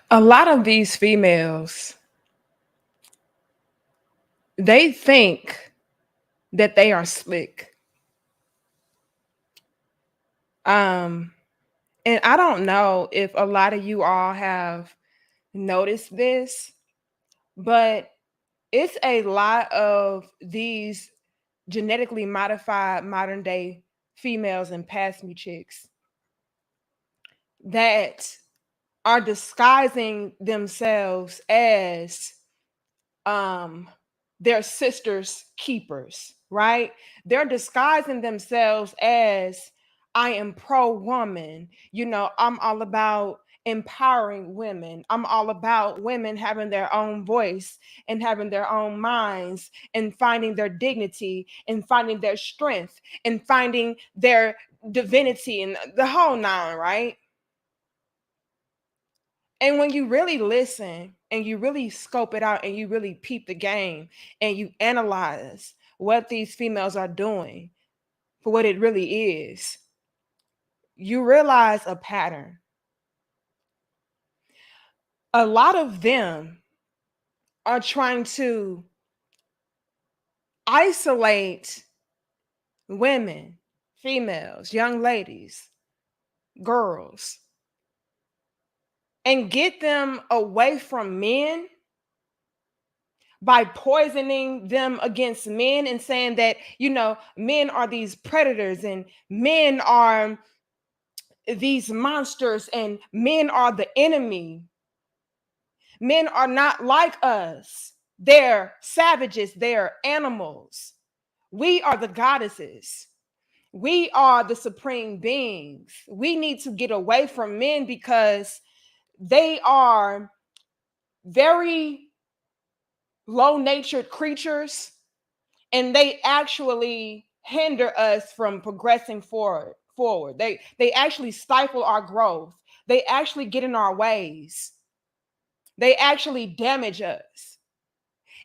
A lot of these females, they think that they are slick. Um, and I don't know if a lot of you all have noticed this, but it's a lot of these genetically modified modern day females and past me chicks that are disguising themselves as um their sisters keepers, right? They're disguising themselves as, I am pro woman, I'm all about empowering women, I'm all about women having their own voice and having their own minds and finding their dignity and finding their strength and finding their divinity and the whole nine, right? And when you really listen and you really scope it out and you really peep the game and you analyze what these females are doing for what it really is, you realize a pattern. A lot of them are trying to isolate women, females, young ladies, girls, and get them away from men by poisoning them against men and saying that, men are these predators and men are these monsters and men are the enemy. Men are not like us. They're savages, they're animals. We are the goddesses. We are the supreme beings. We need to get away from men because they are very low natured creatures and they actually hinder us from progressing forward. They actually stifle our growth. They actually get in our ways. They actually damage us.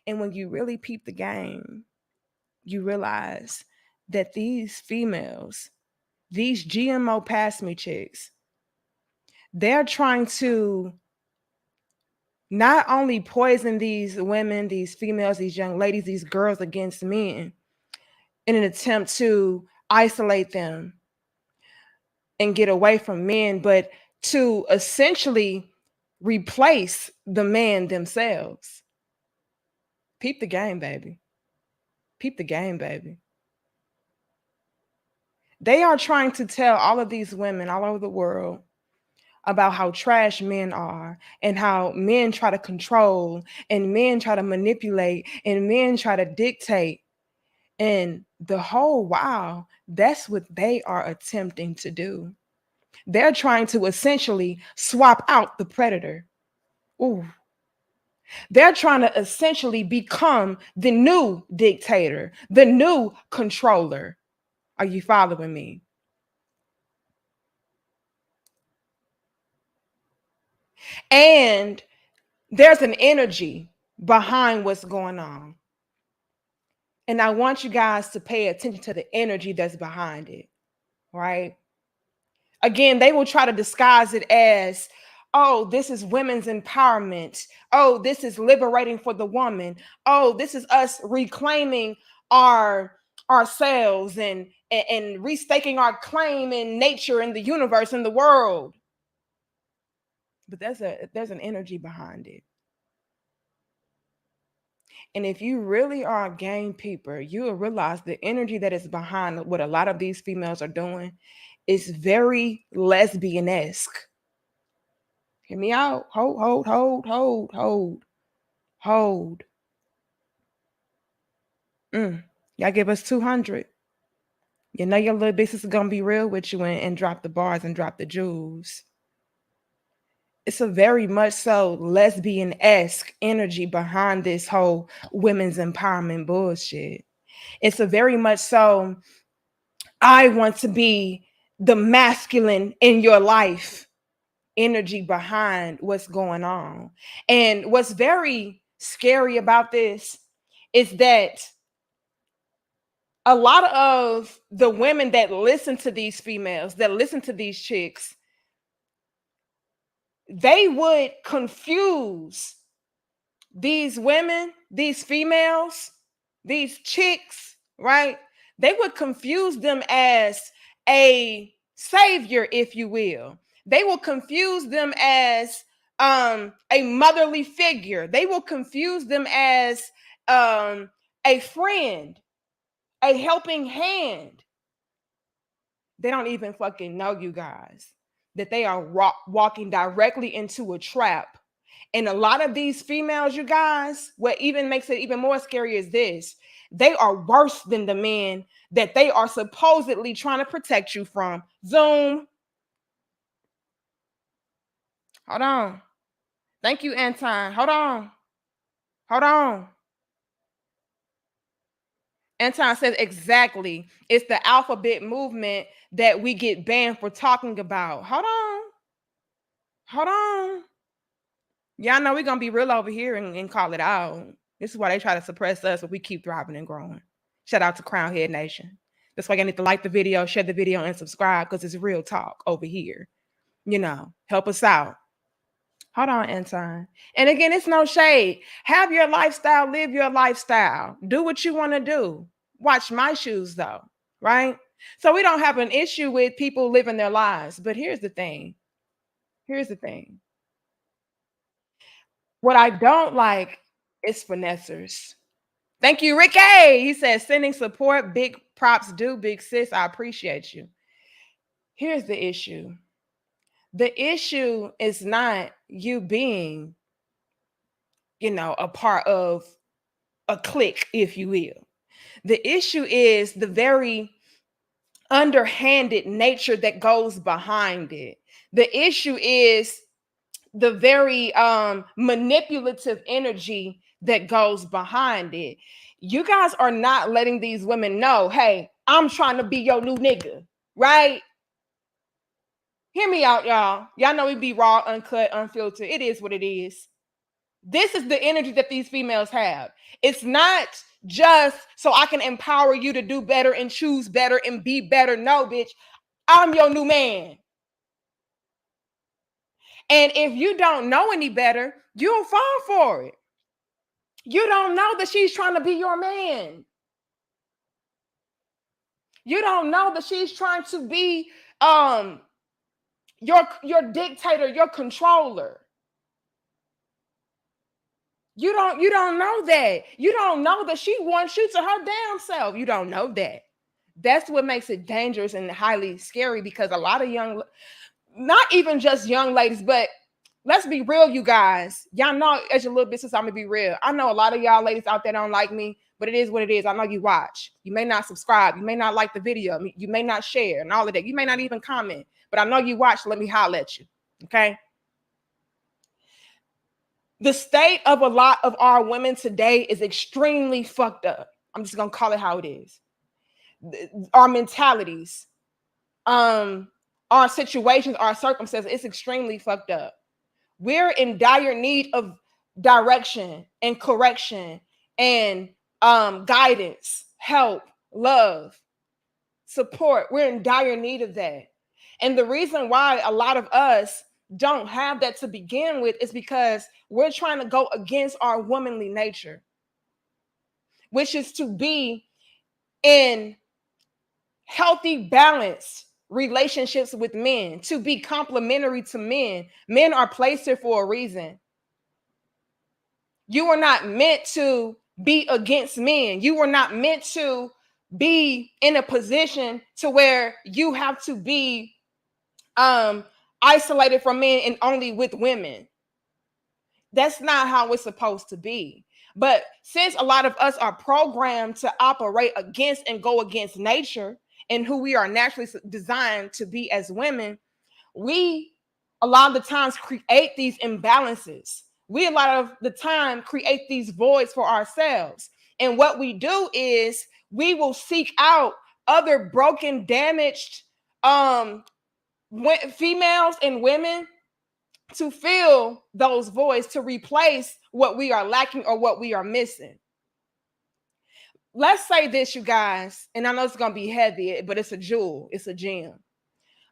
And when you really peep the game, you realize that these females, these GMO pass me chicks, they're trying to not only poison these women, these females, these young ladies, these girls against men in an attempt to isolate them and get away from men, but to essentially replace the man themselves. Peep the game, baby. Peep the game, baby. They are trying to tell all of these women all over the world about how trash men are and how men try to control and men try to manipulate and men try to dictate. And the whole while, that's what they are attempting to do. They're trying to essentially swap out the predator. Ooh. They're trying to essentially become the new dictator, the new controller. Are you following me? And there's an energy behind what's going on. And I want you guys to pay attention to the energy that's behind it, right? Again, they will try to disguise it as, oh, this is women's empowerment. Oh, this is liberating for the woman. Oh, this is us reclaiming ourselves and restaking our claim in nature, in the universe, in the world. But there's an energy behind it. And if you really are a game peeper, you will realize the energy that is behind what a lot of these females are doing is very lesbian-esque. Hear me out. Hold. Y'all give us 200. You know your little business is gonna be real with you and drop the bars and drop the jewels. It's a very much so lesbian-esque energy behind this whole women's empowerment bullshit. It's a very much so, I want to be the masculine in your life energy behind what's going on. And what's very scary about this is that A lot of the women that listen to these females, that listen to these chicks, they would confuse these women, these females, these chicks, right? They would confuse them as a savior, if you will. They will confuse them as a motherly figure. They will confuse them as a friend, a helping hand. They don't even fucking know, you guys, that they are walking directly into a trap. And a lot of these females, you guys, what even makes it even more scary is this: they are worse than the men that they are supposedly trying to protect you from. Zoom. Hold on. Thank you, Anton. Hold on. Hold on. Anton says exactly. It's the alphabet movement that we get banned for talking about. Hold on. Hold on. Y'all know we're gonna be real over here and call it out. This is why they try to suppress us, but we keep thriving and growing. Shout out to Crown Head Nation. That's why you need to like the video, share the video, and subscribe, because it's real talk over here. You know, help us out. Hold on, Anton. And again, it's no shade. Have your lifestyle, live your lifestyle. Do what you want to do. Watch my shoes, though, right? So we don't have an issue with people living their lives. But here's the thing. Here's the thing. What I don't like is finessers. Thank you, Rick A. He says, sending support, big props due, big sis. I appreciate you. Here's the issue. The issue is not you being, a part of a clique, if you will. The issue is the very underhanded nature that goes behind it. The issue is the very manipulative energy that goes behind it. You guys are not letting these women know, hey, I'm trying to be your new nigga, right? Hear me out, y'all. Y'all know we be raw, uncut, unfiltered. It is what it is. This is the energy that these females have. It's not just so I can empower you to do better and choose better and be better. No, bitch, I'm your new man. And if you don't know any better, you'll fall for it. You don't know that she's trying to be your man. You don't know that she's trying to be your dictator, your controller. You don't know that. You don't know that she wants you to her damn self. You don't know that. That's what makes it dangerous and highly scary, because a lot of not even just young ladies, but let's be real, you guys. Y'all know, as your little business, I'm gonna be real. I know a lot of y'all ladies out there don't like me, but it is what it is. I know you watch. You may not subscribe. You may not like the video. You may not share and all of that. You may not even comment, but I know you watch. Let me holler at you. Okay. The state of a lot of our women today is extremely fucked up. I'm just gonna call it how it is. Our mentalities, our situations, our circumstances, it's extremely fucked up. We're in dire need of direction and correction and guidance, help, love, support. We're in dire need of that. And the reason why a lot of us don't have that to begin with is because we're trying to go against our womanly nature, which is to be in healthy, balanced relationships with men, to be complementary to men. Men are placed here for a reason. You are not meant to be against men. You were not meant to be in a position to where you have to be isolated from men and only with women. That's not how it's supposed to be. But since a lot of us are programmed to operate against and go against nature and who we are naturally designed to be as women, we a lot of the times create these imbalances. We a lot of the time create these voids for ourselves. And what we do is we will seek out other broken, damaged females and women to fill those voids, to replace what we are lacking or what we are missing. let's say this, you guys, and I know it's gonna be heavy, but it's a jewel, it's a gem.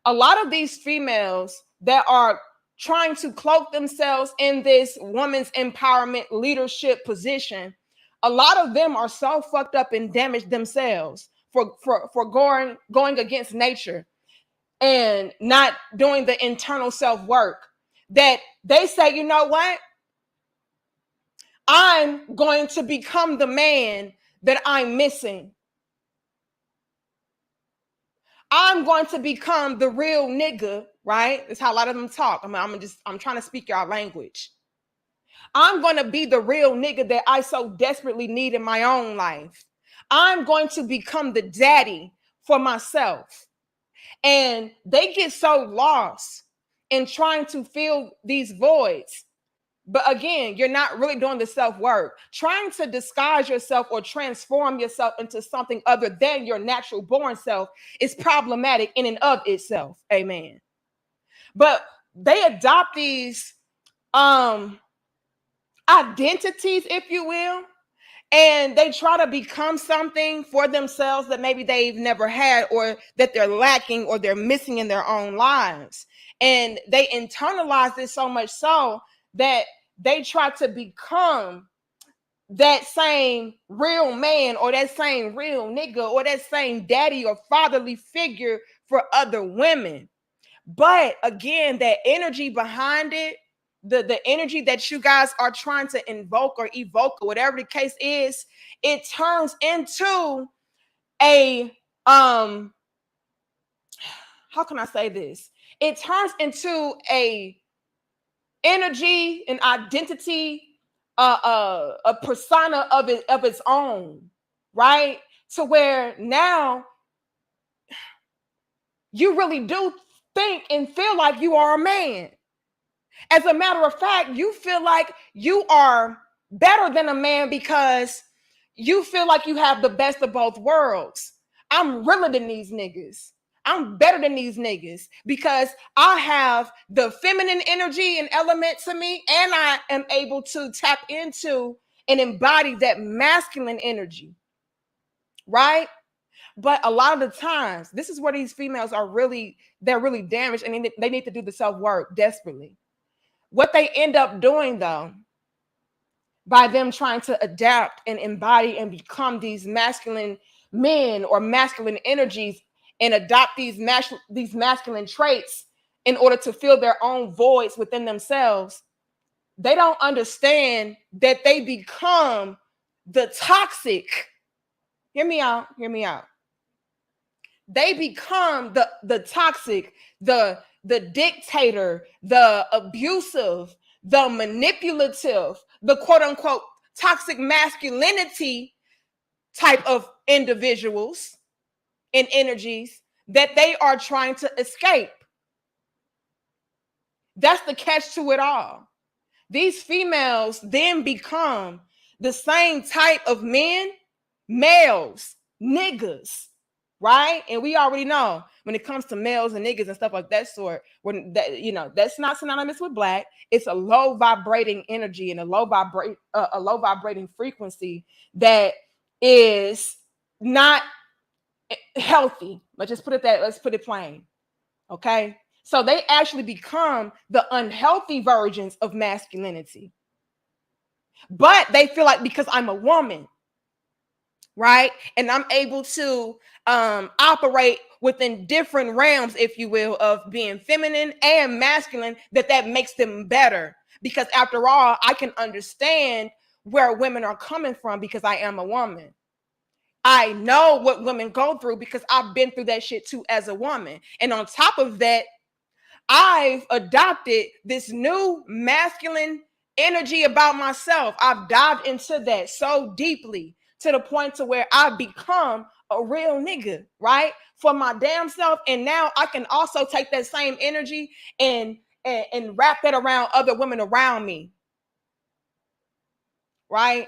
A lot of these females that are trying to cloak themselves in this woman's empowerment leadership position, a lot of them are so fucked up and damaged themselves for going against nature and not doing the internal self work, that they say, you know what, I'm going to become the man that I'm missing. I'm going to become the real nigga, right? That's how a lot of them talk. I'm trying to speak your language. I'm going to be the real nigga that I so desperately need in my own life. I'm going to become the daddy for myself. And they get so lost in trying to fill these voids. But again, you're not really doing the self work. Trying to disguise yourself or transform yourself into something other than your natural born self is problematic in and of itself. Amen. But they adopt these identities, if you will, and they try to become something for themselves that maybe they've never had, or that they're lacking or they're missing in their own lives. And they internalize this so much so that they try to become that same real man or that same real nigga or that same daddy or fatherly figure for other women. But again, that energy behind it, the energy that you guys are trying to invoke or evoke or whatever the case is, it turns into a how can I say this? It turns into a energy, an identity, a persona of its own, right? To where now you really do think and feel like you are a man. As a matter of fact, you feel like you are better than a man because you feel like you have the best of both worlds. I'm realer than these niggas. I'm better than these niggas because I have the feminine energy and element to me, and I am able to tap into and embody that masculine energy, right? But a lot of the times, this is where these females are they're really damaged, and they need to do the self work desperately. What they end up doing, though, by them trying to adapt and embody and become these masculine men or masculine energies and adopt these masculine traits in order to fill their own voids within themselves, they don't understand that they become the toxic. Hear me out. Hear me out. They become the toxic, the dictator, the abusive, the manipulative, the quote unquote toxic masculinity type of individuals and energies that they are trying to escape. That's the catch to it all. These females then become the same type of men, males, niggas, right? And we already know when it comes to males and niggas and stuff like that sort, when that, you know, that's not synonymous with black. It's a low vibrating energy and a low vibrating frequency that is not healthy. Let's put it plain. Okay. So they actually become the unhealthy versions of masculinity. But they feel like because I'm a woman, right? And I'm able to operate within different realms, if you will, of being feminine and masculine, that makes them better. Because after all, I can understand where women are coming from because I am a woman. I know what women go through because I've been through that shit too as a woman. And on top of that, I've adopted this new masculine energy about myself. I've dived into that so deeply to the point to where I've become a real nigga, right? For my damn self. And now I can also take that same energy and wrap that around other women around me, right?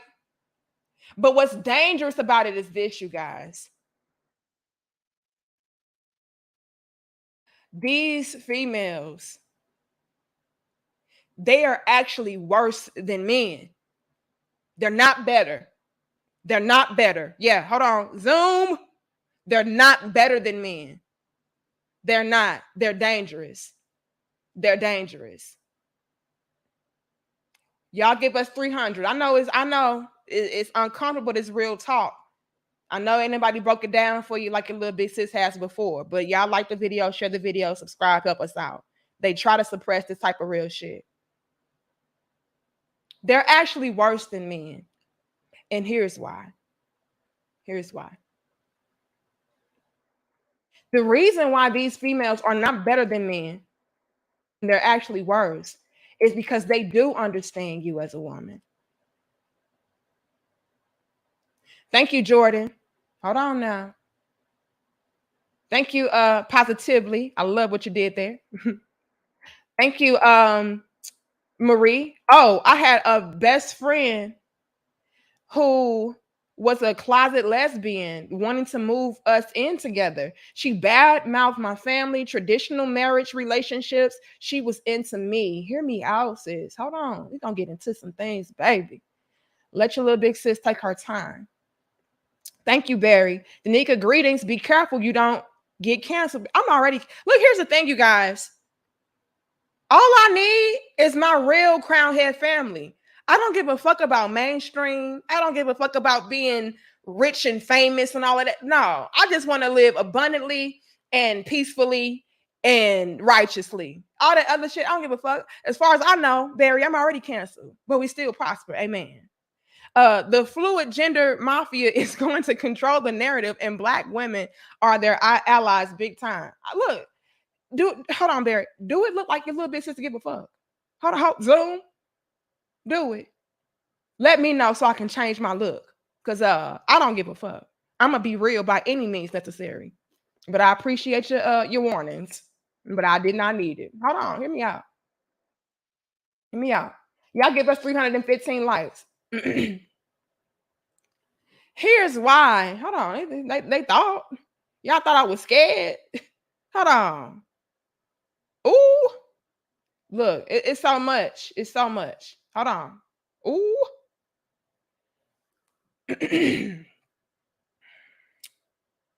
But what's dangerous about it is this, you guys. These females, they are actually worse than men. They're not better. They're not better. Yeah, hold on. Zoom. They're not better than men. They're not. They're dangerous. They're dangerous. Y'all give us 300. I know it's uncomfortable, but it's real talk. I know anybody broke it down for you like a little big sis has before, but y'all like the video, share the video, subscribe, help us out. They try to suppress this type of real shit. They're actually worse than men. And here's why. Here's why. The reason why these females are not better than men, and they're actually worse, is because they do understand you as a woman. Thank you, Jordan. Hold on now. Thank you, positively. I love what you did there. Thank you, Marie. Oh, I had a best friend who was a closet lesbian wanting to move us in together. She bad mouthed my family, traditional marriage relationships. She was into me. Hear me out, sis. Hold on. We're going to get into some things, baby. Let your little big sis take her time. Thank you, Barry. Danica, greetings. Be careful you don't get canceled. I'm already. Look, here's the thing, you guys. All I need is my real crown head family. I don't give a fuck about mainstream. I don't give a fuck about being rich and famous and all of that. No, I just want to live abundantly and peacefully and righteously. All that other shit, I don't give a fuck. As far as I know, Barry, I'm already canceled, but we still prosper. Amen. The fluid gender mafia is going to control the narrative, and Black women are their allies big time. Look, hold on, Barry. Do it look like your little bit sister give a fuck? Hold on, Zoom. Do it. Let me know so I can change my look. Cause I don't give a fuck. I'm gonna be real by any means necessary. But I appreciate your warnings. But I did not need it. Hold on, hear me out. Hear me out. Y'all give us 315 likes. Here's why. Hold on. They thought. Y'all thought I was scared. Hold on. Ooh. Look, it's so much. It's so much. Hold on. Ooh.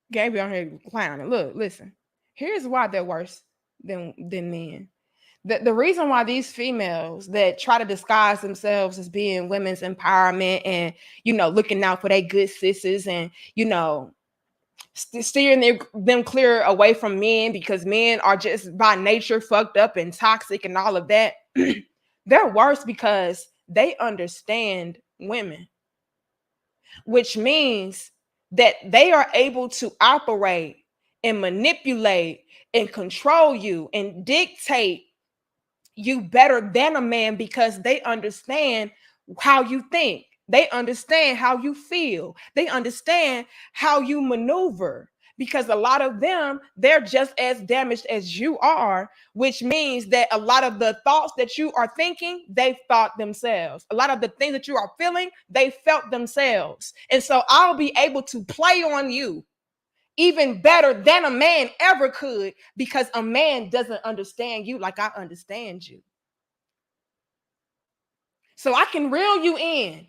Gabby on here clowning. Look, listen. Here's why they're worse than men. The reason why these females that try to disguise themselves as being women's empowerment and looking out for their good sisters and steering them clear away from men because men are just by nature fucked up and toxic and all of that. They're worse because they understand women, which means that they are able to operate and manipulate and control you and dictate you better than a man because they understand how you think. They understand how you feel. They understand how you maneuver because a lot of them, they're just as damaged as you are, which means that a lot of the thoughts that you are thinking, they thought themselves. A lot of the things that you are feeling, they felt themselves. And so I'll be able to play on you even better than a man ever could because a man doesn't understand you like I understand you. So I can reel you in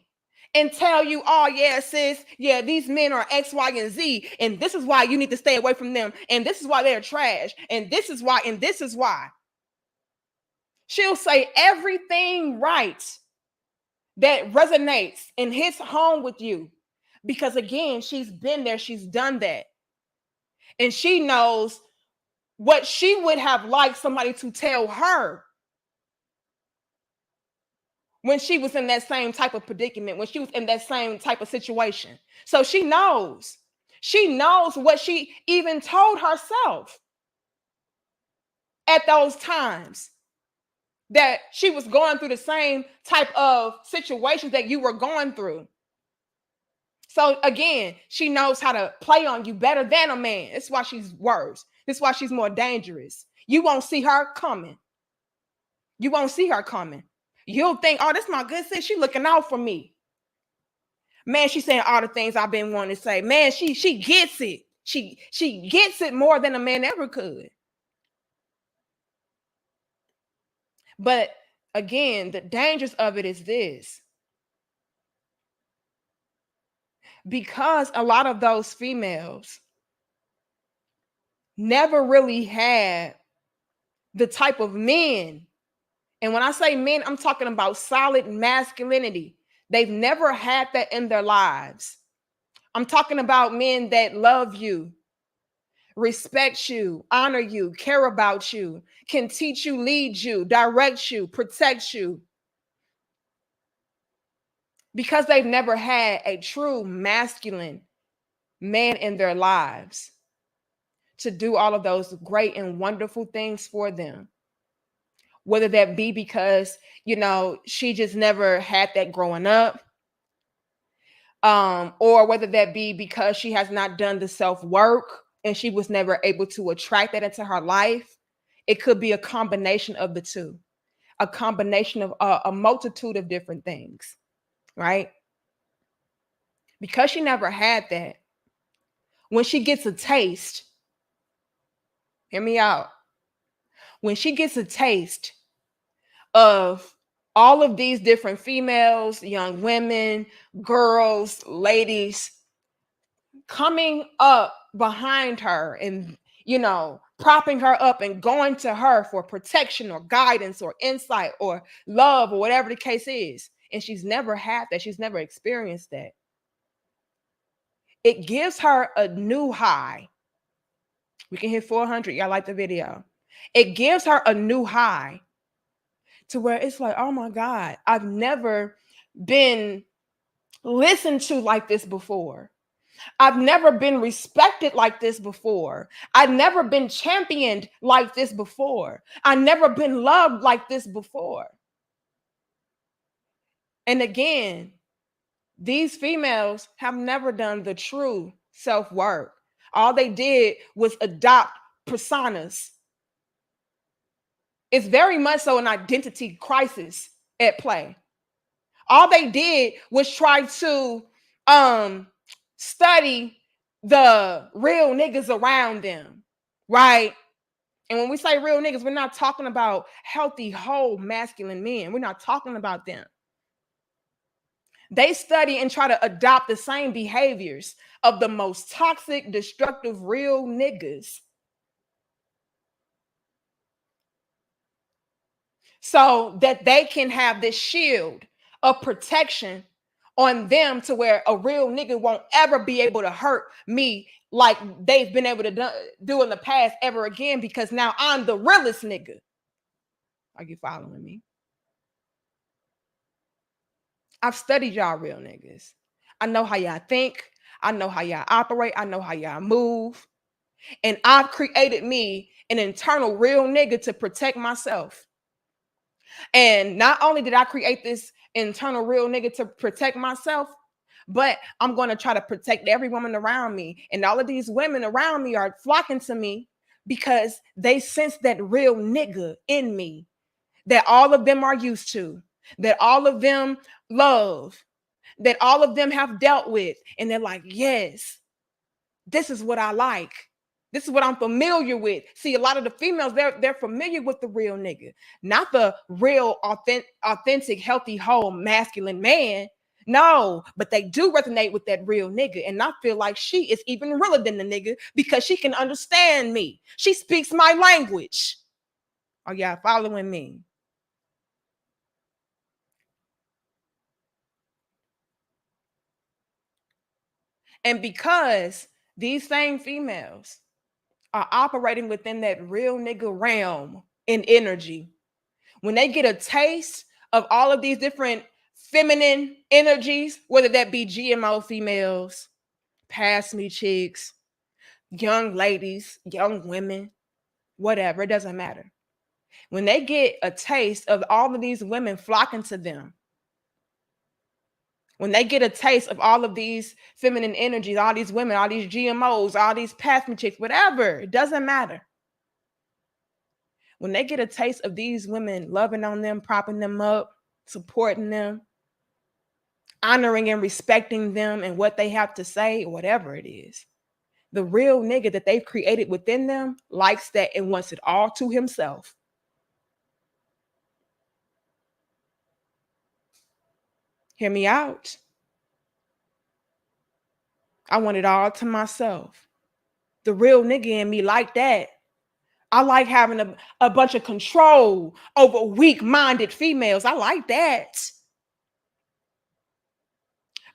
and tell you, oh, yeah, sis, yeah, these men are X, Y, and Z, and this is why you need to stay away from them, and this is why they're trash, and this is why, and this is why. She'll say everything right that resonates and hits home with you because, again, she's been there, she's done that, and she knows what she would have liked somebody to tell her when she was in that same type of predicament, when she was in that same type of situation. So she knows what she even told herself at those times, that she was going through the same type of situations that you were going through. So again, she knows how to play on you better than a man. That's why she's worse. That's why she's more dangerous. You won't see her coming. You won't see her coming. You'll think, oh, that's my good sis. She looking out for me. Man, she's saying all the things I've been wanting to say. Man, she gets it. She gets it more than a man ever could. But again, the dangers of it is this. because a lot of those females never really had the type of men. And when I say men, I'm talking about solid masculinity. They've never had that in their lives. I'm talking about men that love you, respect you, honor you, care about you, can teach you, lead you, direct you, protect you. Because they've never had a true masculine man in their lives to do all of those great and wonderful things for them. Whether that be because, she just never had that growing up, or whether that be because she has not done the self-work and she was never able to attract that into her life. It could be a combination of the two, a combination of a multitude of different things, right? Because she never had that, when she gets a taste, hear me out, when she gets a taste of all of these different females, young women, girls, ladies coming up behind her and, propping her up and going to her for protection or guidance or insight or love or whatever the case is. And she's never had that. She's never experienced that. It gives her a new high. We can hit 400. Y'all like the video. It gives her a new high to where it's like, oh my God, I've never been listened to like this before. I've never been respected like this before. I've never been championed like this before. I've never been loved like this before. And again, these females have never done the true self-work. All they did was adopt personas. It's very much so an identity crisis at play. All they did was try to study the real niggas around them, right? And when we say real niggas, we're not talking about healthy, whole, masculine men. We're not talking about them. They study and try to adopt the same behaviors of the most toxic, destructive, real niggas. So that they can have this shield of protection on them to where a real nigga won't ever be able to hurt me like they've been able to do in the past ever again, because now I'm the realest nigga. Are you following me? I've studied y'all real niggas. I know how y'all think. I know how y'all operate. I know how y'all move. And I've created me an internal real nigga to protect myself. And not only did I create this internal real nigga to protect myself, but I'm going to try to protect every woman around me. And all of these women around me are flocking to me because they sense that real nigga in me that all of them are used to, that all of them love, that all of them have dealt with. And they're like, yes, this is what I like. This is what I'm familiar with. See, a lot of the females, they're familiar with the real nigga, not the real, authentic, healthy, whole, masculine man. No, but they do resonate with that real nigga. And I feel like she is even realer than the nigga because she can understand me. She speaks my language. Are y'all following me? And because these same females are operating within that real nigga realm in energy, when they get a taste of all of these different feminine energies, whether that be GMO females, past me chicks, young ladies, young women, whatever, it doesn't matter. When they get a taste of all of these women flocking to them, when they get a taste of all of these feminine energies, all these women, all these GMOs, all these past me chicks, whatever, it doesn't matter. When they get a taste of these women loving on them, propping them up, supporting them, honoring and respecting them and what they have to say, whatever it is, the real nigga that they've created within them likes that and wants it all to himself. Hear me out. I want it all to myself. The real nigga in me like that. I like having a bunch of control over weak-minded females. I like that.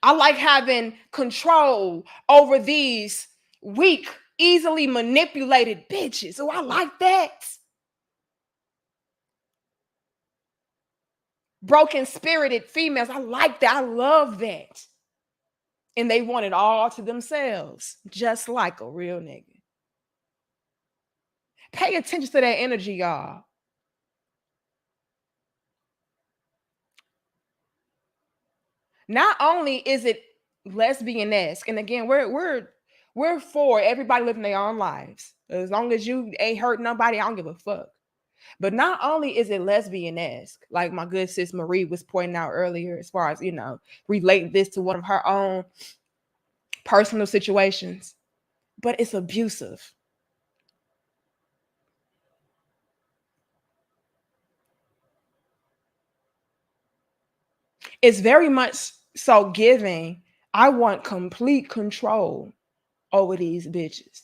I like having control over these weak, easily manipulated bitches. Oh, I like that. Broken spirited females. I like that. I love that. And they want it all to themselves, just like a real nigga. Pay attention to that energy, y'all. Not only is it lesbian-esque, and again, we're for everybody living their own lives. As long as you ain't hurt nobody, I don't give a fuck. But not only is it lesbian-esque, like my good sis Marie was pointing out earlier, as far as relating this to one of her own personal situations, but it's abusive. It's very much so giving. I want complete control over these bitches.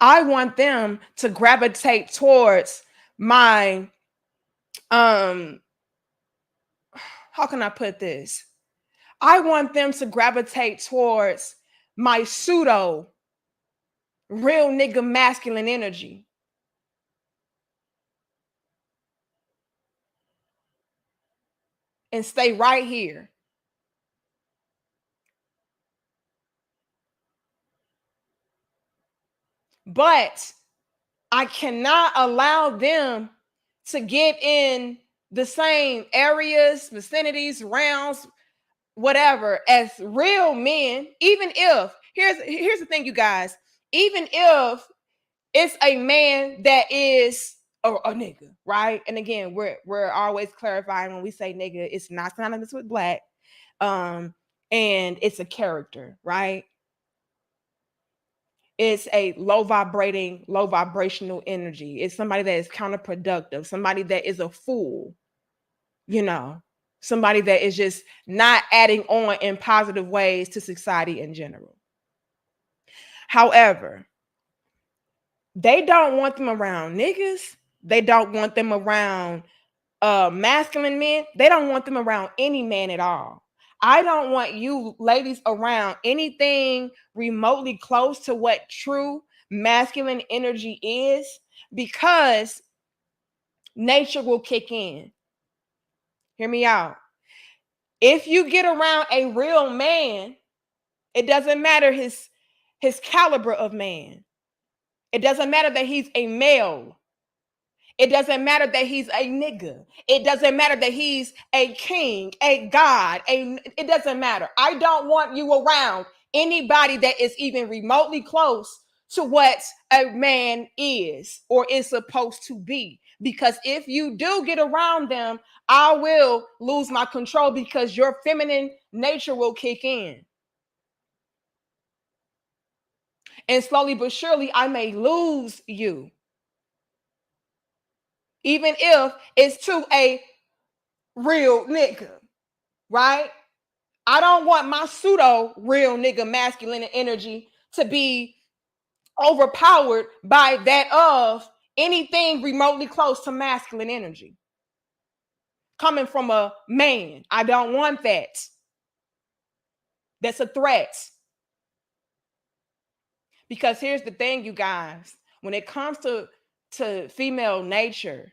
I want them to gravitate towards my how can I put this? I want them to gravitate towards my pseudo real nigga masculine energy. And stay right here. But I cannot allow them to get in the same areas, vicinities, rounds, whatever, as real men, even if here's the thing, you guys, even if it's a man that is a nigga, right? And again, we're always clarifying when we say nigga, it's not synonymous with black. And it's a character, right? It's a low vibrating, low vibrational energy. It's somebody that is counterproductive, somebody that is a fool, you know, somebody that is just not adding on in positive ways to society in general. However, they don't want them around niggas. They don't want them around masculine men. They don't want them around any man at all. I don't want you ladies around anything remotely close to what true masculine energy is, because nature will kick in. Hear me out. If you get around a real man, it doesn't matter his caliber of man. It doesn't matter that he's a male. It doesn't matter that he's a nigga. It doesn't matter that he's a king, a god. It doesn't matter. I don't want you around anybody that is even remotely close to what a man is or is supposed to be. Because if you do get around them, I will lose my control because your feminine nature will kick in. And slowly but surely, I may lose you. Even if it's to a real nigga, right? I don't want my pseudo real nigga masculine energy to be overpowered by that of anything remotely close to masculine energy coming from a man. I don't want that. That's a threat. Because here's the thing, you guys, when it comes to female nature,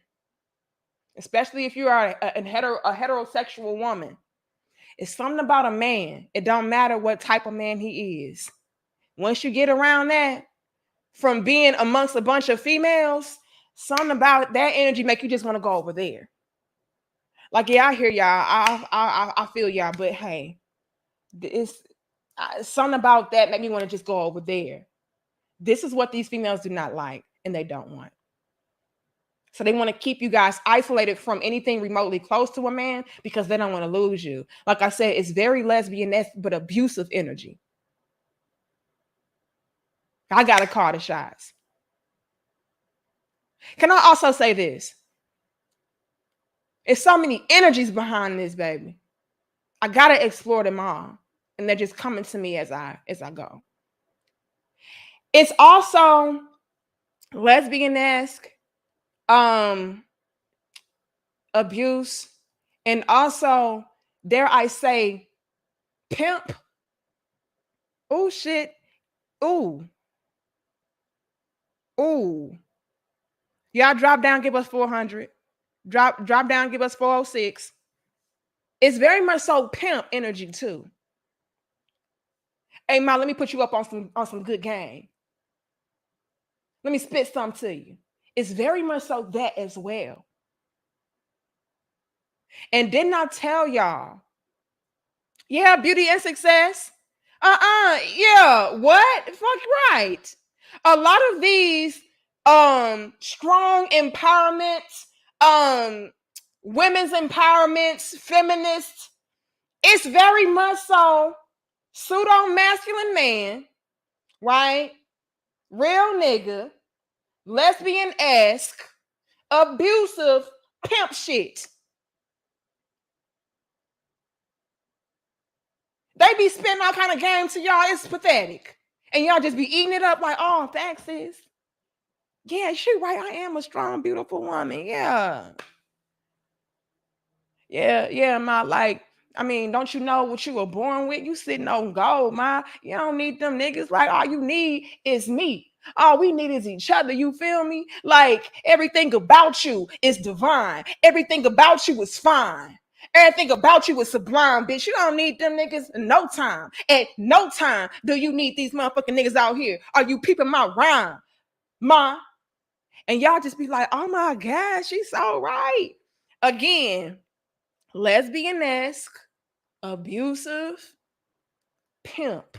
especially if you are a heterosexual woman, it's something about a man. It don't matter what type of man he is. Once you get around that, from being amongst a bunch of females, something about that energy make you just want to go over there. Like, yeah, I hear y'all. I feel y'all, but hey, it's something about that make me want to just go over there. This is what these females do not like, and they don't want. So they want to keep you guys isolated from anything remotely close to a man because they don't want to lose you. Like I said, it's very lesbian-esque, but abusive energy. I got to call the shots. Can I also say this? There's so many energies behind this, baby. I gotta explore them all. And they're just coming to me as I go. It's also lesbian-esque, abuse, and also, dare I say, pimp. Oh shit. Ooh. Ooh. Y'all drop down, give us 400. Drop down, give us 406. It's very much so pimp energy too. Hey Ma, let me put you up on some good game. Let me spit some to you. It's very much so that as well. And didn't I tell y'all? Yeah, beauty and success. Yeah. What? Fuck right. A lot of these strong empowerments, women's empowerments, feminists, it's very much so pseudo masculine man, right? Real nigga, lesbian-esque, abusive pimp shit. They be spitting all kind of game to y'all. It's pathetic. And y'all just be eating it up like, oh, thanks, sis. Yeah, she right. I am a strong, beautiful woman. Yeah. Yeah, ma. Like, I mean, don't you know what you were born with? You sitting on gold, ma. You don't need them niggas. Like, all you need is me. All we need is each other. You feel me? Like, everything about you is divine. Everything about you is fine. Everything about you is sublime, bitch. You don't need them niggas in no time. At no time do you need these motherfucking niggas out here. Are you peeping my rhyme, ma? And y'all just be like, oh my God, she's so right. Again, lesbian-esque, abusive, pimp.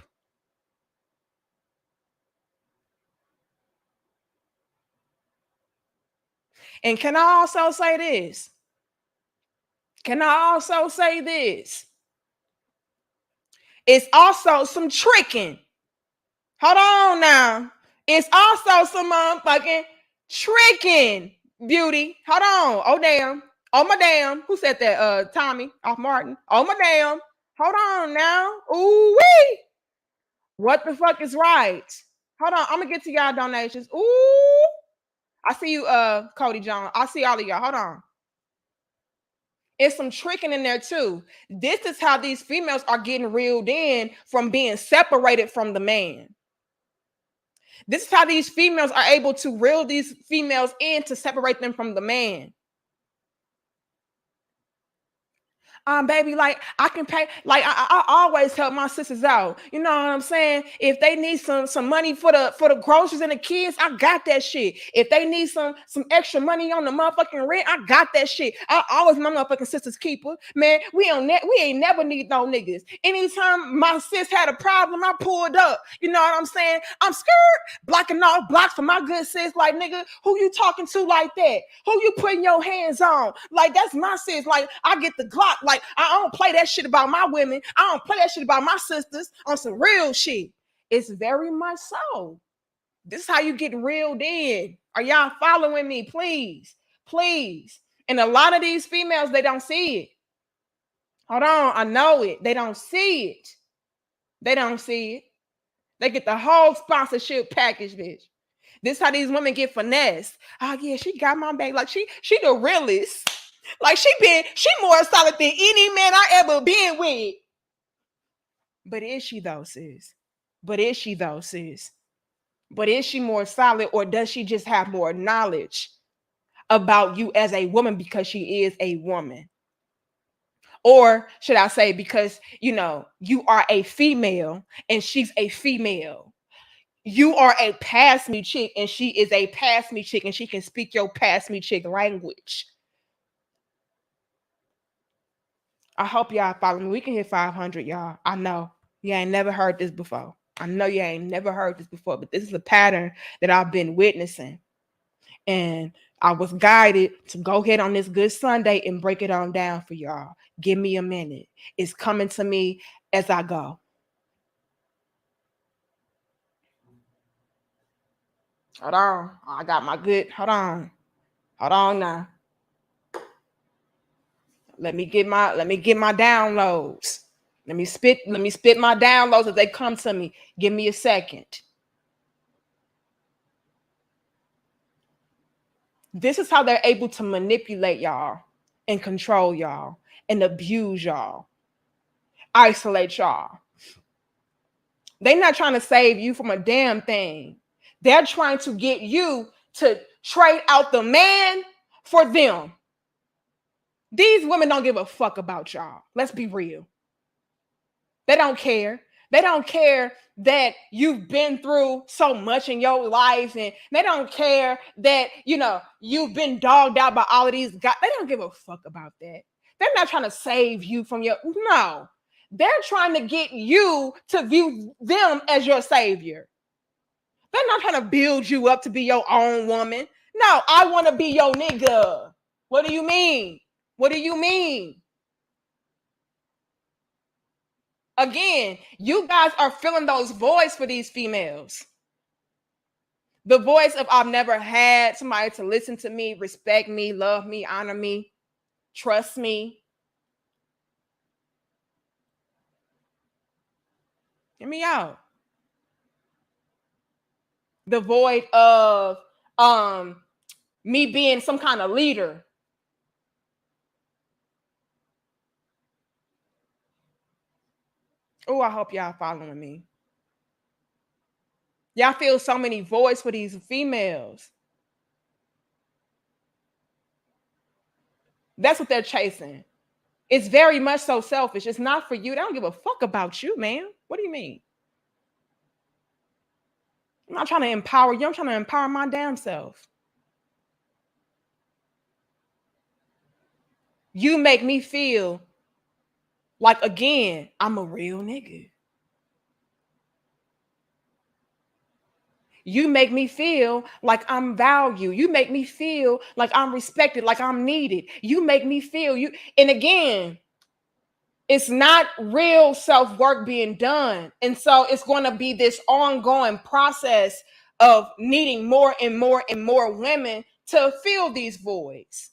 And can I also say this? Can I also say this? It's also some tricking. Hold on now. It's also some motherfucking tricking, beauty. Hold on. Oh damn. Oh my damn. Who said that? Tommy off Martin. Oh my damn. Hold on now. Ooh wee. What the fuck is right? Hold on. I'm gonna get to y'all donations. Ooh. I see you, Cody John. I see all of y'all. Hold on. It's some tricking in there too. This is how these females are getting reeled in from being separated from the man. This is how these females are able to reel these females in to separate them from the man. Baby, like I can pay. Like I always help my sisters out. You know what I'm saying? If they need some money for the groceries and the kids, I got that shit. If they need some extra money on the motherfucking rent, I got that shit. I always my motherfucking sisters keeper. Man, we ain't never need no niggas. Anytime my sis had a problem, I pulled up. You know what I'm saying? I'm scared blocking off blocks for my good sis. Like nigga, who you talking to like that? Who you putting your hands on? Like that's my sis. Like I get the Glock. Like I don't play that shit about my women. I don't play that shit about my sisters on some real shit. It's very much so. This is how you get reeled in. Are y'all following me? Please, please. And a lot of these females, they don't see it. Hold on, I know it. They don't see it. They don't see it. They get the whole sponsorship package, bitch. This how these women get finessed. Oh yeah, she got my back. Like she the realest. Like she more solid than any man I ever been with. But is she though, sis? But is she though, sis? But is she more solid, or does she just have more knowledge about you as a woman because she is a woman? Or should I say, because you are a female and she's a female. You are a pass me chick and she is a pass me chick and she can speak your pass me chick language. I hope y'all follow me. We can hit 500, y'all. I know you ain't never heard this before. I know you ain't never heard this before, but this is a pattern that I've been witnessing. And I was guided to go ahead on this good Sunday and break it on down for y'all. Give me a minute. It's coming to me as I go. Hold on. I got my good. Hold on. Hold on now. let me get my downloads. Let me spit my downloads as they come to me. Give me a second. This is how they're able to manipulate y'all and control y'all and abuse y'all, isolate y'all. They're not trying to save you from a damn thing. They're trying to get you to trade out the man for them. These women don't give a fuck about y'all. Let's be real. They don't care. They don't care that you've been through so much in your life, and they don't care that, you've been dogged out by all of these guys. They don't give a fuck about that. They're not trying to save you from no. They're trying to get you to view them as your savior. They're not trying to build you up to be your own woman. No, I want to be your nigga. What do you mean? What do you mean? Again, you guys are filling those voids for these females. The voice of I've never had somebody to listen to me, respect me, love me, honor me, trust me. Hear me out. The void of me being some kind of leader. Oh, I hope y'all following me. Y'all feel so many voids for these females. That's what they're chasing. It's very much so selfish. It's not for you. They don't give a fuck about you, man. What do you mean? I'm not trying to empower you. I'm trying to empower my damn self. You make me feel like, again, I'm a real nigga. You make me feel like I'm valued. You make me feel like I'm respected, like I'm needed. You make me feel you. And again, it's not real self-work being done. And so it's going to be this ongoing process of needing more and more and more women to fill these voids.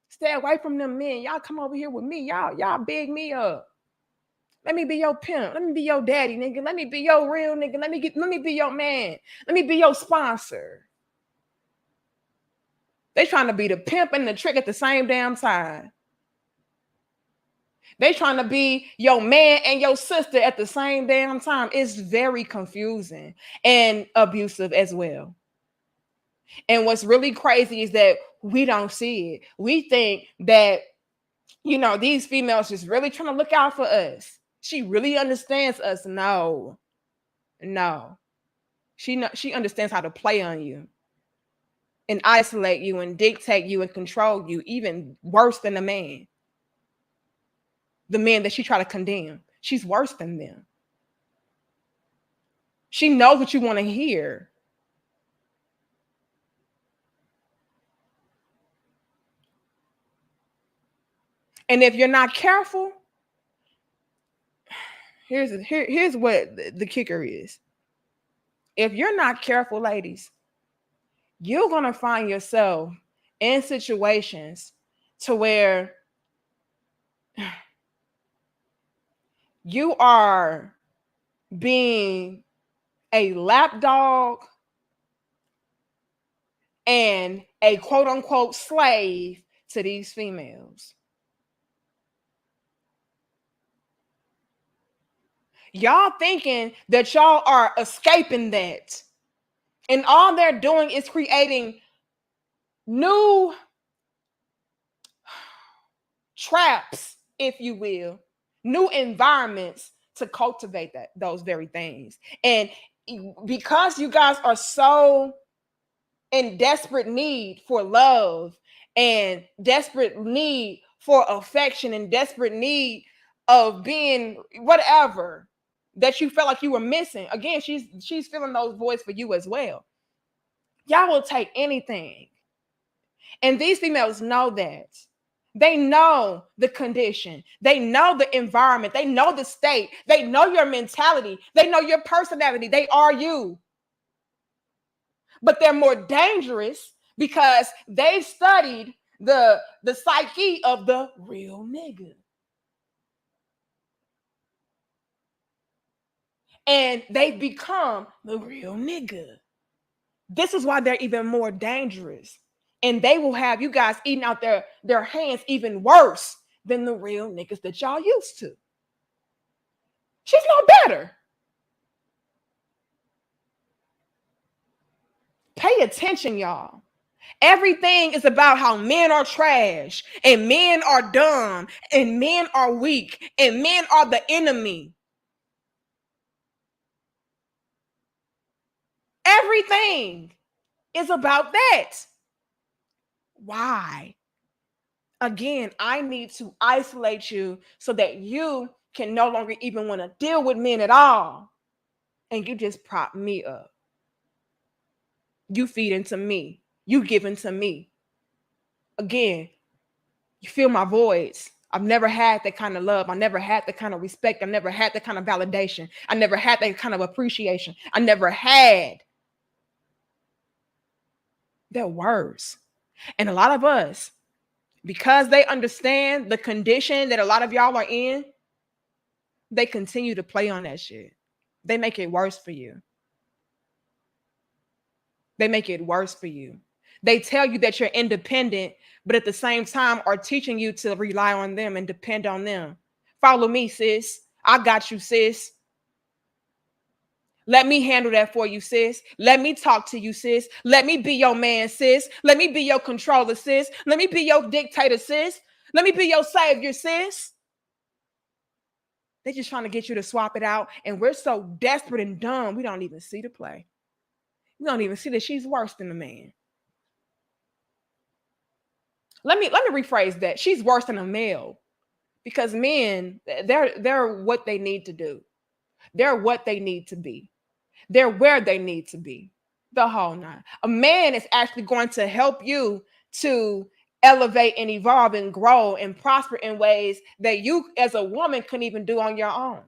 Stay away from them men. Y'all come over here with me. Y'all big me up. Let me be your pimp. Let me be your daddy, nigga. Let me be your real nigga. Let me be your man. Let me be your sponsor. They trying to be the pimp and the trick at the same damn time. They trying to be your man and your sister at the same damn time. It's very confusing and abusive as well. And what's really crazy is that we don't see it. We think that, these females just really trying to look out for us. She really understands us. No. She understands how to play on you and isolate you and dictate you and control you, even worse than the man. The men that she try to condemn. She's worse than them. She knows what you want to hear. And if you're not careful, here's what the kicker is. If you're not careful, ladies, you're going to find yourself in situations to where you are being a lapdog and a quote unquote slave to these females. Y'all thinking that y'all are escaping that. And all they're doing is creating new traps, if you will, new environments to cultivate those very things. And because you guys are so in desperate need for love and desperate need for affection and desperate need of being whatever that you felt like you were missing. Again, she's filling those voids for you as well. Y'all will take anything. And these females know that. They know the condition. They know the environment. They know the state. They know your mentality. They know your personality. They are you. But they're more dangerous because they've studied the psyche of the real nigga. And they become the real nigga. This is why they're even more dangerous. And they will have you guys eating out their hands even worse than the real niggas that y'all used to. She's no better. Pay attention, y'all. Everything is about how men are trash and men are dumb and men are weak and men are the enemy. Everything is about that. Why? Again, I need to isolate you so that you can no longer even want to deal with men at all. And you just prop me up. You feed into me. You give into me. Again, you feel my voice. I've never had that kind of love. I never had that kind of respect. I never had that kind of validation. I never had that kind of appreciation. I never had. They're worse. And a lot of us, because they understand the condition that a lot of y'all are in, they continue to play on that shit. They make it worse for you. They make it worse for you. They tell you that you're independent, but at the same time are teaching you to rely on them and depend on them. Follow me, sis. I got you, sis. Let me handle that for you, sis. Let me talk to you, sis. Let me be your man, sis. Let me be your controller, sis. Let me be your dictator, sis. Let me be your savior, sis. They're just trying to get you to swap it out. And we're so desperate and dumb, we don't even see the play. We don't even see that she's worse than the man. Let me rephrase that. She's worse than a male. Because men, they're what they need to do. They're what they need to be. They're where they need to be. The whole nine. A man is actually going to help you to elevate and evolve and grow and prosper in ways that you as a woman couldn't even do on your own.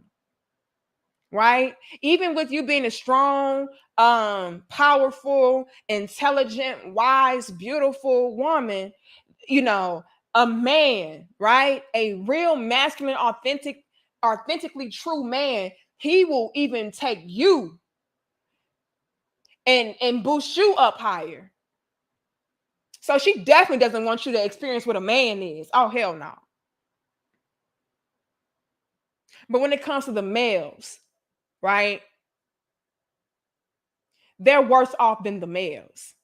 Right? Even with you being a strong, powerful, intelligent, wise, beautiful woman, you know, a man, right? A real masculine, authentically true man, he will even take you and boost you up higher. So she definitely doesn't want you to experience what a man is. Oh, hell no. But when it comes to the males, right? They're worse off than the males.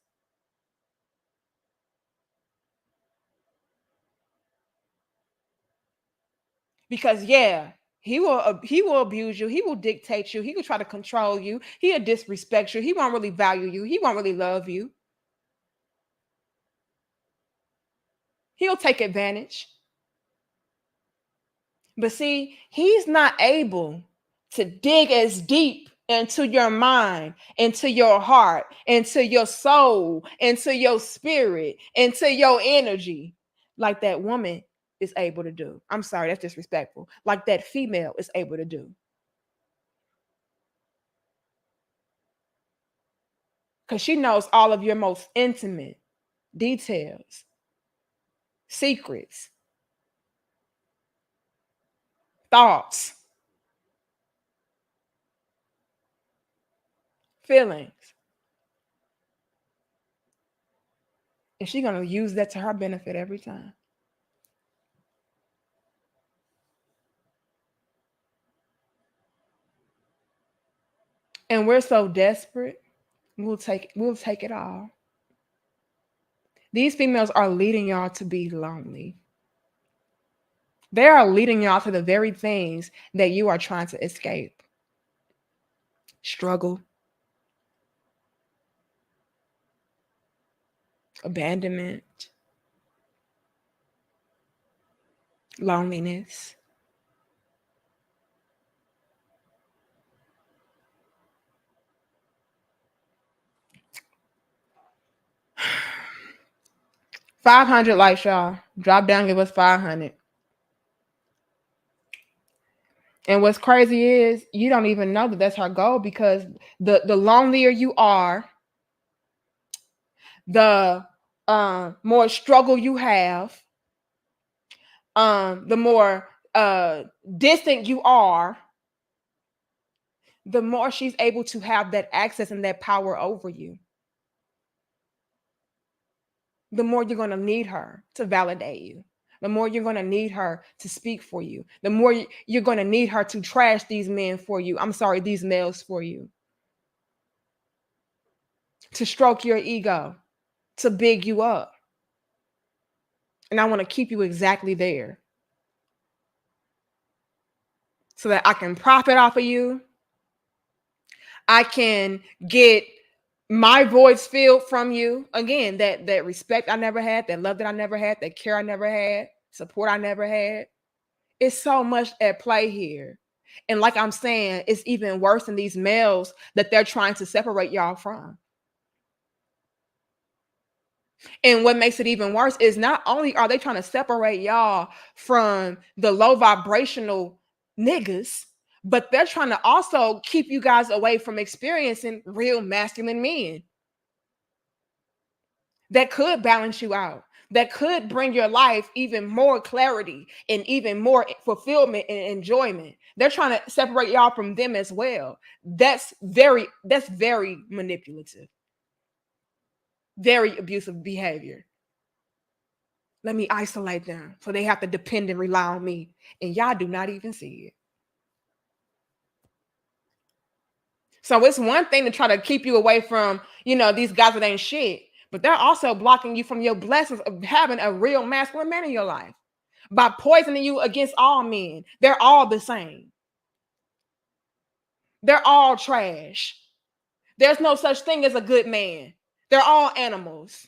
Because yeah, he will abuse you, he will dictate you, he will try to control you, he'll disrespect you, he won't really value you, he won't really love you. He'll take advantage. But see, he's not able to dig as deep into your mind, into your heart, into your soul, into your spirit, into your energy, like that woman is able to do. I'm sorry, that's disrespectful. Like that female is able to do. Because she knows all of your most intimate details, secrets, thoughts, feelings. And she's going to use that to her benefit every time. And we're so desperate, we'll take it all. These females are leading y'all to be lonely. They are leading y'all to the very things that you are trying to escape. Struggle, abandonment, loneliness. $500 likes, y'all. Drop down, give us 500. And what's crazy is you don't even know that that's her goal, because the lonelier you are, the more struggle you have, the more distant you are, the more she's able to have that access and that power over you. The more you're going to need her to validate you. The more you're going to need her to speak for you. The more you're going to need her to trash these men for you. I'm sorry, these males for you. To stroke your ego, to big you up. And I want to keep you exactly there so that I can profit off of you. I can get my voice filled from you. Again, that respect I never had, that love that I never had, that care I never had, support I never had. It's so much at play here. And like I'm saying, it's even worse than these males that they're trying to separate y'all from. And what makes it even worse is not only are they trying to separate y'all from the low vibrational niggas, but they're trying to also keep you guys away from experiencing real masculine men that could balance you out, that could bring your life even more clarity and even more fulfillment and enjoyment. They're trying to separate y'all from them as well. That's very manipulative, very abusive behavior. Let me isolate them so they have to depend and rely on me. And y'all do not even see it. So it's one thing to try to keep you away from, these guys that ain't shit, but they're also blocking you from your blessings of having a real masculine man in your life by poisoning you against all men. They're all the same. They're all trash. There's no such thing as a good man. They're all animals.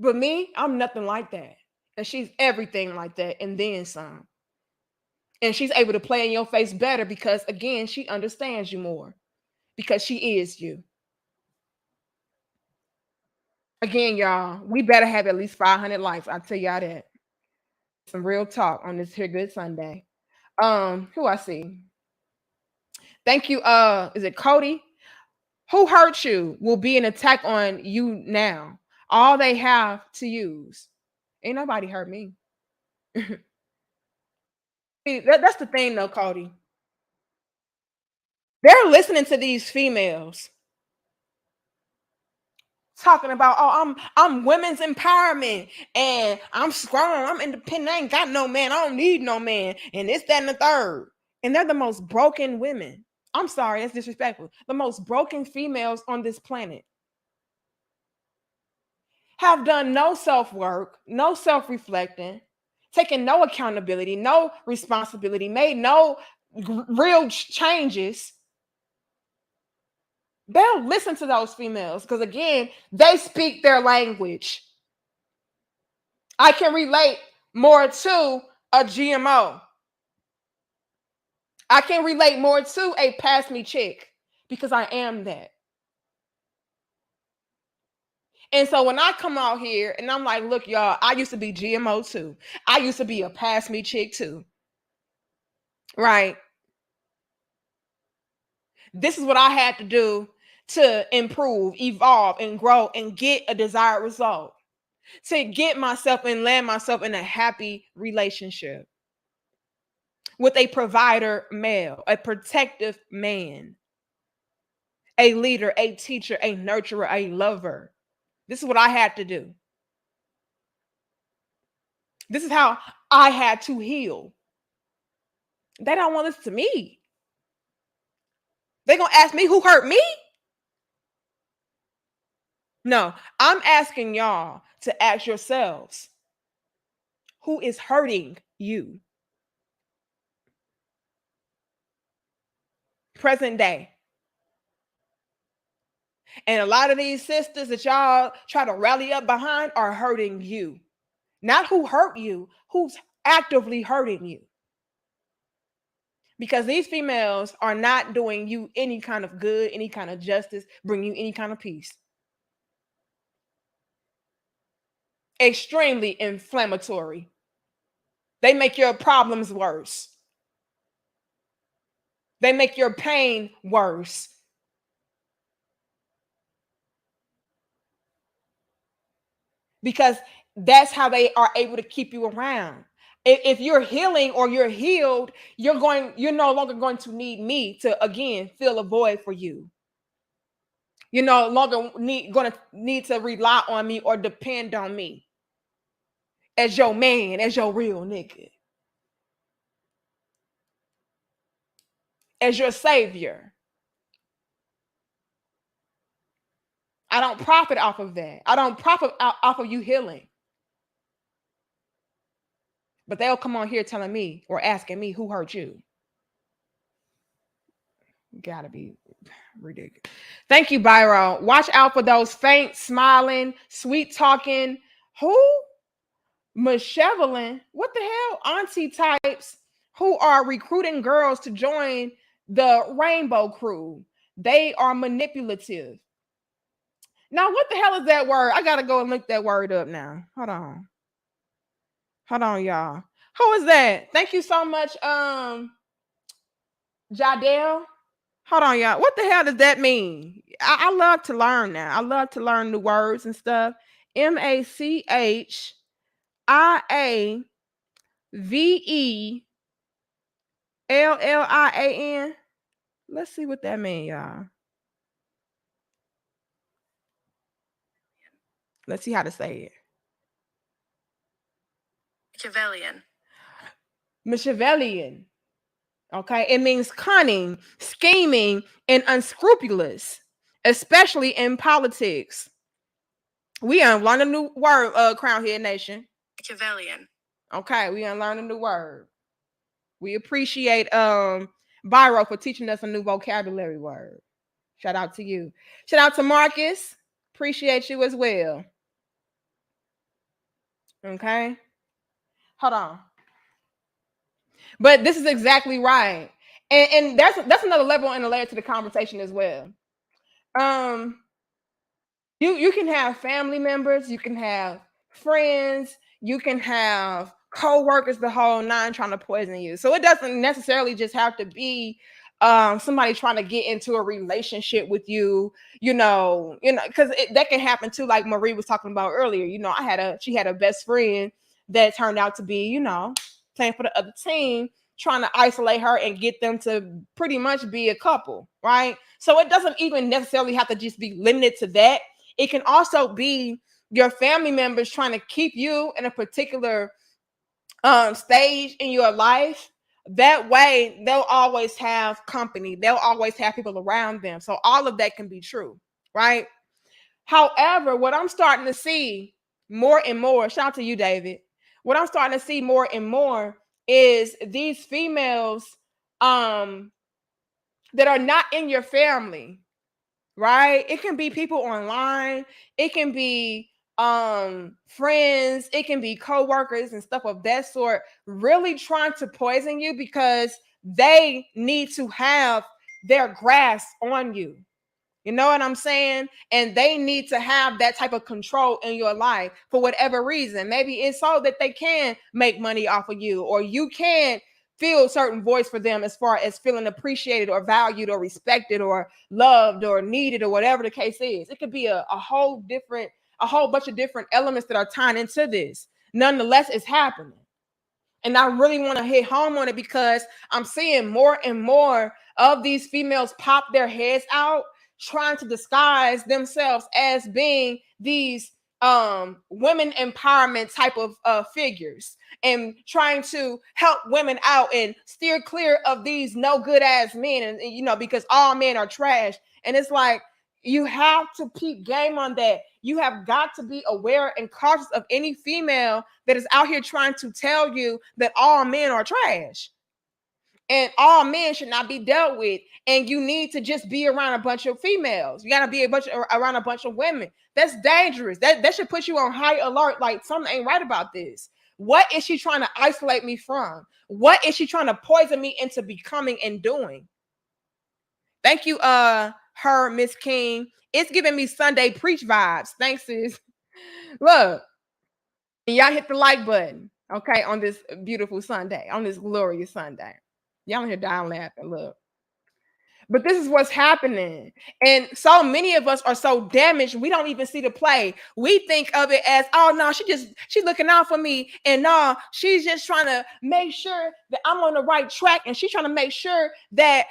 But me, I'm nothing like that. And she's everything like that and then some. And she's able to play in your face better because, again, she understands you more because she is you. Again, y'all, we better have at least 500 likes. I'll tell y'all that. Some real talk on this here Good Sunday. Who I see? Thank you. Is it Cody? Who hurt you will be an attack on you now. All they have to use. Ain't nobody hurt me. See, that's the thing though, Cody. They're listening to these females talking about, oh, I'm women's empowerment and I'm strong, I'm independent, I ain't got no man, I don't need no man, and this, that, and the third. And they're the most broken women. I'm sorry, that's disrespectful. The most broken females on this planet have done no self-work, no self-reflecting, taken no accountability, no responsibility, made no real changes. They'll listen to those females because, again, they speak their language. I can relate more to a GMO. I can relate more to a pass me chick because I am that. And so when I come out here and I'm like, look, y'all, I used to be GMO too. I used to be a pass me chick too. Right? This is what I had to do to improve, evolve, and grow and get a desired result. To get myself and land myself in a happy relationship with a provider male, a protective man, a leader, a teacher, a nurturer, a lover. This is what I had to do. This is how I had to heal. They don't want to listen to me. They're going to ask me who hurt me? No, I'm asking y'all to ask yourselves, who is hurting you? Present day. And a lot of these sisters that y'all try to rally up behind are hurting you. Not who hurt you, who's actively hurting you. Because these females are not doing you any kind of good, any kind of justice, bring you any kind of peace. Extremely inflammatory. They make your problems worse. They make your pain worse. because that's how they are able to keep you around. If you're healing or you're healed, you're no longer going to need me to again fill a void for you. You're no longer going to need to rely on me or depend on me as your man, as your real nigga, as your savior. I don't profit off of that. I don't profit off of you healing. But they'll come on here telling me or asking me who hurt you. Gotta be ridiculous. Thank you, Byron. Watch out for those faint, smiling, sweet talking. Who? Machiavellian. What the hell? Auntie types who are recruiting girls to join the rainbow crew. They are manipulative. Now, what the hell is that word? I gotta go and look that word up now. Hold on. Hold on, y'all. Who is that? Thank you so much, Jadelle. Hold on, y'all. What the hell does that mean? I love to learn now. I love to learn new words and stuff. Machiavellian. Let's see what that means, y'all. Let's see how to say it. Machiavellian. Machiavellian. Okay. It means cunning, scheming, and unscrupulous, especially in politics. We unlearn a new word, Crown Head Nation. Machiavellian. Okay, we unlearn a new word. We appreciate Byro for teaching us a new vocabulary word. Shout out to you. Shout out to Marcus. Appreciate you as well. Okay. Hold on. But this is exactly right. And that's another level and a layer to the conversation as well. You can have family members, you can have friends, you can have co-workers, the whole nine trying to poison you. So it doesn't necessarily just have to be somebody trying to get into a relationship with you, because that can happen too. Like Marie was talking about earlier, she had a best friend that turned out to be, playing for the other team, trying to isolate her and get them to pretty much be a couple, right? So it doesn't even necessarily have to just be limited to that. It can also be your family members trying to keep you in a particular stage in your life. That way, they'll always have company. They'll always have people around them. So all of that can be true, right? However, what I'm starting to see more and more, shout out to you, David. What I'm starting to see more and more is these females that are not in your family, right? It can be people online, it can be friends, it can be co-workers and stuff of that sort, really trying to poison you because they need to have their grasp on you. You know what I'm saying? And they need to have that type of control in your life for whatever reason. Maybe it's so that they can make money off of you, or you can feel a certain voice for them as far as feeling appreciated or valued or respected or loved or needed or whatever the case is. It could be a whole bunch of different elements that are tying into this. Nonetheless, it's happening. And I really want to hit home on it because I'm seeing more and more of these females pop their heads out trying to disguise themselves as being these women empowerment type of figures and trying to help women out and steer clear of these no good ass men, and because all men are trash. And it's like, you have to keep game on that. You have got to be aware and cautious of any female that is out here trying to tell you that all men are trash and all men should not be dealt with. And you need to just be around a bunch of females. You got to be around a bunch of women. That's dangerous. That should put you on high alert. Like, something ain't right about this. What is she trying to isolate me from? What is she trying to poison me into becoming and doing? Thank you, her Miss King. It's giving me Sunday preach vibes. Thanks, sis. Look, y'all hit the like button, okay, on this beautiful Sunday, on this glorious Sunday. Y'all in here down laughing. Look, But this is what's happening. And so many of us are so damaged, we don't even see the play. We think of it as, oh no, she's looking out for me. And no, she's just trying to make sure that I'm on the right track. And she's trying to make sure that,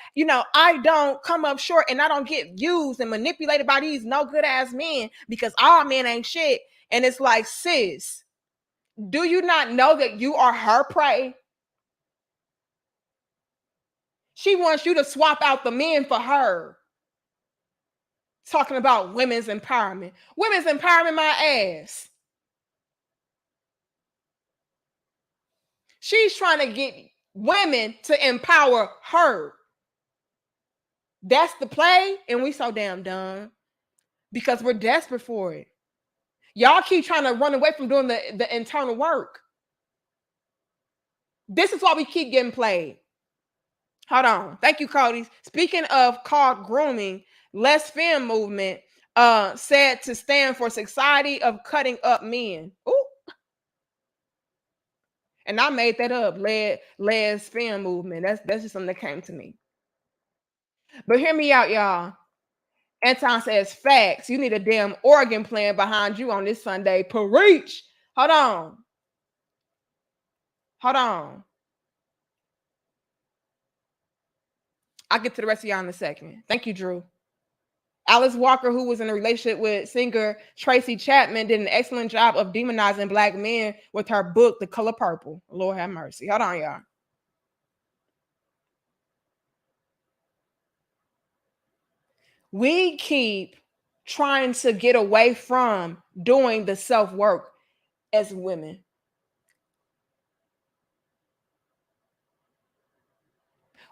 I don't come up short and I don't get used and manipulated by these no good ass men because all men ain't shit. And it's like, sis, do you not know that you are her prey? She wants you to swap out the men for her. Talking about women's empowerment. Women's empowerment, my ass. She's trying to get women to empower her. That's the play, and we so damn dumb because we're desperate for it. Y'all keep trying to run away from doing the internal work. This is why we keep getting played. Hold on. Thank you, Cody. Speaking of called grooming, Les-Fem movement said to stand for society of cutting up men. Ooh. And I made that up. Les-Fem movement. That's just something that came to me. But hear me out, y'all. Anton says facts. You need a damn organ playing behind you on this Sunday. Preach. Hold on. I'll get to the rest of y'all in a second. Thank you, Drew. Alice Walker, who was in a relationship with singer Tracy Chapman, did an excellent job of demonizing Black men with her book, The Color Purple. Lord have mercy. Hold on, y'all. We keep trying to get away from doing the self-work as women.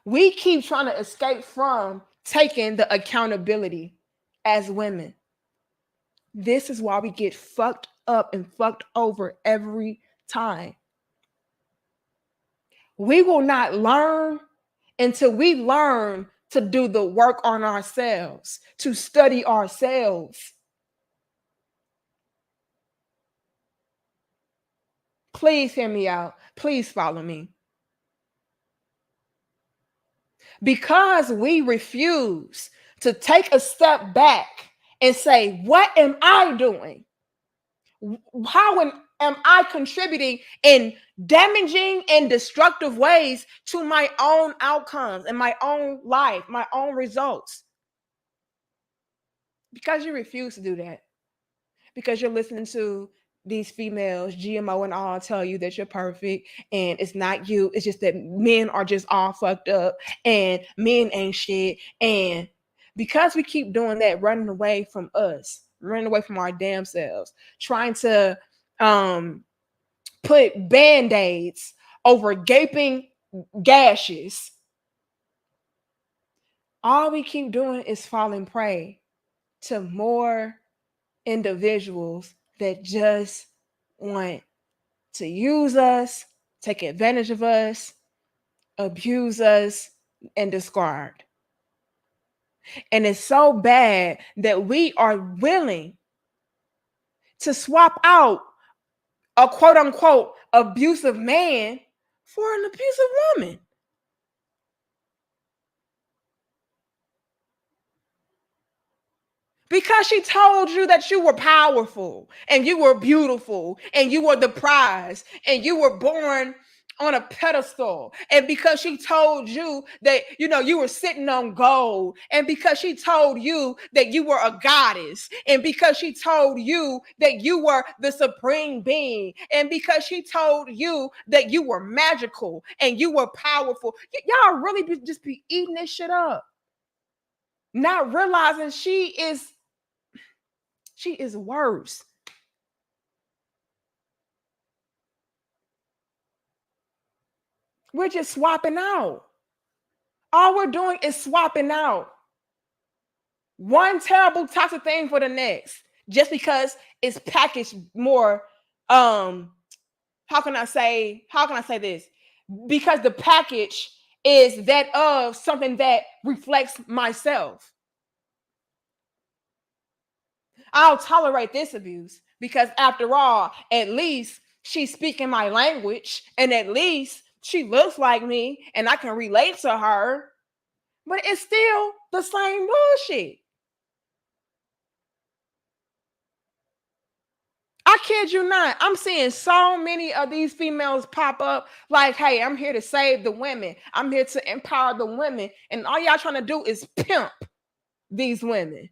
We keep trying to escape from taking the accountability as women. This is why we get fucked up and fucked over every time. We will not learn until we learn to do the work on ourselves, to study ourselves. Please hear me out. Please follow me. Because we refuse to take a step back and say, what am I doing? How am I contributing in damaging and destructive ways to my own outcomes and my own life, my own results? Because you refuse to do that. Because you're listening to these females, GMO and all, tell you that you're perfect and it's not you. It's just that men are just all fucked up and men ain't shit. And because we keep doing that, running away from us, running away from our damn selves, trying to put band-aids over gaping gashes, all we keep doing is falling prey to more individuals that just want to use us, take advantage of us, abuse us, and discard. And it's so bad that we are willing to swap out a quote unquote abusive man for an abusive woman. Because she told you that you were powerful and you were beautiful and you were the prize and you were born on a pedestal. And because she told you that, you were sitting on gold. And because she told you that you were a goddess. And because she told you that you were the supreme being. And because she told you that you were magical and you were powerful. Y'all really just be eating this shit up. Not realizing she is worse. We're just swapping out. All we're doing is swapping out one terrible toxic thing for the next, just because it's packaged more. How can I say this? Because the package is that of something that reflects myself. I'll tolerate this abuse because after all, at least she's speaking my language and at least she looks like me and I can relate to her. But it's still the same bullshit. I kid you not. I'm seeing so many of these females pop up like, hey, I'm here to save the women. I'm here to empower the women. And all y'all trying to do is pimp these women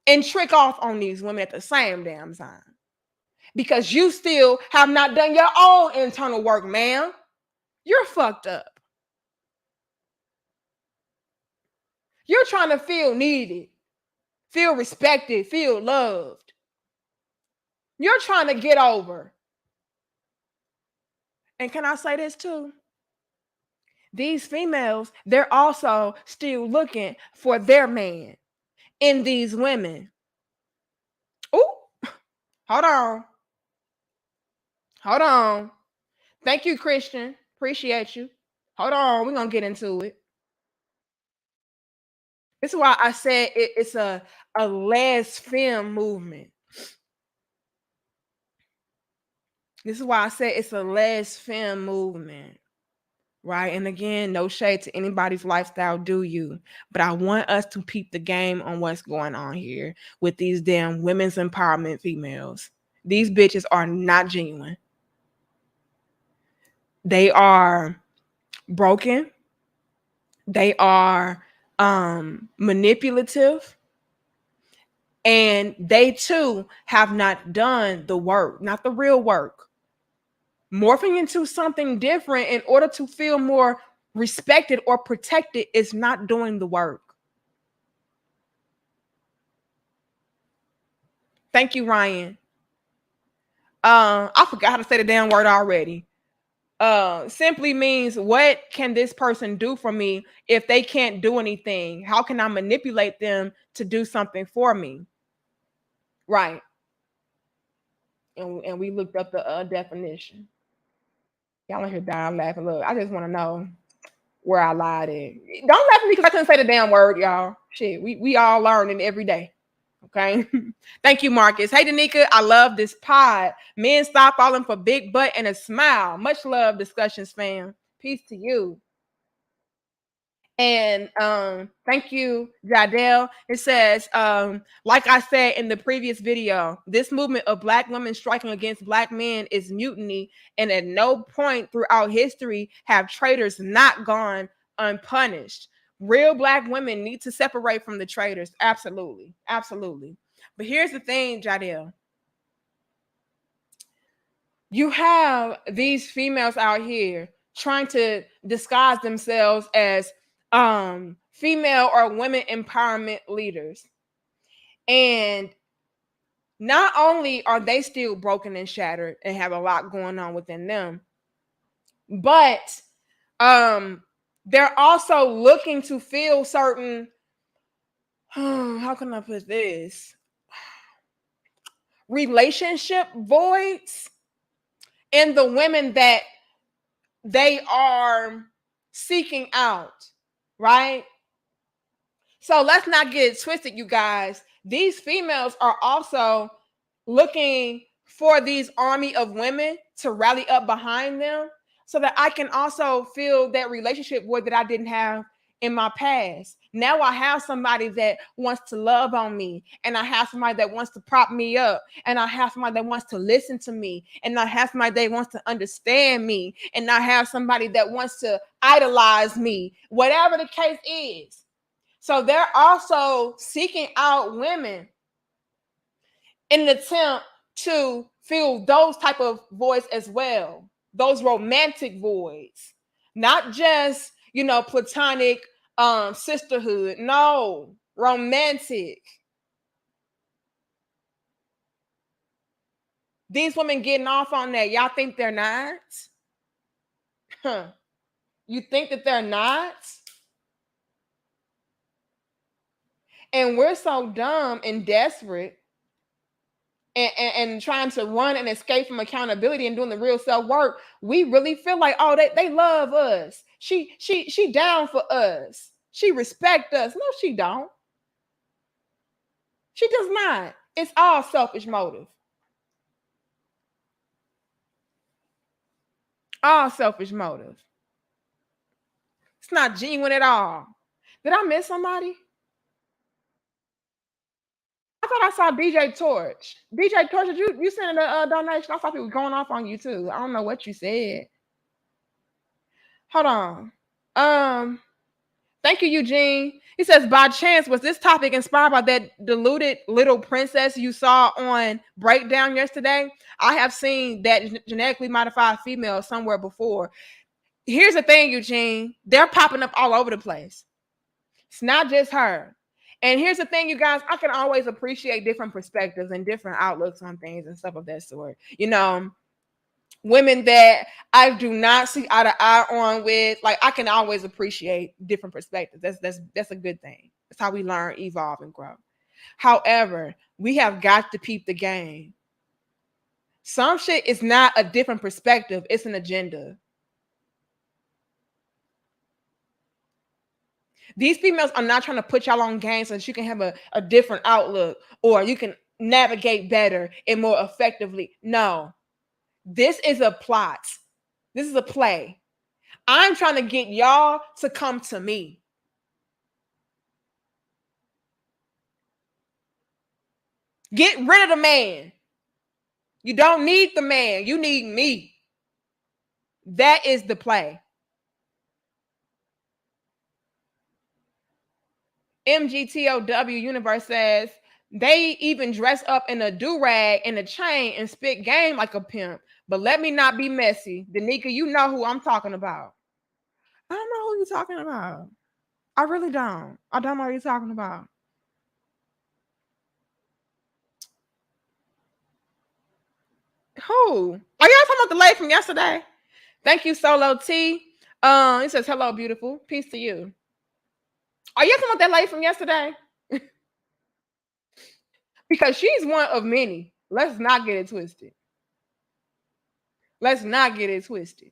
and trick off on these women at the same damn time. Because you still have not done your own internal work, ma'am. You're fucked up. You're trying to feel needed, feel respected, feel loved. You're trying to get over. And can I say this too? These females, they're also still looking for their man in these women. Oh, hold on. Hold on. Thank you, Christian. Appreciate you. Hold on. We're going to get into it. This is why I said it's a Les-Fem movement. This is why I said it's a Les-Fem movement. Right. And again, no shade to anybody's lifestyle, do you? But I want us to peep the game on what's going on here with these damn women's empowerment females. These bitches are not genuine. They are broken. They are manipulative. And they too have not done the work, not the real work. Morphing into something different in order to feel more respected or protected is not doing the work. Thank you, Ryan. I forgot how to say the damn word already. Simply means, what can this person do for me if they can't do anything? How can I manipulate them to do something for me? Right. And we looked up the definition. Y'all in here dying laughing. Look, I just want to know where I lied at. Don't laugh at me because I couldn't say the damn word, y'all. Shit, we all learning every day. Okay. Thank you, Marcus. Hey, Danica, I love this pod. Men stop falling for big butt and a smile. Much love, discussions, fam. Peace to you. And thank you, Jadel. It says, like I said in the previous video, this movement of Black women striking against Black men is mutiny, and at no point throughout history have traitors not gone unpunished. Real Black women need to separate from the traitors. Absolutely. Absolutely. But here's the thing, Jadel. You have these females out here trying to disguise themselves as female or women empowerment leaders. And not only are they still broken and shattered and have a lot going on within them, but they're also looking to fill certain how can I put this? Relationship voids in the women that they are seeking out, right? So let's not get it twisted, you guys. These females are also looking for these army of women to rally up behind them so that I can also feel that relationship void that I didn't have in my past. Now I have somebody that wants to love on me, and I have somebody that wants to prop me up, and I have somebody that wants to listen to me, and I have somebody that wants to understand me, and I have somebody that wants to idolize me, whatever the case is. So they're also seeking out women in an attempt to fill those type of voids as well, those romantic voids, not just, platonic sisterhood. No, romantic. These women getting off on that. Y'all think they're not? Huh. You think that they're not? And we're so dumb and desperate and trying to run and escape from accountability and doing the real self work. We really feel like, oh, they love us. She down for us. She respect us. No, she don't. She does not. It's all selfish motive. All selfish motive. It's not genuine at all. Did I miss somebody? I thought I saw DJ Torch. DJ Torch, did you send a donation? I saw people going off on you too. I don't know what you said. Hold on. Um, Thank you, Eugene. He says, by chance, was this topic inspired by that deluded little princess you saw on Breakdown yesterday? I have seen that genetically modified female somewhere before. Here's the thing, Eugene. They're popping up all over the place. It's not just her. And here's the thing, you guys, I can always appreciate different perspectives and different outlooks on things and stuff of that sort. You know, women that I do not see eye to eye on with, like, I can always appreciate different perspectives. That's a good thing. That's how we learn, evolve, and grow. However, we have got to peep the game. Some shit is not a different perspective, it's an agenda. These females are not trying to put y'all on game so that you can have a different outlook or you can navigate better and more effectively. No, this is a plot. This is a play. I'm trying to get y'all to come to me. Get rid of the man. You don't need the man. You need me. That is the play. MGTOW Universe says they even dress up in a do-rag and a chain and spit game like a pimp. But let me not be messy. Danica, you know who I'm talking about. I don't know who you're talking about. I really don't. I don't know who you're talking about. Who? Are y'all talking about the lady from yesterday? Thank you, Solo T. It says, hello, beautiful. Peace to you. Are you talking about that lady from yesterday? Because she's one of many. Let's not get it twisted. Let's not get it twisted.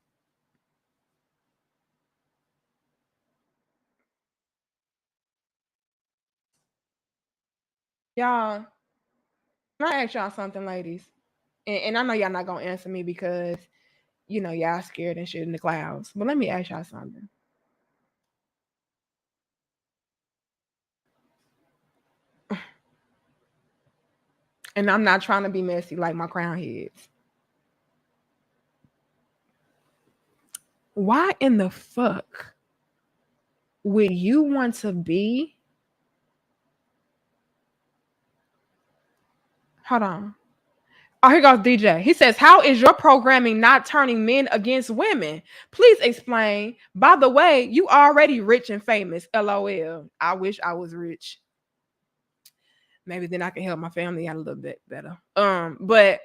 Y'all, can I ask y'all something, ladies? And I know y'all not gonna answer me because you know y'all scared and shit in the clouds. But let me ask y'all something. And I'm not trying to be messy like my crown heads. Why in the fuck would you want to be? Hold on. Oh, here goes DJ. He says, how is your programming not turning men against women? Please explain. By the way, you already rich and famous. LOL. I wish I was rich. Maybe then I can help my family out a little bit better. But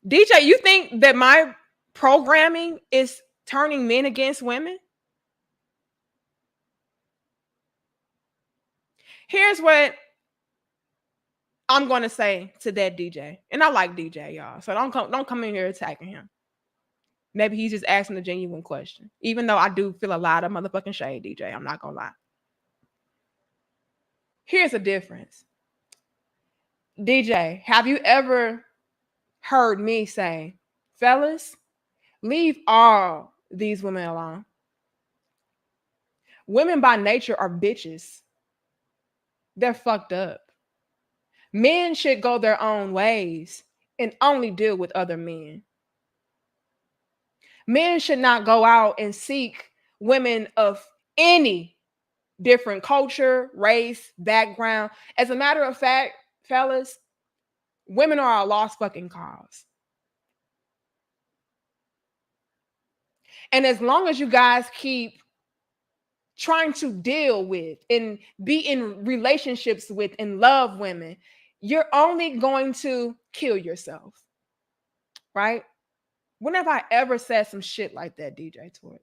DJ, you think that my programming is turning men against women? Here's what I'm going to say to that DJ. And I like DJ, y'all. So don't come in here attacking him. Maybe he's just asking a genuine question. Even though I do feel a lot of motherfucking shade, DJ. I'm not going to lie. Here's the difference. DJ, have you ever heard me say, fellas, leave all these women alone? Women by nature are bitches. They're fucked up. Men should go their own ways and only deal with other men. Men should not go out and seek women of any different culture, race, background. As a matter of fact, fellas, women are a lost fucking cause. And as long as you guys keep trying to deal with and be in relationships with and love women, you're only going to kill yourself. Right? When have I ever said some shit like that, DJ Torch?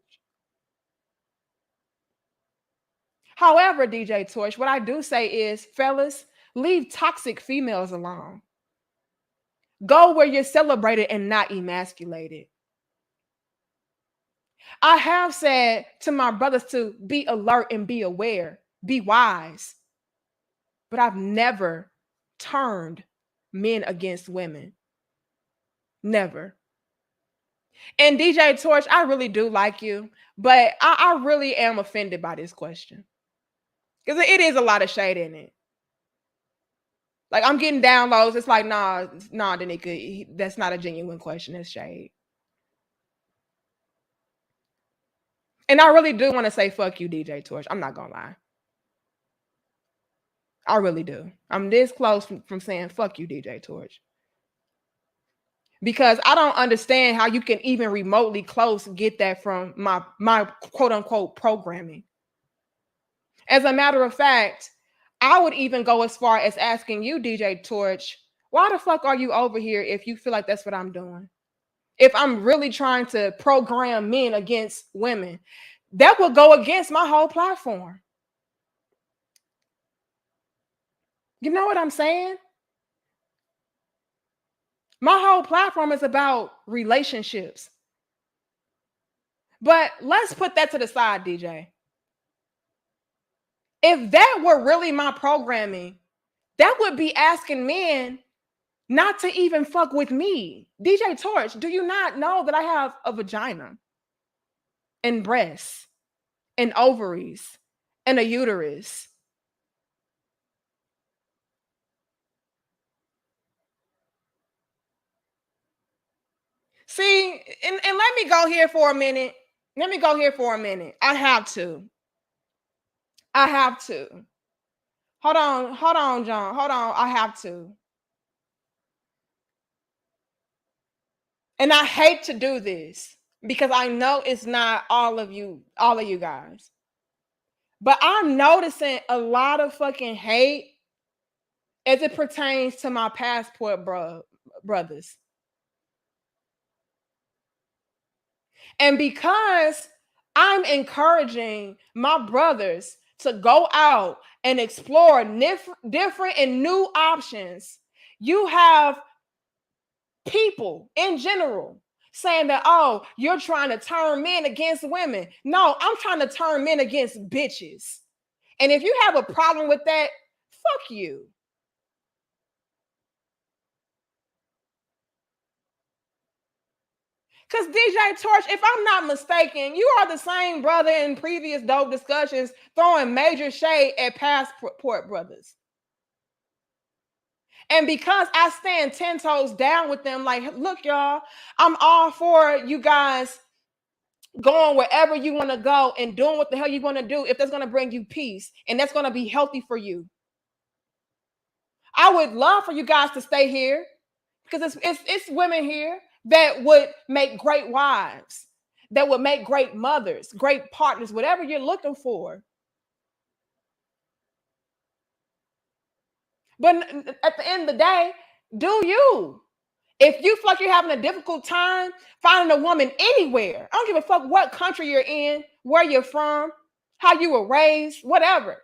However, DJ Torch, what I do say is, fellas, leave toxic females alone. Go where you're celebrated and not emasculated. I have said to my brothers to be alert and be aware, be wise. But I've never turned men against women. Never. And DJ Torch, I really do like you, but I really am offended by this question. Because it is a lot of shade in it. Like I'm getting downloads. It's like, nah, Danica, that's not a genuine question. It's shade. And I really do want to say fuck you, DJ Torch. I'm not gonna lie. I really do. I'm this close from saying fuck you, DJ Torch. Because I don't understand how you can even remotely close get that from my quote unquote programming. As a matter of fact, I would even go as far as asking you, DJ Torch, why the fuck are you over here if you feel like that's what I'm doing? If I'm really trying to program men against women, that would go against my whole platform. You know what I'm saying? My whole platform is about relationships. But let's put that to the side, DJ. If that were really my programming, that would be asking men not to even fuck with me. DJ Torch, do you not know that I have a vagina and breasts and ovaries and a uterus? See, and let me go here for a minute. Let me go here for a minute. I have to. I have to. Hold on, John. Hold on. I have to. And I hate to do this because I know it's not all of you guys. But I'm noticing a lot of fucking hate as it pertains to my passport brothers. And because I'm encouraging my brothers to go out and explore different and new options, you have people in general saying that, oh, you're trying to turn men against women. No, I'm trying to turn men against bitches. And if you have a problem with that, fuck you. Because DJ Torch, if I'm not mistaken, you are the same brother in previous dope discussions throwing major shade at passport brothers. And because I stand 10 toes down with them, like, look, y'all, I'm all for you guys going wherever you want to go and doing what the hell you want to do if that's going to bring you peace and that's going to be healthy for you. I would love for you guys to stay here because it's women here that would make great wives, that would make great mothers, great partners, whatever you're looking for. But at the end of the day, do you? If you feel like you're having a difficult time finding a woman anywhere, I don't give a fuck what country you're in, where you're from, how you were raised, whatever.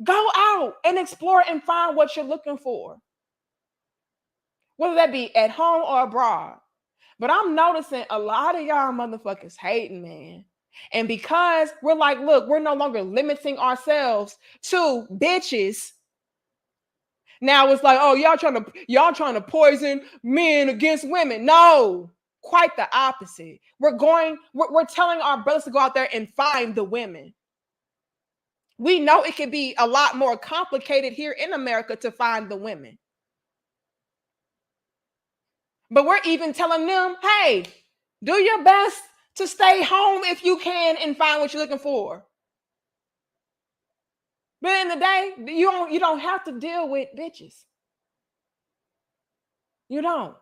Go out and explore and find what you're looking for, whether that be at home or abroad. But I'm noticing a lot of y'all motherfuckers hating, man. And because we're like, look, we're no longer limiting ourselves to bitches. Now it's like, oh, y'all trying to poison men against women. No, quite the opposite. We're telling our brothers to go out there and find the women. We know it can be a lot more complicated here in America to find the women. But we're even telling them, hey, do your best to stay home if you can and find what you're looking for. But in the day, you don't have to deal with bitches. You don't.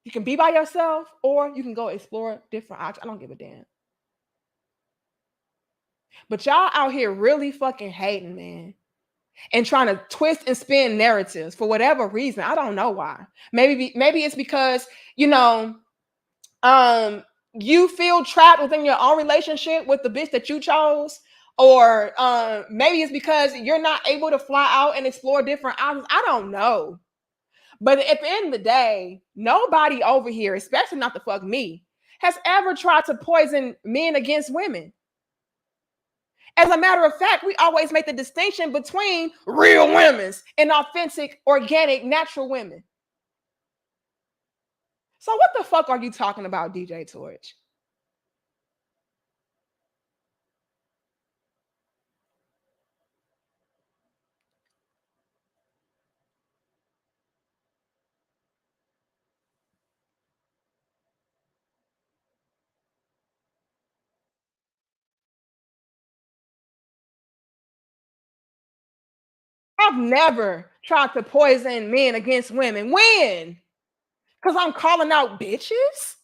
You can be by yourself or you can go explore different options. I don't give a damn. But y'all out here really fucking hating, man. And trying to twist and spin narratives for whatever reason. I don't know why. Maybe it's because, you feel trapped within your own relationship with the bitch that you chose. Or maybe it's because you're not able to fly out and explore different options. I don't know. But at the end of the day, nobody over here, especially not the fuck me, has ever tried to poison men against women. As a matter of fact, we always make the distinction between real women and authentic, organic, natural women. So what the fuck are you talking about, DJ Torch? I've never tried to poison men against women. When? Because I'm calling out bitches?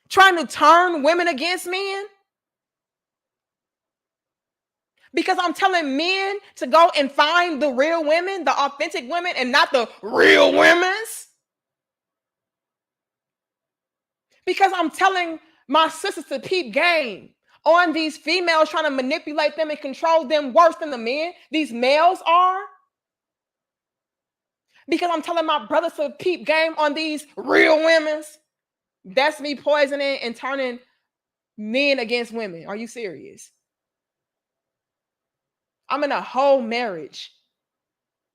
Trying to turn women against men? Because I'm telling men to go and find the real women, the authentic women, and not the real women's? Because I'm telling my sisters to peep game on these females, trying to manipulate them and control them worse than the men these males are? Because I'm telling my brothers to peep game on these real women's? That's me poisoning and turning men against women. Are you serious? I'm in a whole marriage,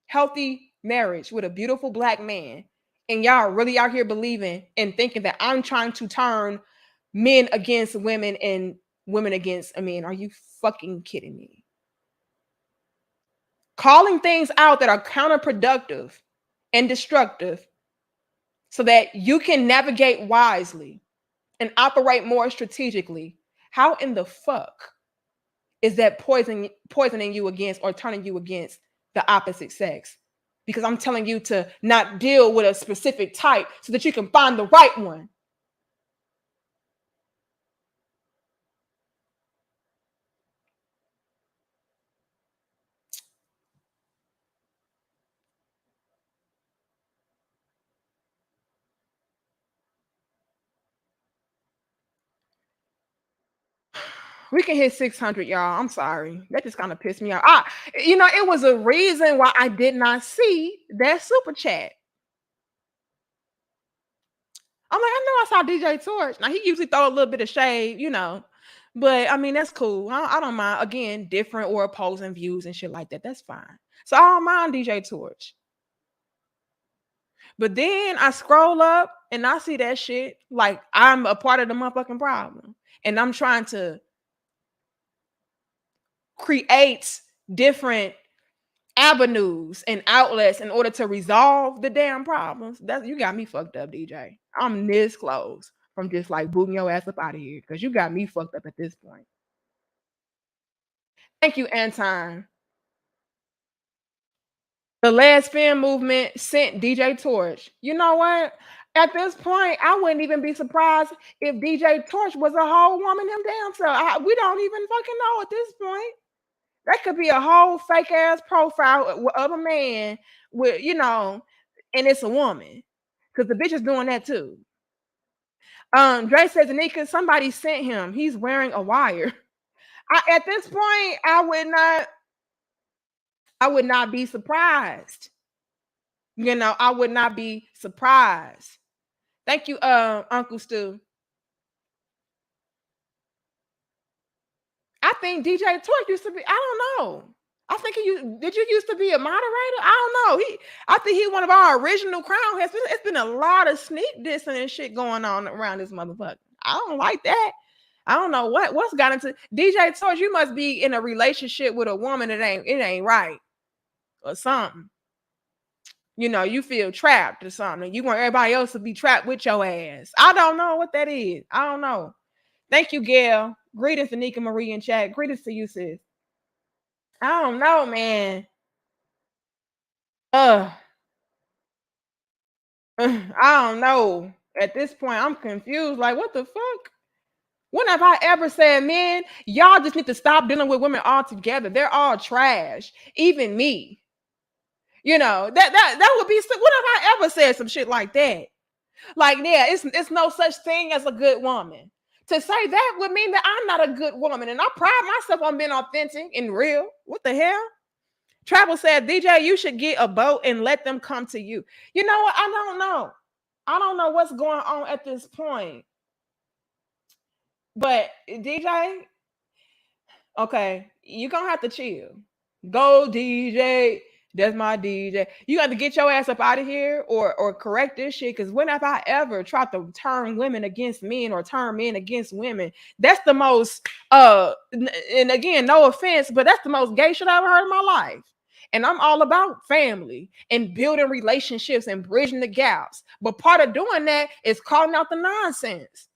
healthy marriage with a beautiful black man. And y'all are really out here believing and thinking that I'm trying to turn men against women and women against men. Are you fucking kidding me? Calling things out that are counterproductive and destructive so that you can navigate wisely and operate more strategically. How in the fuck is that poisoning you against or turning you against the opposite sex? Because I'm telling you to not deal with a specific type so that you can find the right one. We can hit 600, y'all. I'm sorry. That just kind of pissed me off. It was a reason why I did not see that super chat. I'm like, I know I saw DJ Torch. Now he usually throw a little bit of shade. But I mean, that's cool. I don't mind. Again, different or opposing views and shit like that. That's fine. So I don't mind DJ Torch. But then I scroll up and I see that shit like I'm a part of the motherfucking problem. And I'm trying to create different avenues and outlets in order to resolve the damn problems. That you got me fucked up, DJ. I'm this close from just like booting your ass up out of here because you got me fucked up at this point. Thank you, Anton. The Les-Fem movement sent DJ Torch. You know what? At this point, I wouldn't even be surprised if DJ Torch was a whole woman him damn self. We don't even fucking know at this point. That could be a whole fake ass profile of a man and it's a woman. Because the bitch is doing that too. Dre says, Anika, somebody sent him. He's wearing a wire. At this point, I would not be surprised. I would not be surprised. Thank you, Uncle Stu. I think DJ Torch used to be, I don't know. I think did you used to be a moderator? I don't know. I think he's one of our original crown heads. It's been a lot of sneak dissing and shit going on around this motherfucker. I don't like that. I don't know what's got into DJ Torch. You must be in a relationship with a woman that ain't right or something. You feel trapped or something. You want everybody else to be trapped with your ass. I don't know what that is. I don't know. Thank you, Gail. Greetings to Nika Marie in chat. Greetings to you, sis. I don't know, man. I don't know. At this point, I'm confused. Like, what the fuck? When have I ever said, man, y'all just need to stop dealing with women altogether? They're all trash. Even me. That would be. When have I ever said some shit like that? Like, yeah, it's no such thing as a good woman. To say that would mean that I'm not a good woman, and I pride myself on being authentic and real. What the hell? Travel said, DJ, you should get a boat and let them come to you. You know what? I don't know. I don't know what's going on at this point. But DJ, okay, you're gonna have to chill. Go, DJ. That's my DJ. You got to get your ass up out of here or correct this shit. Because when have I ever tried to turn women against men or turn men against women? That's the most and again, no offense, but that's the most gay shit I ever heard in my life. And I'm all about family and building relationships and bridging the gaps. But part of doing that is calling out the nonsense.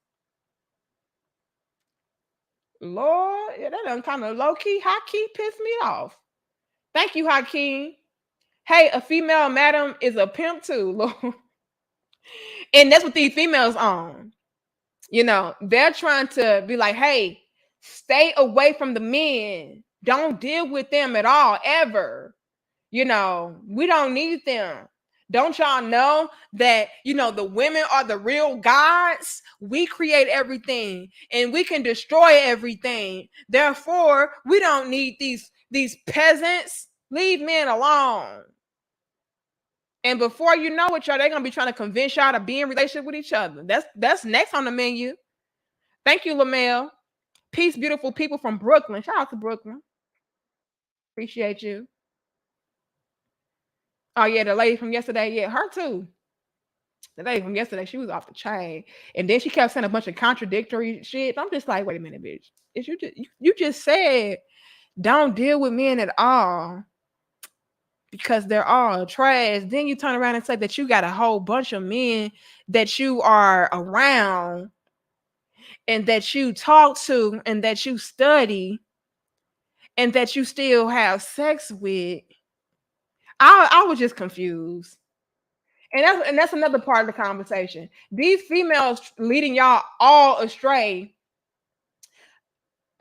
Lord, yeah, that done kind of low-key, high-key pissed me off. Thank you, Hakeem. Hey, a female madam is a pimp too, Lord. And that's what these females on. They're trying to be like, hey, stay away from the men. Don't deal with them at all, ever. We don't need them. Don't y'all know that, the women are the real gods? We create everything and we can destroy everything. Therefore, we don't need these peasants. Leave men alone. And before you know it, y'all, they're gonna be trying to convince y'all to be in relationship with each other. That's next on the menu. Thank you, Lamel. Peace, beautiful people from Brooklyn. Shout out to Brooklyn. Appreciate you. Oh yeah, the lady from yesterday. Yeah, her too. The lady from yesterday, she was off the chain, and then she kept saying a bunch of contradictory shit. I'm just like, wait a minute, bitch. Is you just said don't deal with men at all because they're all trash. Then you turn around and say that you got a whole bunch of men that you are around and that you talk to and that you study and that you still have sex with. I was just confused. And that's another part of the conversation. These females leading y'all all astray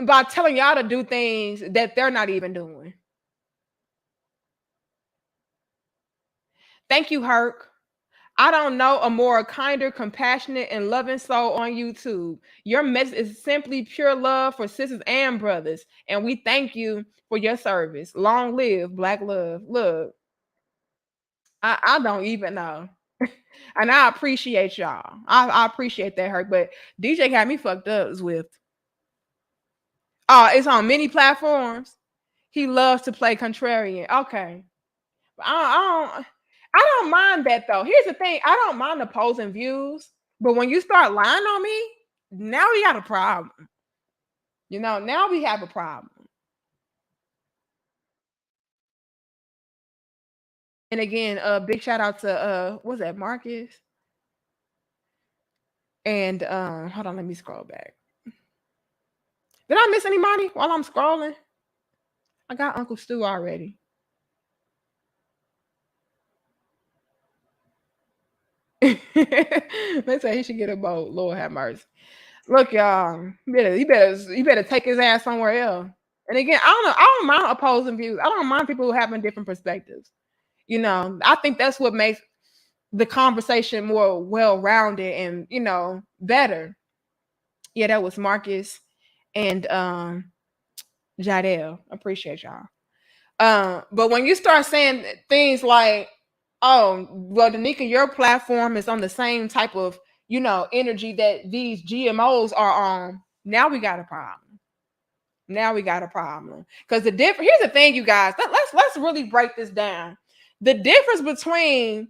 by telling y'all to do things that they're not even doing. Thank you, Herc. I don't know a more kinder, compassionate, and loving soul on YouTube. Your message is simply pure love for sisters and brothers, and we thank you for your service. Long live Black love. Look, I don't even know. And I appreciate y'all. I appreciate that, Herc. But DJ got me fucked up, Swift. Oh, it's on many platforms. He loves to play contrarian. Okay. I don't mind that though. Here's the thing. I don't mind opposing views, but when you start lying on me, now we got a problem. Now we have a problem. And again, big shout out to what's that, Marcus? And hold on, let me scroll back. Did I miss anybody while I'm scrolling? I got Uncle Stu already. They say he should get a boat. Lord have mercy. Look, y'all, you better take his ass somewhere else. And again, I don't mind opposing views. I don't mind people having different perspectives. I think that's what makes the conversation more well-rounded and better. Yeah, that was Marcus and Jadel. Appreciate y'all. But when you start saying things like, oh, well, Danica, your platform is on the same type of, energy that these GMOs are on, now we got a problem. Now we got a problem. Because here's the thing, you guys. Let's really break this down. The difference between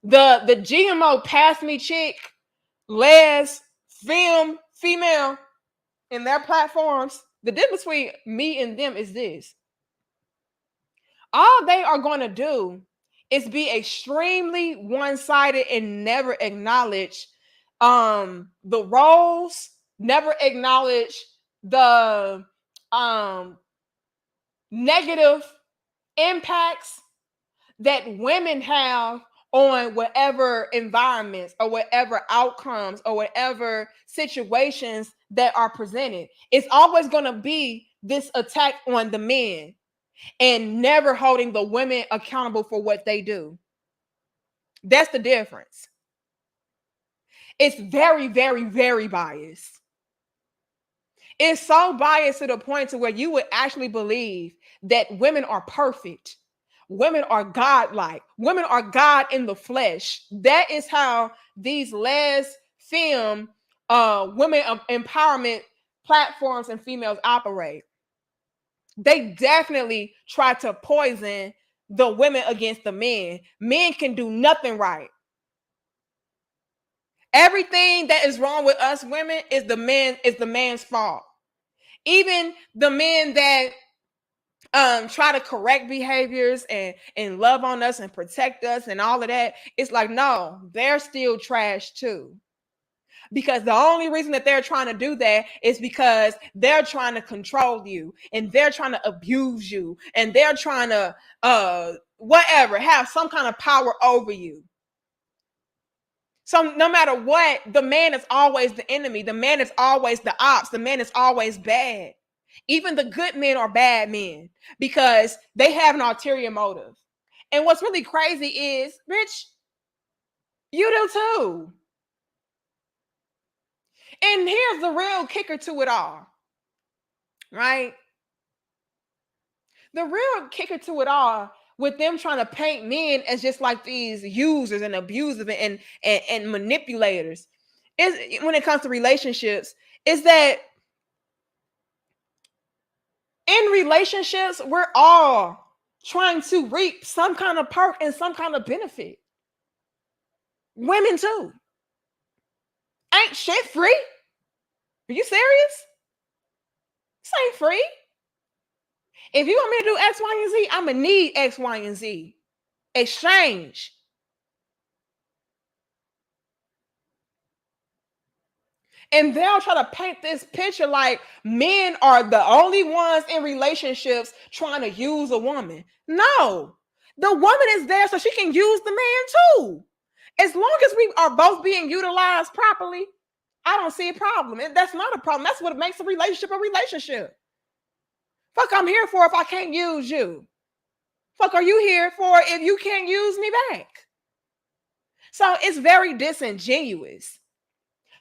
the GMO pass me chick, Les-Fem female in their platforms, the difference between me and them is this. All they are going to do is be extremely one-sided and never acknowledge the roles, never acknowledge the negative impacts that women have on whatever environments or whatever outcomes or whatever situations that are presented. It's always going to be this attack on the men and never holding the women accountable for what they do. That's the difference. It's very, very, very biased. It's so biased to the point to where you would actually believe that women are perfect. Women are godlike. Women are God in the flesh. That is how these Les-Fem women empowerment platforms and females operate. They definitely try to poison the women against the men. Men can do nothing right. Everything that is wrong with us women is the man's fault. Even the men that try to correct behaviors and love on us and protect us and all of that, it's like, no, they're still trash too. Because the only reason that they're trying to do that is because they're trying to control you and they're trying to abuse you and they're trying to whatever, have some kind of power over you. So no matter what, the man is always the enemy. The man is always the ops. The man is always bad. Even the good men are bad men because they have an ulterior motive. And what's really crazy is, bitch, you do too. And here's the real kicker to it all, right? The real kicker to it all, with them trying to paint men as just like these users and abusers and manipulators, is when it comes to relationships, is that in relationships, we're all trying to reap some kind of perk and some kind of benefit. Women too. Ain't shit free. Are you serious? This ain't free. If you want me to do X, Y, and Z, I'm gonna need X, Y, and Z. Exchange. And they'll try to paint this picture like men are the only ones in relationships trying to use a woman. No, the woman is there so she can use the man too. As long as we are both being utilized properly, I don't see a problem. And that's not a problem. That's what makes a relationship a relationship. Fuck, I'm here for if I can't use you. Fuck, are you here for if you can't use me back? So it's very disingenuous.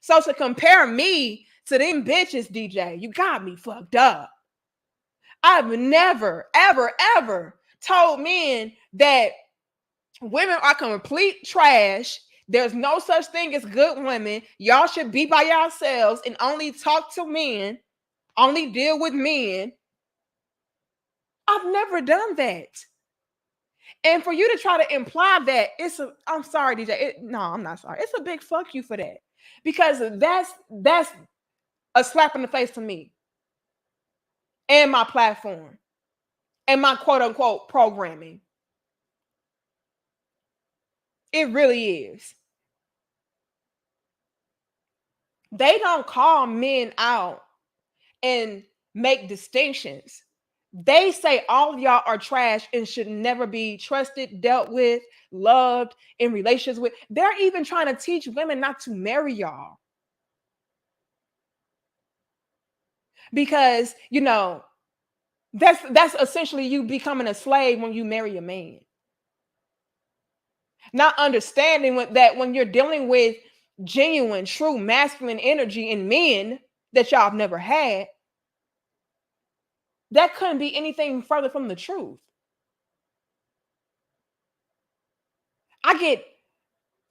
So to compare me to them bitches, DJ, you got me fucked up. I've never, ever, ever told men that women are complete trash. There's no such thing as good women. Y'all should be by yourselves and only talk to men, only deal with men. I've never done that. And for you to try to imply that, I'm sorry, DJ. No, I'm not sorry. It's a big fuck you for that. Because that's a slap in the face to me and my platform and my quote unquote programming. It really is. They don't call men out and make distinctions. They say all of y'all are trash and should never be trusted, dealt with, loved, in relations with. They're even trying to teach women not to marry y'all. Because, that's essentially you becoming a slave when you marry a man. Not understanding that when you're dealing with genuine, true masculine energy in men that y'all have never had, that couldn't be anything further from the truth. I get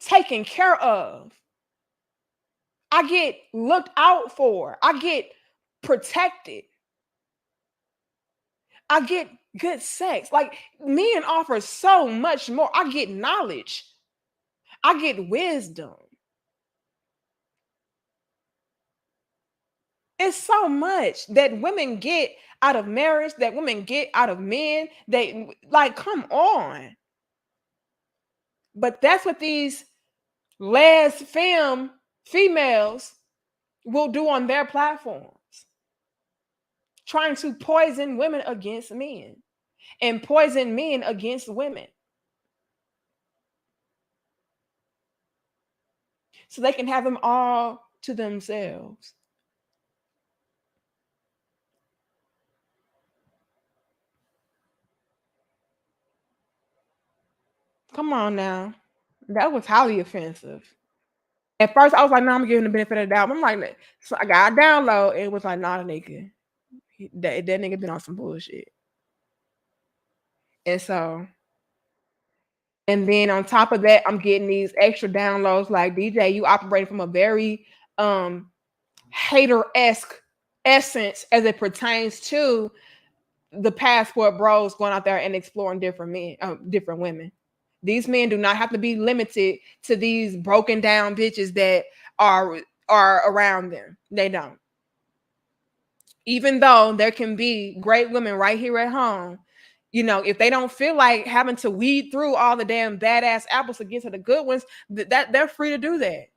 taken care of. I get looked out for. I get protected. I get good sex. Like, men offer so much more. I get knowledge. I get wisdom. It's so much that women get out of marriage, that women get out of men. They like, come on. But that's what these Les-Fem females will do on their platforms, trying to poison women against men and poison men against women. So they can have them all to themselves. Come on now. That was highly offensive. At first, I was like, no, I'm giving the benefit of the doubt. I'm like, so I got a download. And it was like, nah, nigga. That nigga been on some bullshit. And so, and then on top of that, I'm getting these extra downloads like, DJ, you operating from a very hater-esque essence as it pertains to the passport bros going out there and exploring different men, different women. These men do not have to be limited to these broken down bitches that are around them. They don't. Even though there can be great women right here at home, if they don't feel like having to weed through all the damn badass apples to get to the good ones, that they're free to do that.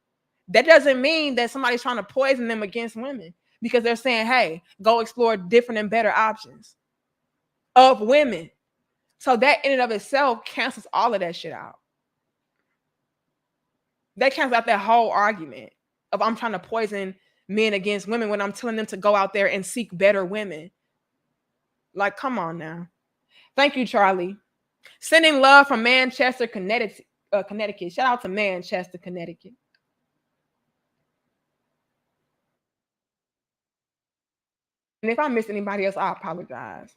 That doesn't mean that somebody's trying to poison them against women, because they're saying, hey, go explore different and better options of women. So that in and of itself cancels all of that shit out. That cancels out that whole argument of I'm trying to poison men against women when I'm telling them to go out there and seek better women. Like, come on now. Thank you, Charlie. Sending love from Manchester, Connecticut. Connecticut. Shout out to Manchester, Connecticut. And if I miss anybody else, I apologize.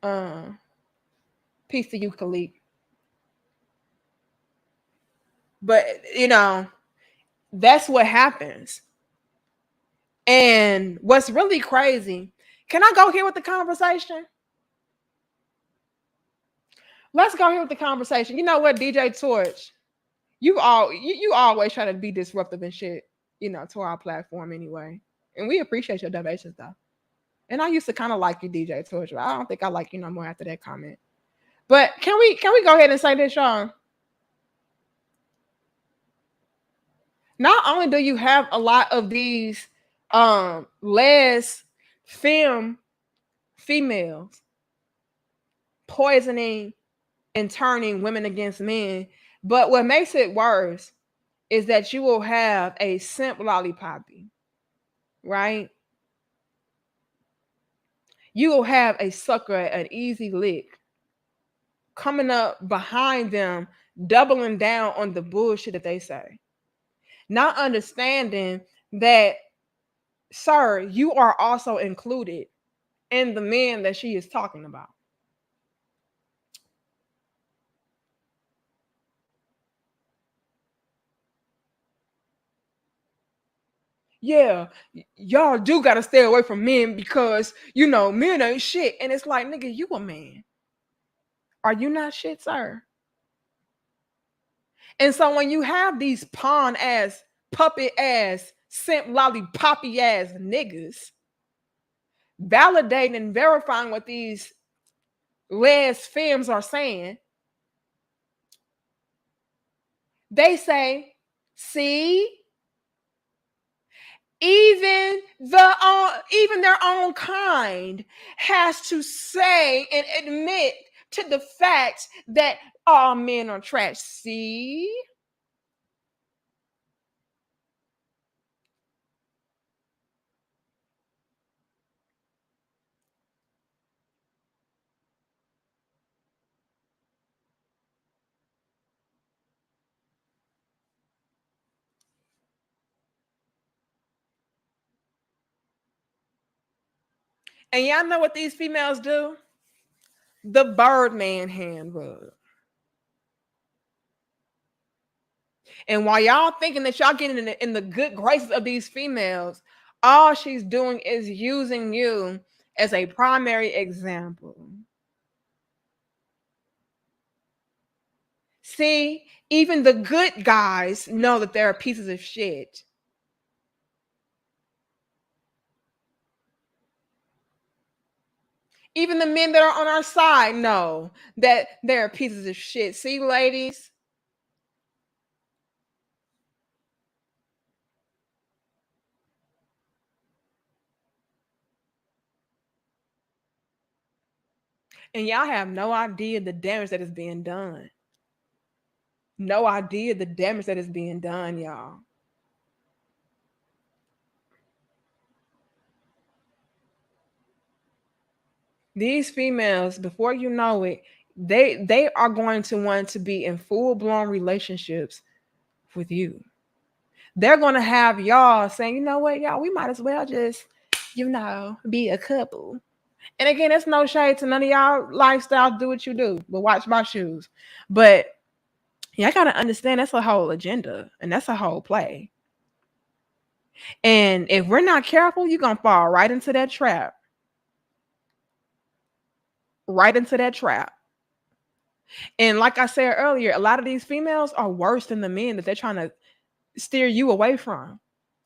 Uh, Peace to you, Khalid. But that's what happens. And what's really crazy, can I go here with the conversation? Let's go here with the conversation. You know what, DJ Torch? You always try to be disruptive and shit, to our platform anyway. And we appreciate your donations though. And I used to kind of like you, DJ Torch, but I don't think I like you no more after that comment. But can we go ahead and say this, y'all? Not only do you have a lot of these Les-Fem females poisoning and turning women against men, but what makes it worse is that you will have a simp lollipoppy, right? You will have a sucker, an easy lick, coming up behind them, doubling down on the bullshit that they say. Not understanding that, sir, you are also included in the men that she is talking about. Yeah, y'all do got to stay away from men because, men ain't shit. And it's like, nigga, you a man. Are you not shit, sir? And so when you have these pawn ass, puppet ass, simp lollipoppy ass niggas validating and verifying what these Les-Fems are saying, they say, see, even their own kind has to say and admit to the fact that all men are trash. See? And y'all know what these females do? The Birdman hand rub. And while y'all thinking that y'all getting in the good graces of these females, all she's doing is using you as a primary example. See, even the good guys know that they're pieces of shit. Even the men that are on our side know that they're pieces of shit. See, ladies? And y'all have no idea the damage that is being done. No idea the damage that is being done, y'all. These females, before you know it, they are going to want to be in full-blown relationships with you. They're going to have y'all saying, you know what, y'all, we might as well just, be a couple. And again, it's no shade to none of y'all lifestyle. Do what you do, but watch my shoes. But y'all got to understand that's a whole agenda and that's a whole play. And if we're not careful, you're going to fall right into that trap. Right into that trap. And like I said earlier, a lot of these females are worse than the men that they're trying to steer you away from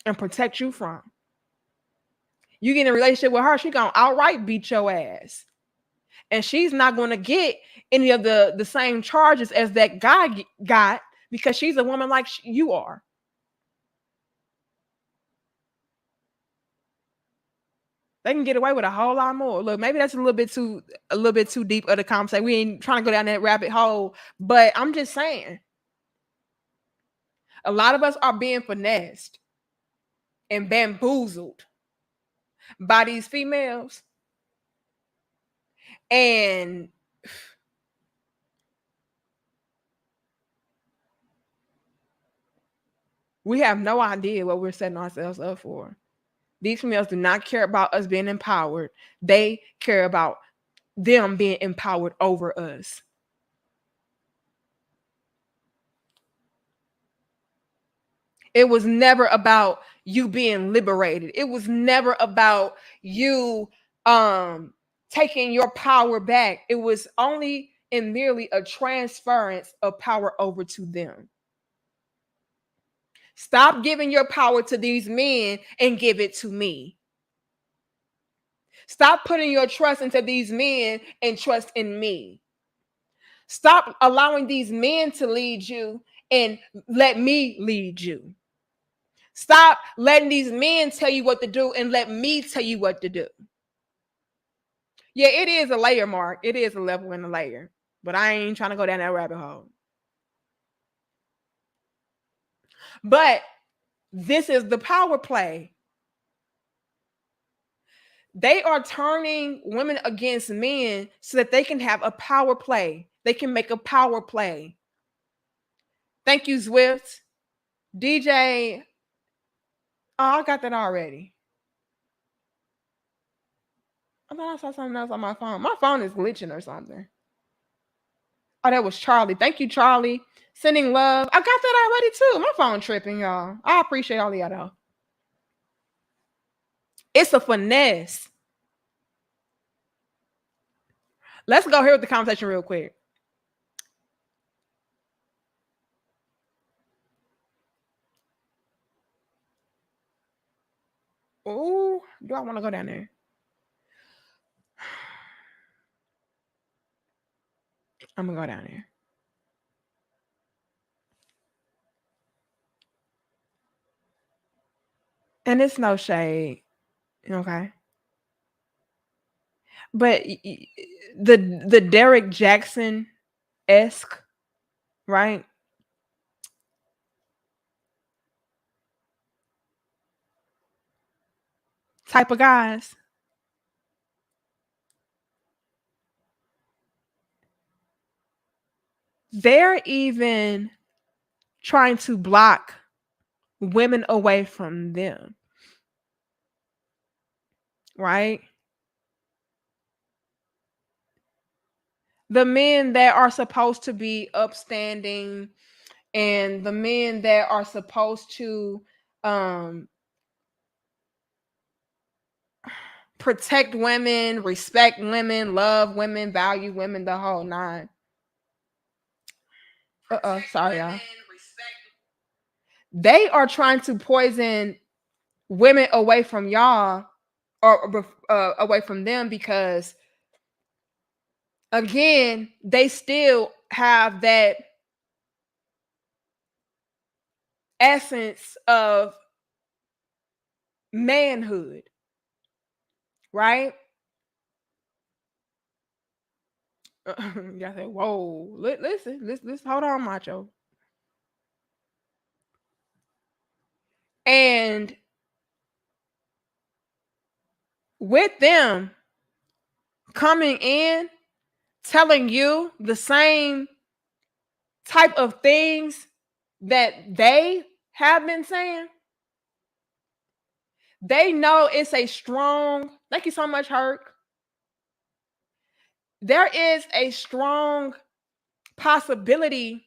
and protect you from. You get in a relationship with her, she gonna outright beat your ass. And she's not going to get any of the same charges as that guy got because she's a woman like you are. They can get away with a whole lot more. Look, maybe that's a little bit too deep of the conversation. We ain't trying to go down that rabbit hole, but I'm just saying, a lot of us are being finessed and bamboozled by these females, and we have no idea what we're setting ourselves up for. These females do not care about us being empowered. They care about them being empowered over us. It was never about you being liberated. It was never about you taking your power back. It was only and merely a transference of power over to them. Stop giving your power to these men and give it to me. Stop putting your trust into these men and trust in me. Stop allowing these men to lead you and let me lead you. Stop letting these men tell you what to do and let me tell you what to do. Yeah, it is a layer, Mark. It is a level and a layer. But I ain't trying to go down that rabbit hole. But this is the power play. They are turning women against men so that they can have a power play. They can make a power play. Thank you, Zwift. DJ. Oh, I got that already. I thought I saw something else on my phone. My phone is glitching or something. Oh, that was Charlie. Thank you, Charlie. Sending love. I got that already too. My phone tripping, y'all. I appreciate all of y'all though. It's a finesse. Let's go here with the conversation real quick. Oh, do I want to go down there? I'm gonna go down there. And it's no shade, okay? But the Derek Jackson-esque, right? Type of guys. They're even trying to block women away from them, right? The men that are supposed to be upstanding and the men that are supposed to protect women, respect women, love women, value women, the whole nine. Sorry, y'all. They are trying to poison women away from y'all or away from them because, again, they still have that essence of manhood, right? Y'all say, whoa, listen, hold on, macho. And with them coming in, telling you the same type of things that they have been saying, they know it's a strong, thank you so much, Herc. There is a strong possibility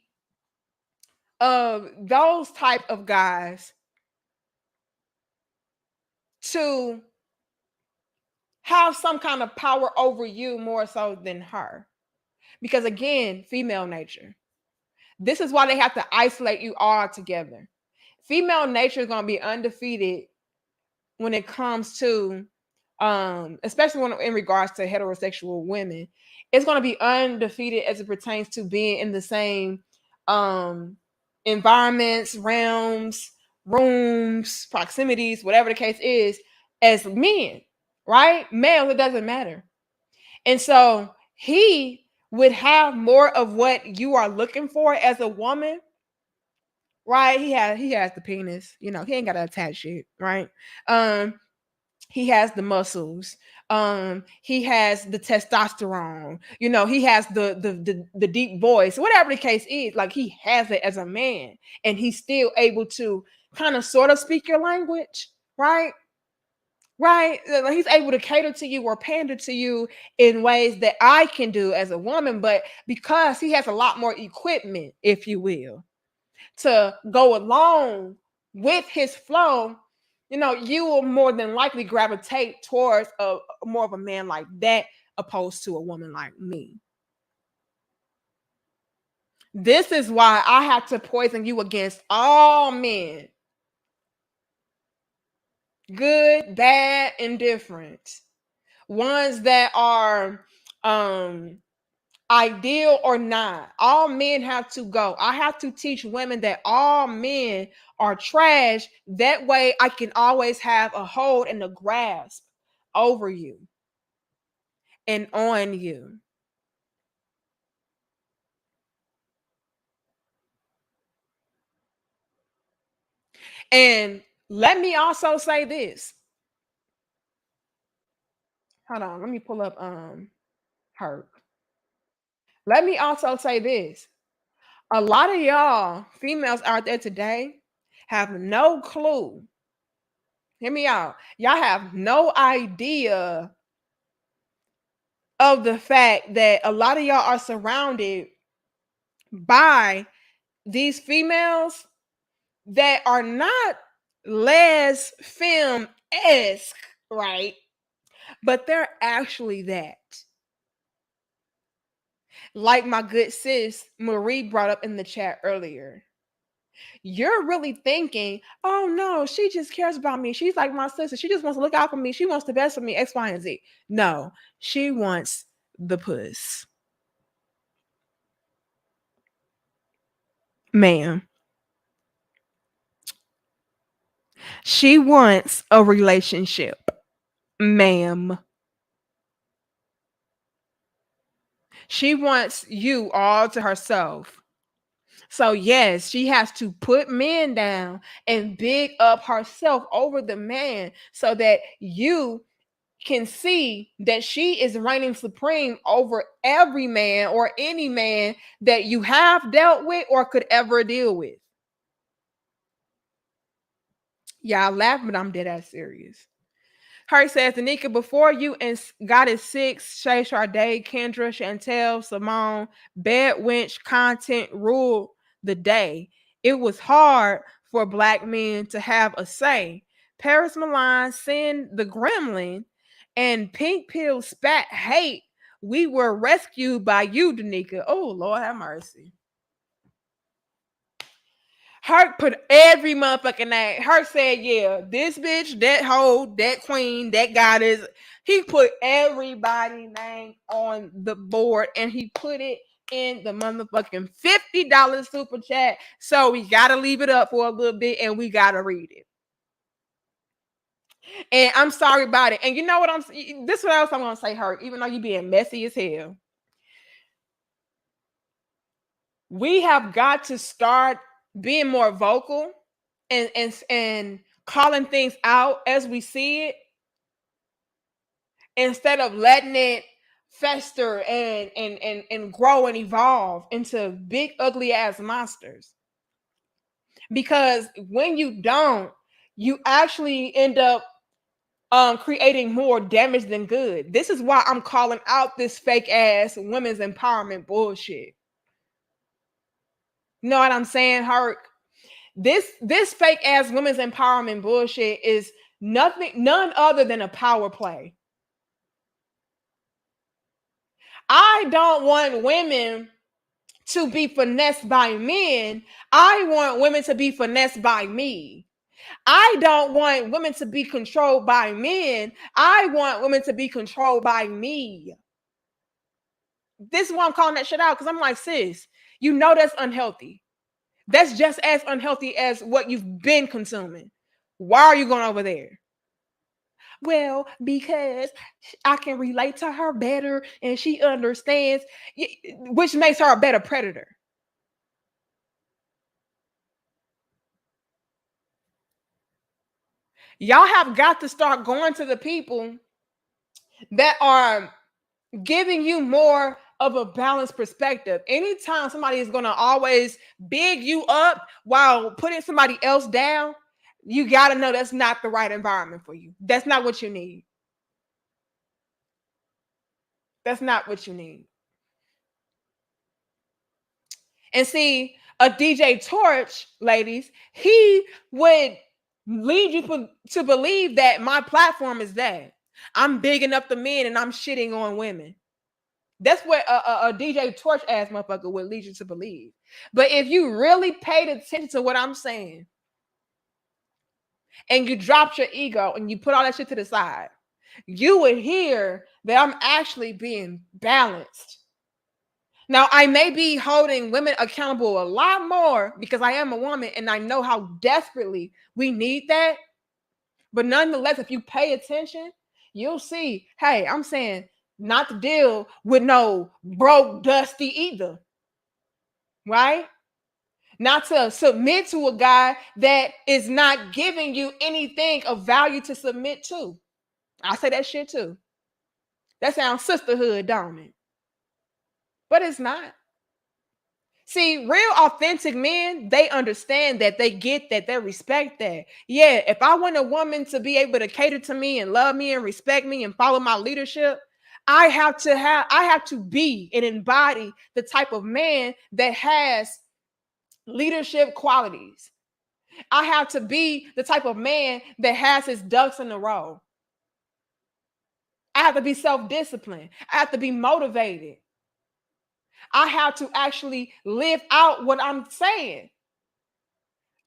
of those type of guys to have some kind of power over you more so than her. Because again, female nature. This is why they have to isolate you all together. Female nature is going to be undefeated when it comes to especially when in regards to heterosexual women. it's going to be undefeated as it pertains to being in the same um environments, realms, rooms, proximities, whatever the case is, as men, right? Males, it doesn't matter. And so he would have more of what you are looking for as a woman, right? He has the penis, he ain't got to attach it, right? Um, he has the muscles, he has the testosterone, he has the deep voice, whatever the case is, like he has it as a man, and he's still able to kind of sort of speak your language, right? Right, like he's able to cater to you or pander to you in ways that I can do as a woman, but because he has a lot more equipment, if you will, to go along with his flow, you will more than likely gravitate towards a more of a man like that opposed to a woman like me. This is why I have to poison you against all men, good, bad, indifferent. Ones that are ideal or not. All men have to go. I have to teach women that all men are trash. That way I can always have a hold and a grasp over you and on you. And let me also say this. Hold on, let me pull up her. Let me also say this. A lot of y'all females out there today have no clue. Hear me out. Y'all have no idea of the fact that a lot of y'all are surrounded by these females that are not Les-Fem esque, right? But they're actually that. Like my good sis Marie brought up in the chat earlier. You're really thinking, oh no, she just cares about me. She's like my sister. She just wants to look out for me. She wants the best for me, X, Y, and Z. No, she wants the puss. Ma'am. She wants a relationship, ma'am. She wants you all to herself. So, yes, she has to put men down and big up herself over the man so that you can see that she is reigning supreme over every man or any man that you have dealt with or could ever deal with. Y'all laugh, but I'm dead ass serious. Hurt says, Danica, before you and Goddess Six, Shay Sade, Kendra, Chantel, Simone, Bad Winch content ruled the day. It was hard for Black men to have a say. Paris Milan, Sin the Gremlin, and Pink Pill spat hate. We were rescued by you, Danica. Oh, Lord have mercy. Herc put every motherfucking name. Herc said, yeah, this bitch, that hoe, that queen, that goddess. He put everybody's name on the board and he put it in the motherfucking $50 super chat. So we gotta leave it up for a little bit and we gotta read it. And I'm sorry about it. And you know what this is what else I'm gonna say, Herc, even though you being messy as hell. We have got to start being more vocal and calling things out as we see it instead of letting it fester and grow and evolve into big ugly ass monsters. Because when you don't, you actually end up creating more damage than good. This is why I'm calling out this fake ass women's empowerment bullshit. You know what I'm saying, Herc? This fake ass women's empowerment bullshit is none other than a power play. I don't want women to be finessed by men. I want women to be finessed by me. I don't want women to be controlled by men. I want women to be controlled by me. This is why I'm calling that shit out, because I'm like, sis, you know that's unhealthy. That's just as unhealthy as what you've been consuming. Why are you going over there? Well, because I can relate to her better and she understands, which makes her a better predator. Y'all have got to start going to the people that are giving you more of a balanced perspective. Anytime somebody is going to always big you up while putting somebody else down, you got to know that's not the right environment for you. That's not what you need. That's not what you need. And see, a DJ Torch, ladies, he would lead you to believe that my platform is that I'm bigging up the men and I'm shitting on women. That's what a DJ Torch ass motherfucker would lead you to believe. But if you really paid attention to what I'm saying and you dropped your ego and you put all that shit to the side, you would hear that I'm actually being balanced. Now, I may be holding women accountable a lot more because I am a woman and I know how desperately we need that. But nonetheless, if you pay attention, you'll see, hey, I'm saying not to deal with no broke, dusty either, right? Not to submit to a guy that is not giving you anything of value to submit to. I say that shit too. That sounds sisterhood, don't it? But it's not. See, real authentic men, they understand that, they get that, they respect that. Yeah, if I want a woman to be able to cater to me and love me and respect me and follow my leadership, I have to be and embody the type of man that has leadership qualities. I have to be the type of man that has his ducks in a row. I have to be self-disciplined. I have to be motivated. I have to actually live out what I'm saying.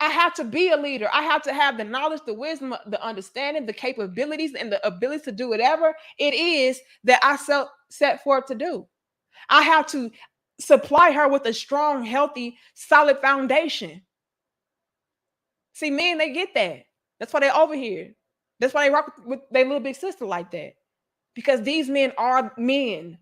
I have to be a leader. I have to have the knowledge, the wisdom, the understanding, the capabilities, and the ability to do whatever it is that I set forth to do. I have to supply her with a strong, healthy, solid foundation. See, men, they get that. That's why they're over here. That's why they rock with their little big sister like that. Because these men are men.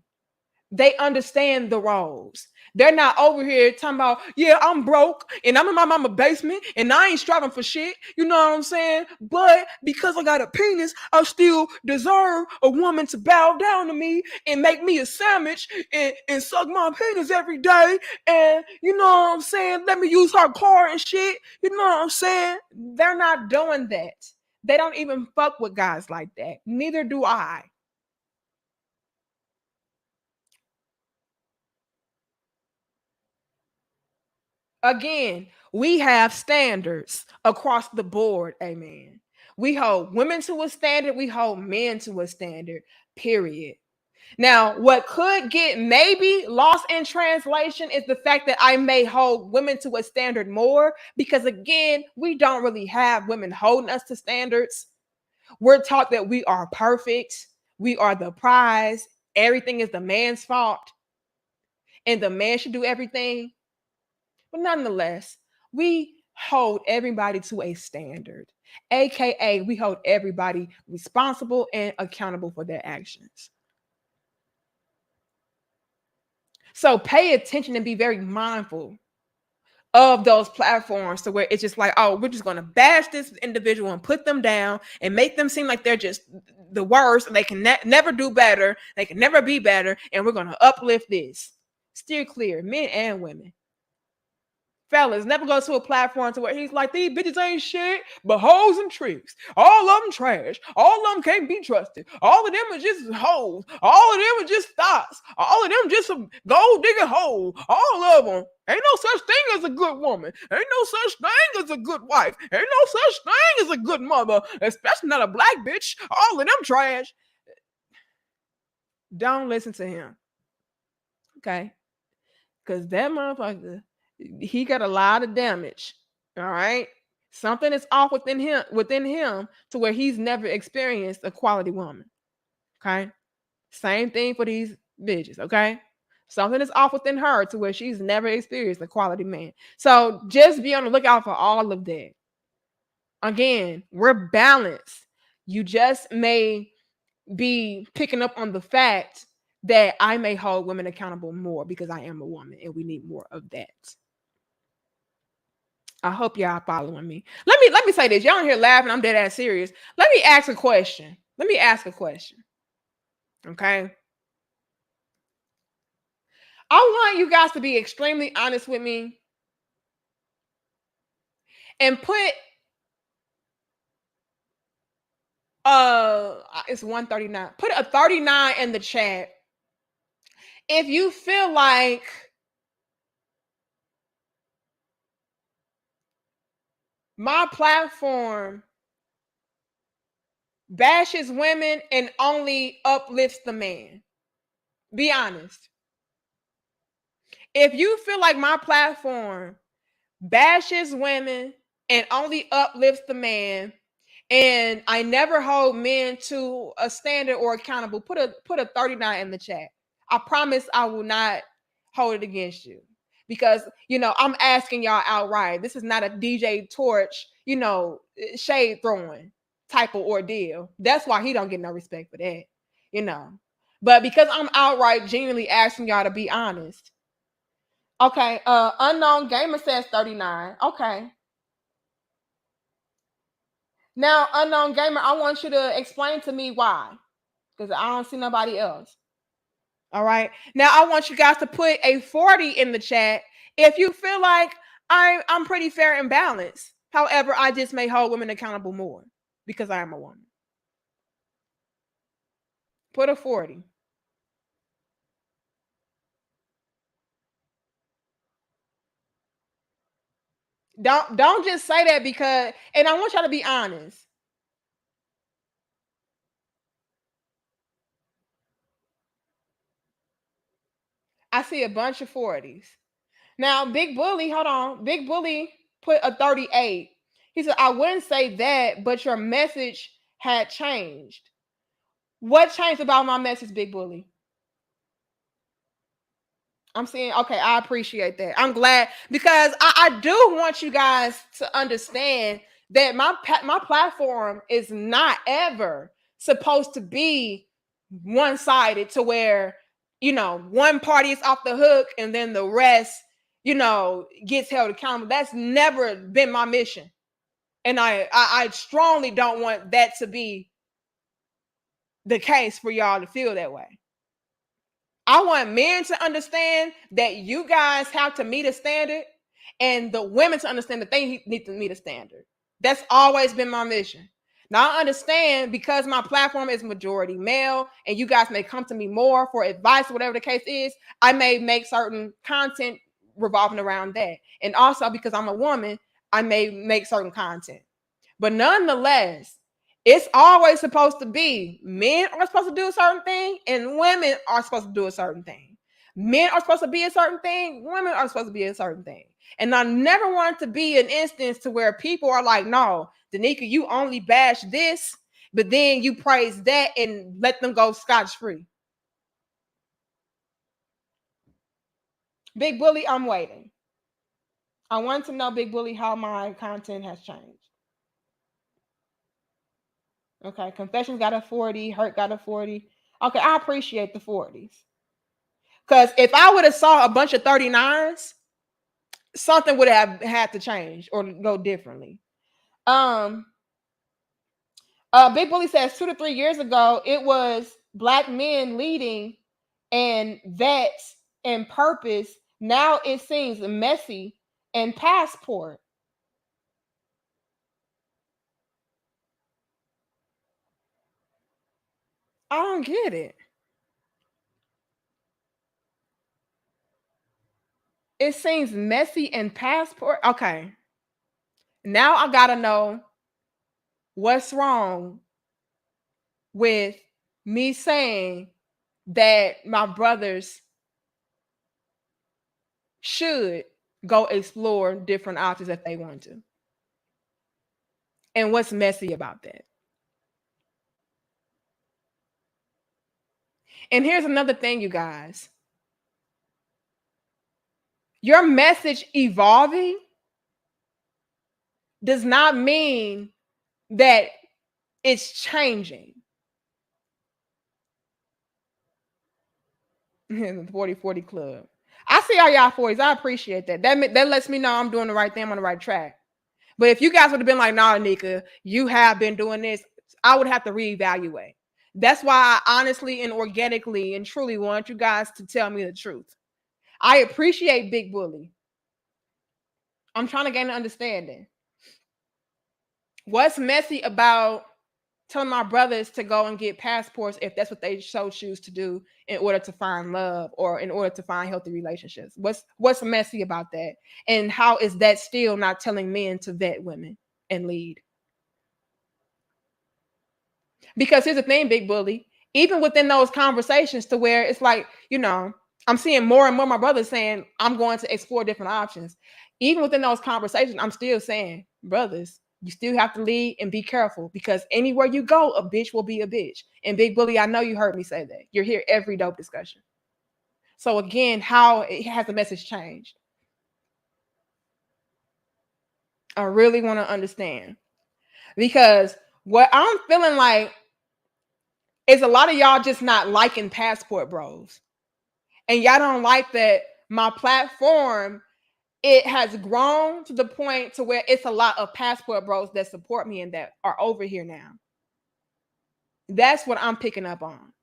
They understand the roles. They're not over here talking about, yeah, I'm broke and I'm in my mama's basement and I ain't striving for shit. You know what I'm saying? But because I got a penis, I still deserve a woman to bow down to me and make me a sandwich and suck my penis every day. And you know what I'm saying? Let me use her car and shit. You know what I'm saying? They're not doing that. They don't even fuck with guys like that. Neither do I. Again, we have standards across the board. Amen. We hold women to a standard, we hold men to a standard, period. Now, what could get maybe lost in translation is the fact that I may hold women to a standard more because, again, we don't really have women holding us to standards. We're taught that we are perfect, we are the prize, everything is the man's fault, and the man should do everything. But nonetheless, we hold everybody to a standard, aka we hold everybody responsible and accountable for their actions. So pay attention and be very mindful of those platforms to where it's just like, oh, we're just going to bash this individual and put them down and make them seem like they're just the worst and they can never do better, they can never be better, and we're going to uplift this. Steer clear, men and women. Fellas, never go to a platform to where he's like, these bitches ain't shit, but hoes and tricks. All of them trash. All of them can't be trusted. All of them are just hoes. All of them are just thoughts. All of them just some gold digger hoes. All of them. Ain't no such thing as a good woman. Ain't no such thing as a good wife. Ain't no such thing as a good mother, especially not a black bitch. All of them trash. Don't listen to him. Okay? Because that motherfucker, he got a lot of damage. All right. Something is off within him to where he's never experienced a quality woman. Okay. Same thing for these bitches. Okay. Something is off within her to where she's never experienced a quality man. So just be on the lookout for all of that. Again, we're balanced. You just may be picking up on the fact that I may hold women accountable more because I am a woman and we need more of that. I hope y'all following me. Let me say this. Y'all here laughing. I'm dead ass serious. Let me ask a question. Let me ask a question. Okay. I want you guys to be extremely honest with me and put it's 139. Put a 39 in the chat if you feel like my platform bashes women and only uplifts the man. Be honest. If you feel like my platform bashes women and only uplifts the man, and I never hold men to a standard or accountable, put a 39 in the chat. I promise I will not hold it against you. Because I'm asking y'all outright. This is not a DJ Torch, shade throwing type of ordeal. That's why he don't get no respect for that. But because I'm outright genuinely asking y'all to be honest. Okay, unknown gamer says 39. Okay. Now, unknown gamer, I want you to explain to me why. Because I don't see nobody else. All right. Now I want you guys to put a 40 in the chat if you feel like I'm pretty fair and balanced. However, I just may hold women accountable more because I am a woman. Put a 40. Don't just say that because, and I want y'all to be honest. I see a bunch of 40s. Now, Big Bully, hold on. Big Bully put a 38. He said, I wouldn't say that, but your message had changed. What changed about my message, Big Bully? I'm saying, okay, I appreciate that. I'm glad because I do want you guys to understand that my platform is not ever supposed to be one-sided to where, one party is off the hook and then the rest, gets held accountable. That's never been my mission. And I strongly don't want that to be the case for y'all to feel that way. I want men to understand that you guys have to meet a standard and the women to understand that they need to meet a standard. That's always been my mission. Now I understand because my platform is majority male and you guys may come to me more for advice, whatever the case is, I may make certain content revolving around that. And also because I'm a woman, I may make certain content. But nonetheless, it's always supposed to be men are supposed to do a certain thing and women are supposed to do a certain thing. Men are supposed to be a certain thing, women are supposed to be a certain thing. And I never want to be an instance to where people are like, no, Danica, you only bash this, but then you praise that and let them go scotch-free. Big Bully, I'm waiting. I want to know, Big Bully, how my content has changed. Okay, Confessions got a 40, Hurt got a 40. Okay, I appreciate the 40s. Because if I would have saw a bunch of 39s, something would have had to change or go differently. Big Bully says 2 to 3 years ago, it was black men leading and vets and purpose. Now it seems messy and passport. I don't get it. It seems messy and passport. Okay. Now I gotta know what's wrong with me saying that my brothers should go explore different options if they want to. And what's messy about that? And here's another thing, you guys. Your message evolving does not mean that it's changing. The 40/40 club. I see all y'all 40s. I appreciate that. That lets me know I'm doing the right thing. I'm on the right track. But if you guys would have been like, nah, Nika, you have been doing this, I would have to reevaluate. That's why I honestly and organically and truly want you guys to tell me the truth. I appreciate Big Bully. I'm trying to gain an understanding. What's messy about telling my brothers to go and get passports if that's what they so choose to do in order to find love or in order to find healthy relationships? What's messy about that? And how is that still not telling men to vet women and lead? Because here's the thing, Big Bully, even within those conversations to where it's like, I'm seeing more and more my brothers saying, I'm going to explore different options. Even within those conversations, I'm still saying, brothers, you still have to lead and be careful because anywhere you go, a bitch will be a bitch. And Big Bully, I know you heard me say that. You're here every dope discussion. So again, how has the message changed? I really want to understand. Because what I'm feeling like is a lot of y'all just not liking passport bros. And y'all don't like that my platform, it has grown to the point to where it's a lot of passport bros that support me and that are over here now. That's what I'm picking up on.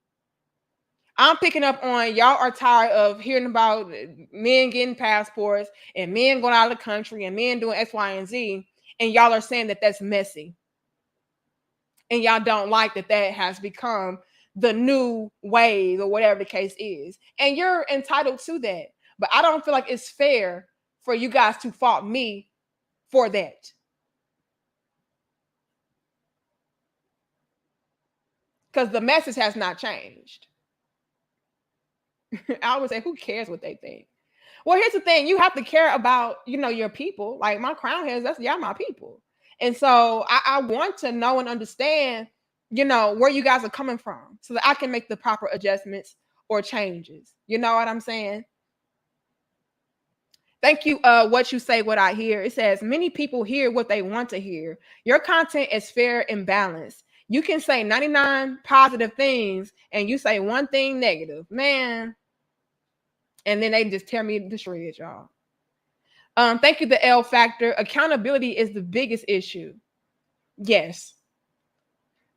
I'm picking up on y'all are tired of hearing about men getting passports and men going out of the country and men doing X, Y, and Z. And y'all are saying that that's messy. And y'all don't like that has become the new wave or whatever the case is. And you're entitled to that. But I don't feel like it's fair for you guys to fault me for that. Because the message has not changed. I would say, who cares what they think? Well, here's the thing. You have to care about, your people. Like my crown heads, that's y'all my people. And so I want to know and understand, where you guys are coming from so that I can make the proper adjustments or changes. You know what I'm saying? Thank you. What you say, what I hear. It says many people hear what they want to hear. Your content is fair and balanced. You can say 99 positive things and you say one thing negative, man. And then they just tear me to shreds, y'all. Thank you, the L factor. Accountability is the biggest issue. Yes.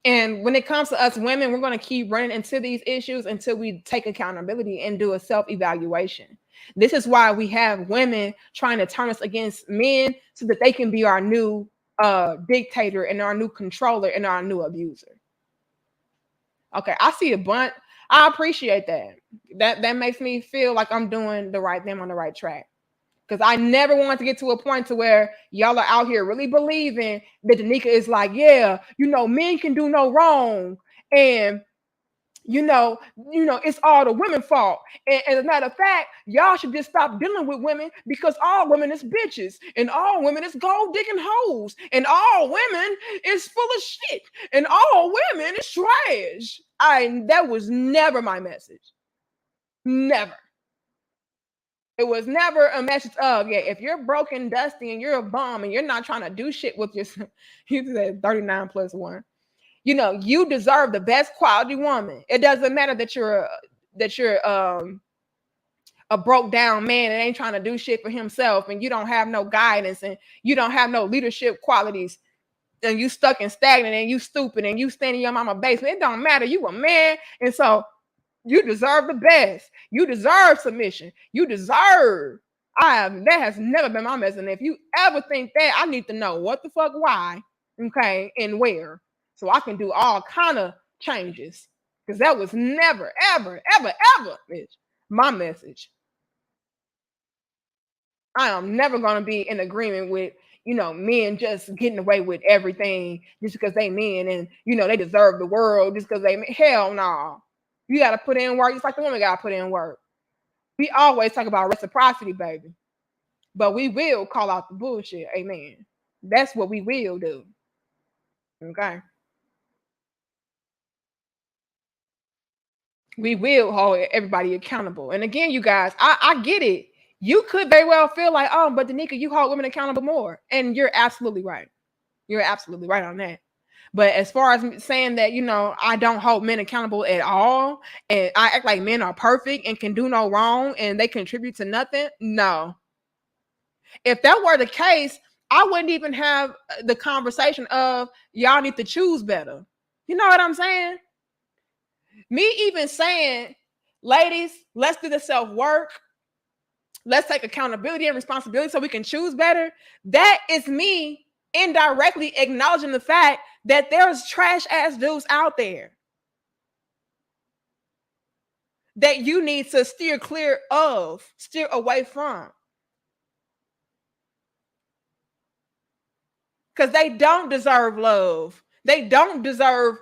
And when it comes to us women, we're going to keep running into these issues until we take accountability and do a self-evaluation. This is why we have women trying to turn us against men so that they can be our new dictator and our new controller and our new abuser. Okay, I see a bunch. I appreciate that. That makes me feel like I'm doing the right thing on the right track. Because I never want to get to a point to where y'all are out here really believing that Danica is like, yeah, men can do no wrong. And, it's all the women's fault. And as a matter of fact, y'all should just stop dealing with women because all women is bitches and all women is gold digging hoes and all women is full of shit and all women is trash. That was never my message. Never. It was never a message of, yeah, if you're broken, dusty, and you're a bum and you're not trying to do shit with yourself, you said 39 plus one. You deserve the best quality woman. It doesn't matter that you're a broke down man that ain't trying to do shit for himself and you don't have no guidance and you don't have no leadership qualities and you stuck and stagnant and you stupid and you staying in your mama basement. It don't matter. You a man. And so you deserve the best. You deserve submission. You deserve. That has never been my message. And if you ever think that, I need to know what the fuck, why, okay, and where, so I can do all kind of changes. Because that was never, ever, ever, ever, bitch, my message. I am never gonna be in agreement with men just getting away with everything just because they men and they deserve the world just because they men. Hell no. You gotta put in work just like the women gotta put in work. We always talk about reciprocity, baby. But we will call out the bullshit. Amen. That's what we will do. Okay. We will hold everybody accountable. And again, you guys, I get it. You could very well feel like, oh, but Danica, you hold women accountable more. And you're absolutely right. You're absolutely right on that. But as far as saying that, I don't hold men accountable at all, and I act like men are perfect and can do no wrong and they contribute to nothing, no. If that were the case, I wouldn't even have the conversation of y'all need to choose better. You know what I'm saying? Me even saying, ladies, let's do the self-work. Let's take accountability and responsibility so we can choose better. That is me indirectly acknowledging the fact that there's trash ass dudes out there that you need to steer clear of, steer away from. Because they don't deserve love. They don't deserve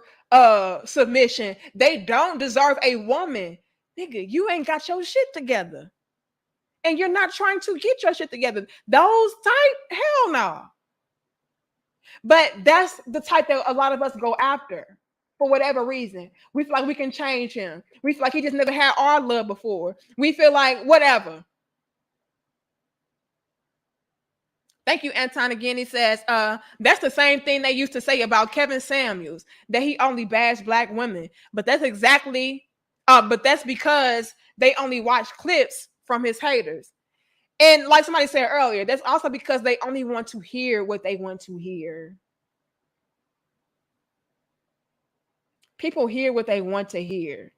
submission. They don't deserve a woman. Nigga, you ain't got your shit together. And you're not trying to get your shit together. Those type, hell no. But that's the type that a lot of us go after for whatever reason. We feel like we can change him. We feel like he just never had our love before. We feel like whatever. Thank you, Anton. Again, he says, that's the same thing they used to say about Kevin Samuels, that he only bashed black women. But that's because they only watch clips from his haters. And like somebody said earlier, that's also because they only want to hear what they want to hear. People hear what they want to hear.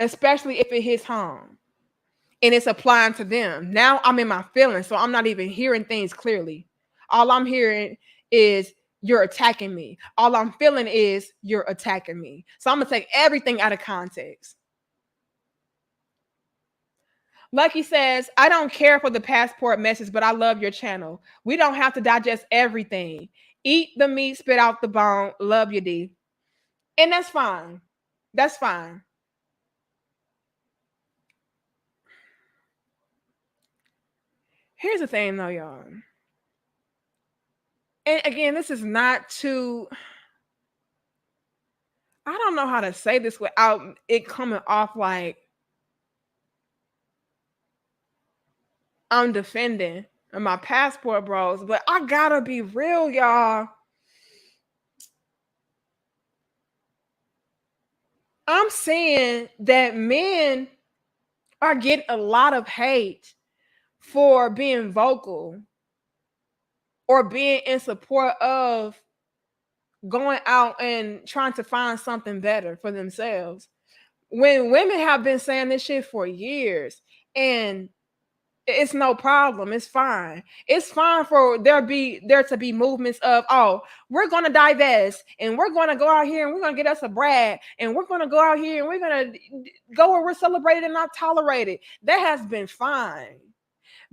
Especially if it hits home and it's applying to them. Now I'm in my feelings, so I'm not even hearing things clearly. All I'm hearing is you're attacking me. All I'm feeling is you're attacking me. So I'm going to take everything out of context. Lucky says, I don't care for the passport message, but I love your channel. We don't have to digest everything. Eat the meat, spit out the bone. Love you, D. And that's fine. That's fine. Here's the thing, though, y'all. And again, this is not to... I don't know how to say this without it coming off like I'm defending my passport bros, but I gotta be real, y'all. I'm saying that men are getting a lot of hate for being vocal or being in support of going out and trying to find something better for themselves. When women have been saying this shit for years, and it's no problem. It's fine. It's fine for there to be movements of, oh, we're gonna divest and we're gonna go out here and we're gonna get us a brag and we're gonna go out here and we're gonna go where we're celebrated and not tolerated. That has been fine.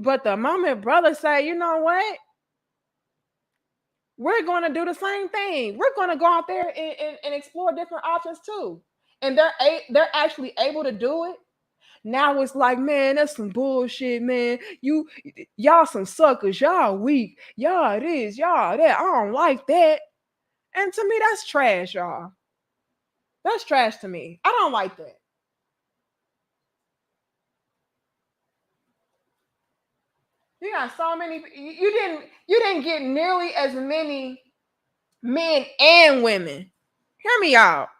But the moment brothers say, you know what? We're gonna do the same thing. We're gonna go out there and explore different options too. And they're actually able to do it. Now it's like, man, that's some bullshit, man. Y'all some suckers. Y'all weak. Y'all this. Y'all that. I don't like that. And to me, that's trash, y'all. That's trash to me. I don't like that. You got so many. You didn't get nearly as many men and women. Hear me out.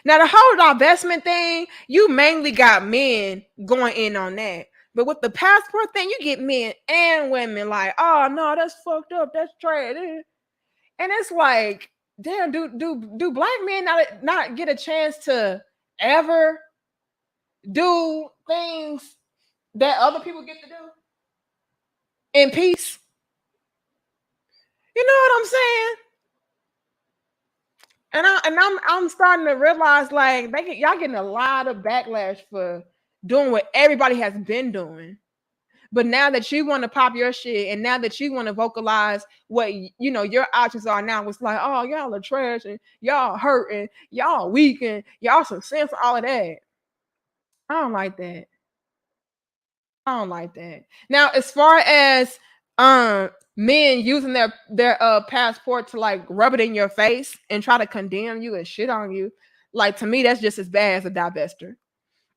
Now, the whole divestment thing, you mainly got men going in on that. But with the passport thing, you get men and women like, oh no, that's fucked up. That's trash. And it's like, damn, do black men not get a chance to ever do things that other people get to do in peace? You know what I'm saying? And I'm starting to realize like y'all getting a lot of backlash for doing what everybody has been doing. But now that you want to pop your shit and now that you want to vocalize what your options are now, it's like, oh, y'all are trash and y'all hurting, y'all weak and y'all some sense, all of that. I don't like that. I don't like that. Now, as far as men using their passport to like rub it in your face and try to condemn you and shit on you, like to me, that's just as bad as a divester.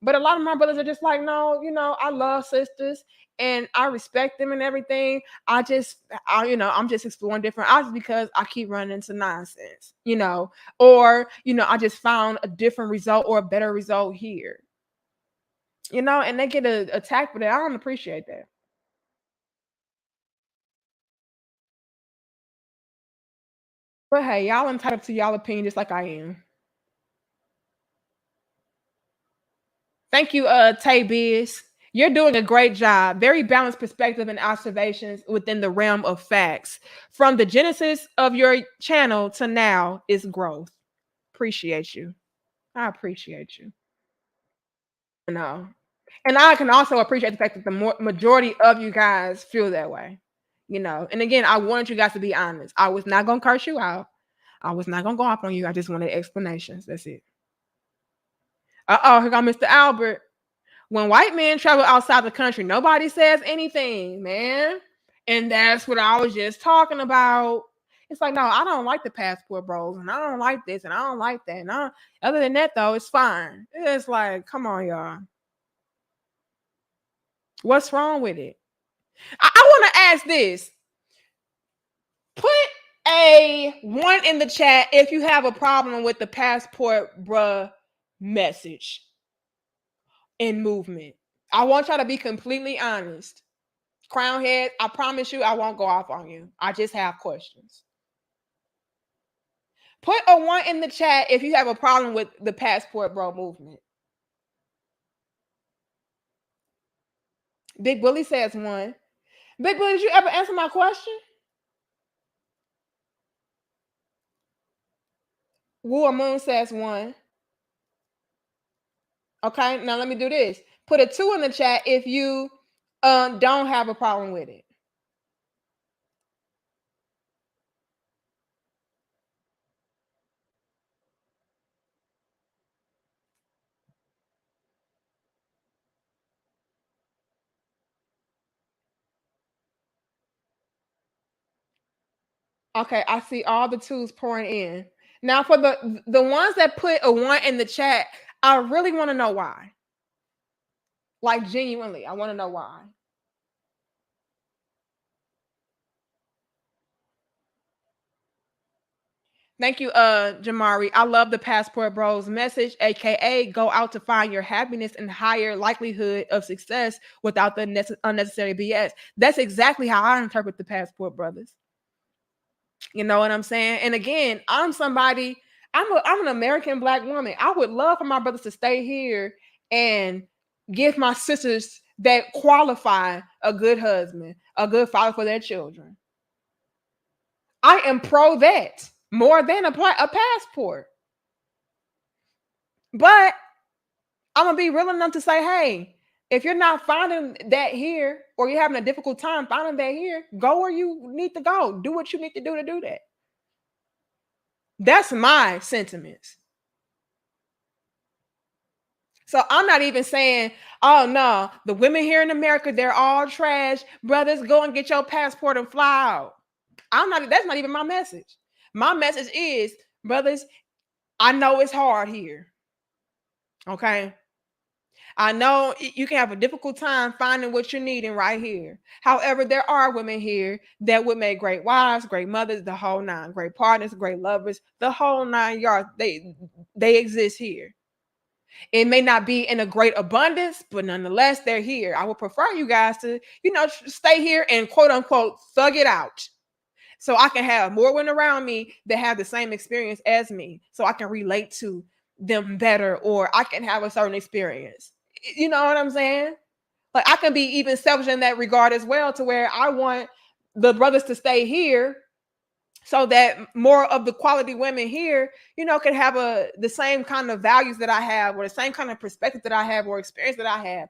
But a lot of my brothers are just like, no, I love sisters and I respect them and everything. I'm just exploring different options because I keep running into nonsense, or, I just found a different result or a better result here, and they get attacked for that. I don't appreciate that. But hey, y'all entitled to y'all opinion just like I am. Thank you, Tay Biz. You're doing a great job. Very balanced perspective and observations within the realm of facts. From the genesis of your channel to now is growth. Appreciate you. I appreciate you. No. And I can also appreciate the fact that the majority of you guys feel that way. And again, I wanted you guys to be honest. I was not going to curse you out. I was not going to go off on you. I just wanted explanations. That's it. Here comes Mr. Albert. When white men travel outside the country, nobody says anything, man. And that's what I was just talking about. It's like, no, I don't like the passport bros, and I don't like this, and I don't like that. Other than that, though, it's fine. It's like, come on, y'all. What's wrong with it? I want to ask this. Put a 1 in the chat if you have a problem with the passport bruh message and movement. I want y'all to be completely honest. Crown head, I promise you I won't go off on you. I just have questions. Put a 1 in the chat if you have a problem with the passport bro movement. Big Willie says 1. Big Willie, did you ever answer my question? War Moon says 1. Okay, now let me do this. Put a 2 in the chat if you don't have a problem with it. Okay, I see all the 2s pouring in. Now for the ones that put a 1 in the chat, I really want to know why. Like genuinely, I want to know why. Thank you, Jamari. I love the Passport Bros message, aka go out to find your happiness and higher likelihood of success without the unnecessary BS. That's exactly how I interpret the Passport Brothers. You know what I'm saying? And again, I'm an American Black woman. I would love for my brothers to stay here and give my sisters that qualify a good husband, a good father for their children. I am pro that more than a passport. But I'm gonna be real enough to say, hey, if you're not finding that here, or you're having a difficult time finding that here, go where you need to go. Do what you need to do that. That's my sentiments. So I'm not even saying, oh no, the women here in America, they're all trash. Brothers, go and get your passport and fly out. That's not even my message. My message is, brothers, I know it's hard here. Okay. I know you can have a difficult time finding what you're needing right here. However, there are women here that would make great wives, great mothers, the whole nine, great partners, great lovers, the whole 9 yards. They exist here. It may not be in a great abundance, but nonetheless, they're here. I would prefer you guys to, stay here and quote unquote thug it out. So I can have more women around me that have the same experience as me. So I can relate to them better, or I can have a certain experience. You know what I'm saying? Like I can be even selfish in that regard as well, to where I want the brothers to stay here so that more of the quality women here, can have the same kind of values that I have, or the same kind of perspective that I have, or experience that I have.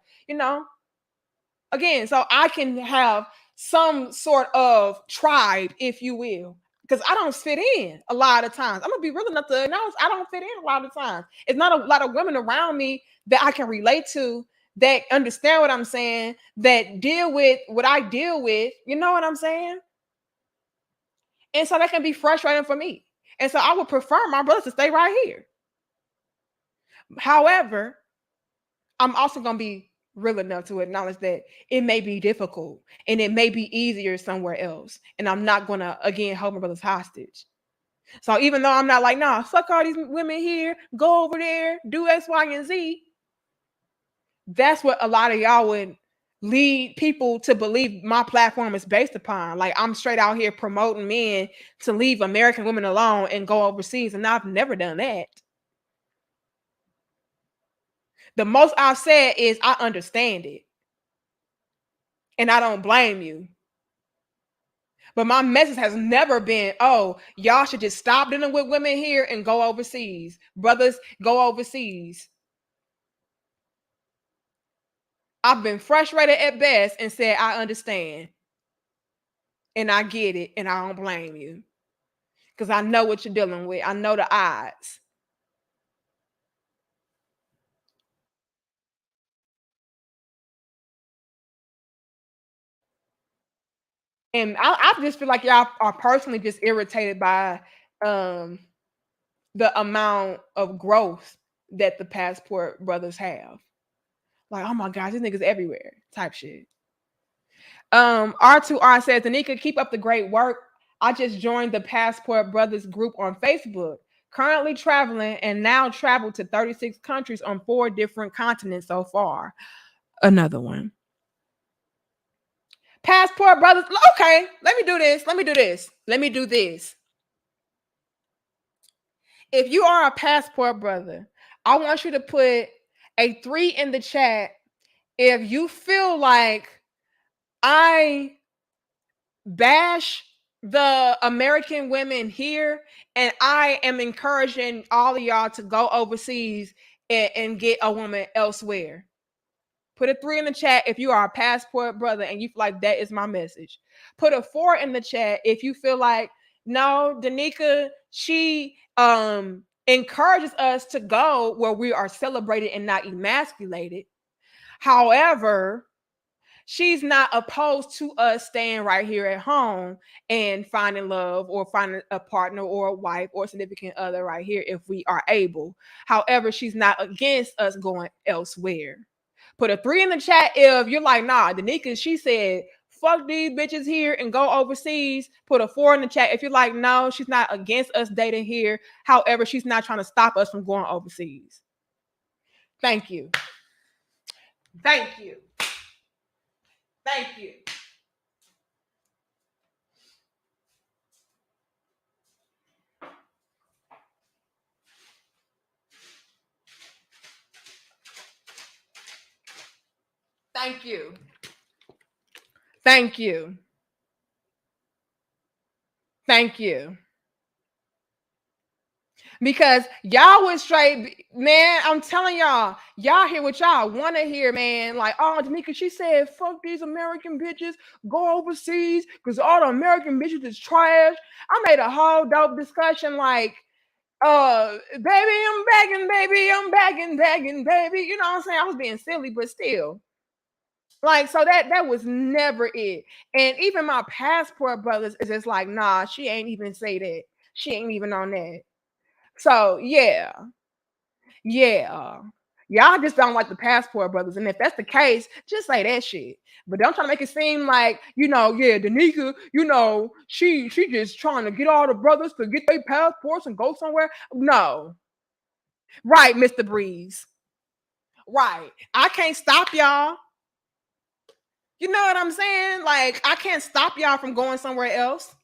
Again, so I can have some sort of tribe, if you will, because I don't fit in a lot of times. I'm gonna be real enough to announce I don't fit in a lot of times. It's not a lot of women around me that I can relate to, that understand what I'm saying, that deal with what I deal with. You know what I'm saying? And so that can be frustrating for me. And so I would prefer my brothers to stay right here. However, I'm also gonna be real enough to acknowledge that it may be difficult and it may be easier somewhere else. And I'm not gonna again hold my brothers hostage. So even though I'm not like, nah, fuck all these women here, go over there, do X, Y, and Z. That's what a lot of y'all would lead people to believe my platform is based upon. Like I'm straight out here promoting men to leave American women alone and go overseas. And I've never done that. The most I've said is I understand it. And I don't blame you. But my message has never been, oh, y'all should just stop dealing with women here and go overseas. Brothers, go overseas. I've been frustrated at best and said, I understand. And I get it. And I don't blame you. Because I know what you're dealing with. I know the odds. And I just feel like y'all are personally just irritated by um, the amount of growth that the passport brothers have. Like, oh my gosh, this nigga's everywhere type shit. R2R says, Danica, keep up the great work. I just joined the Passport Brothers group on Facebook. Currently traveling and now traveled to 36 countries on 4 different continents so far. Another one. Passport Brothers. Okay, let me do this. Let me do this. Let me do this. If you are a Passport Brother, I want you to put a 3 in the chat if you feel like I bash the American women here, and I am encouraging all of y'all to go overseas and get a woman elsewhere. Put a 3 in the chat if you are a Passport Brother and you feel like that is my message. Put a 4 in the chat if you feel like, no, Danica, she encourages us to go where we are celebrated and not emasculated. However, she's not opposed to us staying right here at home and finding love or finding a partner or a wife or significant other right here if we are able. However, she's not against us going elsewhere. Put a 3 in the chat if you're like, nah, Danica, she said, fuck these bitches here and go overseas. Put a 4 in the chat if you're like, no, she's not against us dating here. However, she's not trying to stop us from going overseas. Thank you. Thank you. Thank you. Thank you. Thank you. Thank you. Because y'all went straight, man. I'm telling y'all hear what y'all want to hear, man. Like, oh, Danica, she said, fuck these American bitches, go overseas because all the American bitches is trash. I made a whole dope discussion like, baby, I'm begging, baby, I'm begging, baby. You know what I'm saying? I was being silly, but still. Like, so that was never it. And even my Passport brothers is just like, nah, she ain't even say that. She ain't even on that. So yeah, yeah. Y'all just don't like the Passport brothers. And if that's the case, just say that shit. But don't try to make it seem like, yeah, Danica, she just trying to get all the brothers to get their passports and go somewhere. No. Right, Mr. Breeze. Right. I can't stop y'all. You know what I'm saying? Like, I can't stop y'all from going somewhere else.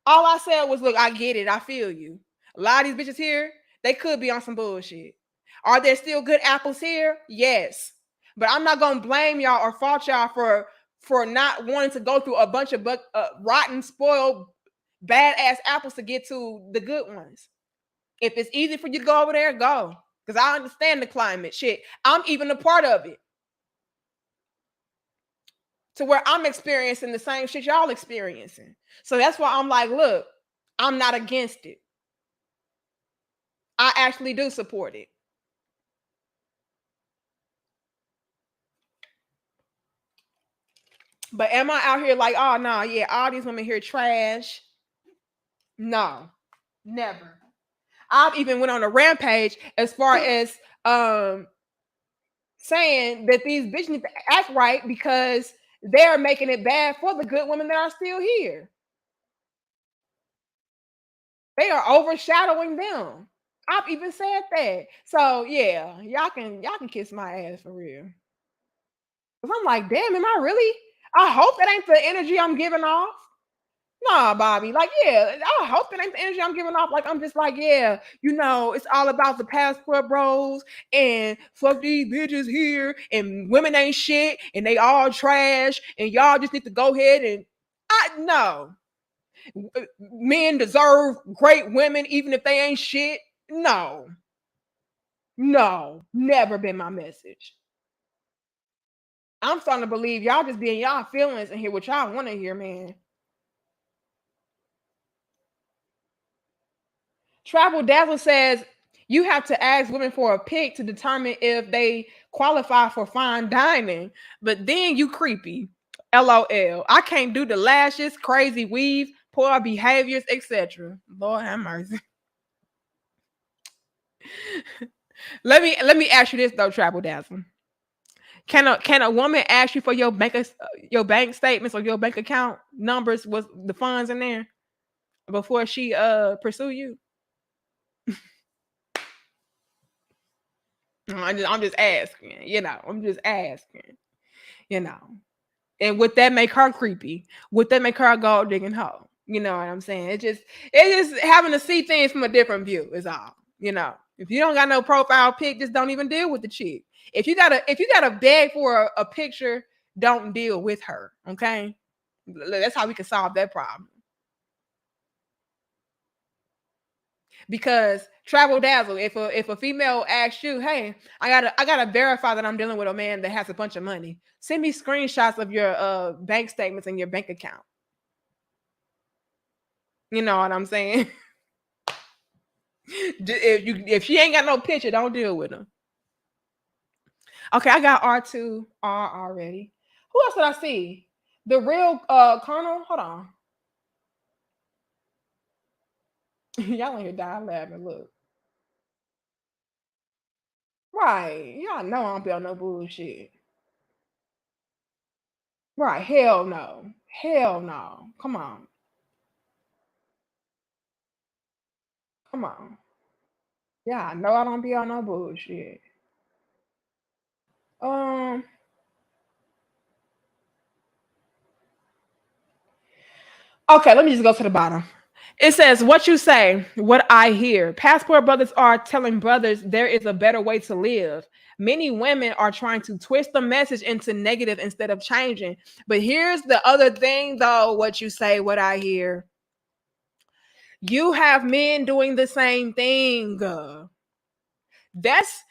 All I said was, look, I get it. I feel you. A lot of these bitches here, they could be on some bullshit. Are there still good apples here? Yes. But I'm not gonna blame y'all or fault y'all for not wanting to go through a bunch of rotten, spoiled, badass apples to get to the good ones. If it's easy for you to go over there, go. Because I understand the climate. Shit. I'm even a part of it. To where I'm experiencing the same shit y'all experiencing. So that's why I'm like, look, I'm not against it. I actually do support it. But am I out here like, oh no, yeah, all these women here trash? No, never. I've even went on a rampage as far as saying that these bitches need to act right because they're making it bad for the good women that are still here. They are overshadowing them. I've even said that. So yeah, y'all can kiss my ass for real. Cause I'm like, damn, am I really? I hope that ain't the energy I'm giving off. Nah, Bobby. Like, yeah, I hope that ain't the energy I'm giving off. Like, I'm just like, yeah, it's all about the passport bros and fuck these bitches here, and women ain't shit, and they all trash, and y'all just need to go ahead and I no. Men deserve great women, even if they ain't shit. No, no, never been my message. I'm starting to believe y'all just being y'all feelings and hear what y'all want to hear, man. Travel Dazzle says you have to ask women for a pic to determine if they qualify for fine dining, but then you creepy. LOL. I can't do the lashes, crazy weave, poor behaviors, etc. Lord have mercy. Let me ask you this though, Travel Dazzle. Can a woman ask you for your bank statements or your bank account numbers with the funds in there before she pursue you? I'm just asking, I'm just asking, you know. And would that make her creepy? Would that make her a gold digging hoe? You know what I'm saying? It's just having to see things from a different view is all. If you don't got no profile pic, just don't even deal with the chick. If you gotta beg for a picture, don't deal with her. Okay, that's how we can solve that problem. Because Travel Dazzle, if a female asks you, hey, I gotta verify that I'm dealing with a man that has a bunch of money. Send me screenshots of your bank statements and your bank account. You know what I'm saying? If she ain't got no picture, don't deal with her. Okay, I got R2R already. Who else did I see? The real Colonel. Hold on. Y'all in here dying laughing. Look. Right. Y'all know I don't be on no bullshit. Right. Hell no. Hell no. Come on. Come on. Yeah, I know I don't be on no bullshit. Um. Okay, let me just go to the bottom. It says, what you say, what I hear. Passport brothers are telling brothers there is a better way to live. Many women are trying to twist the message into negative instead of changing. But here's the other thing, though, what you say, what I hear. You have men doing the same thing. That's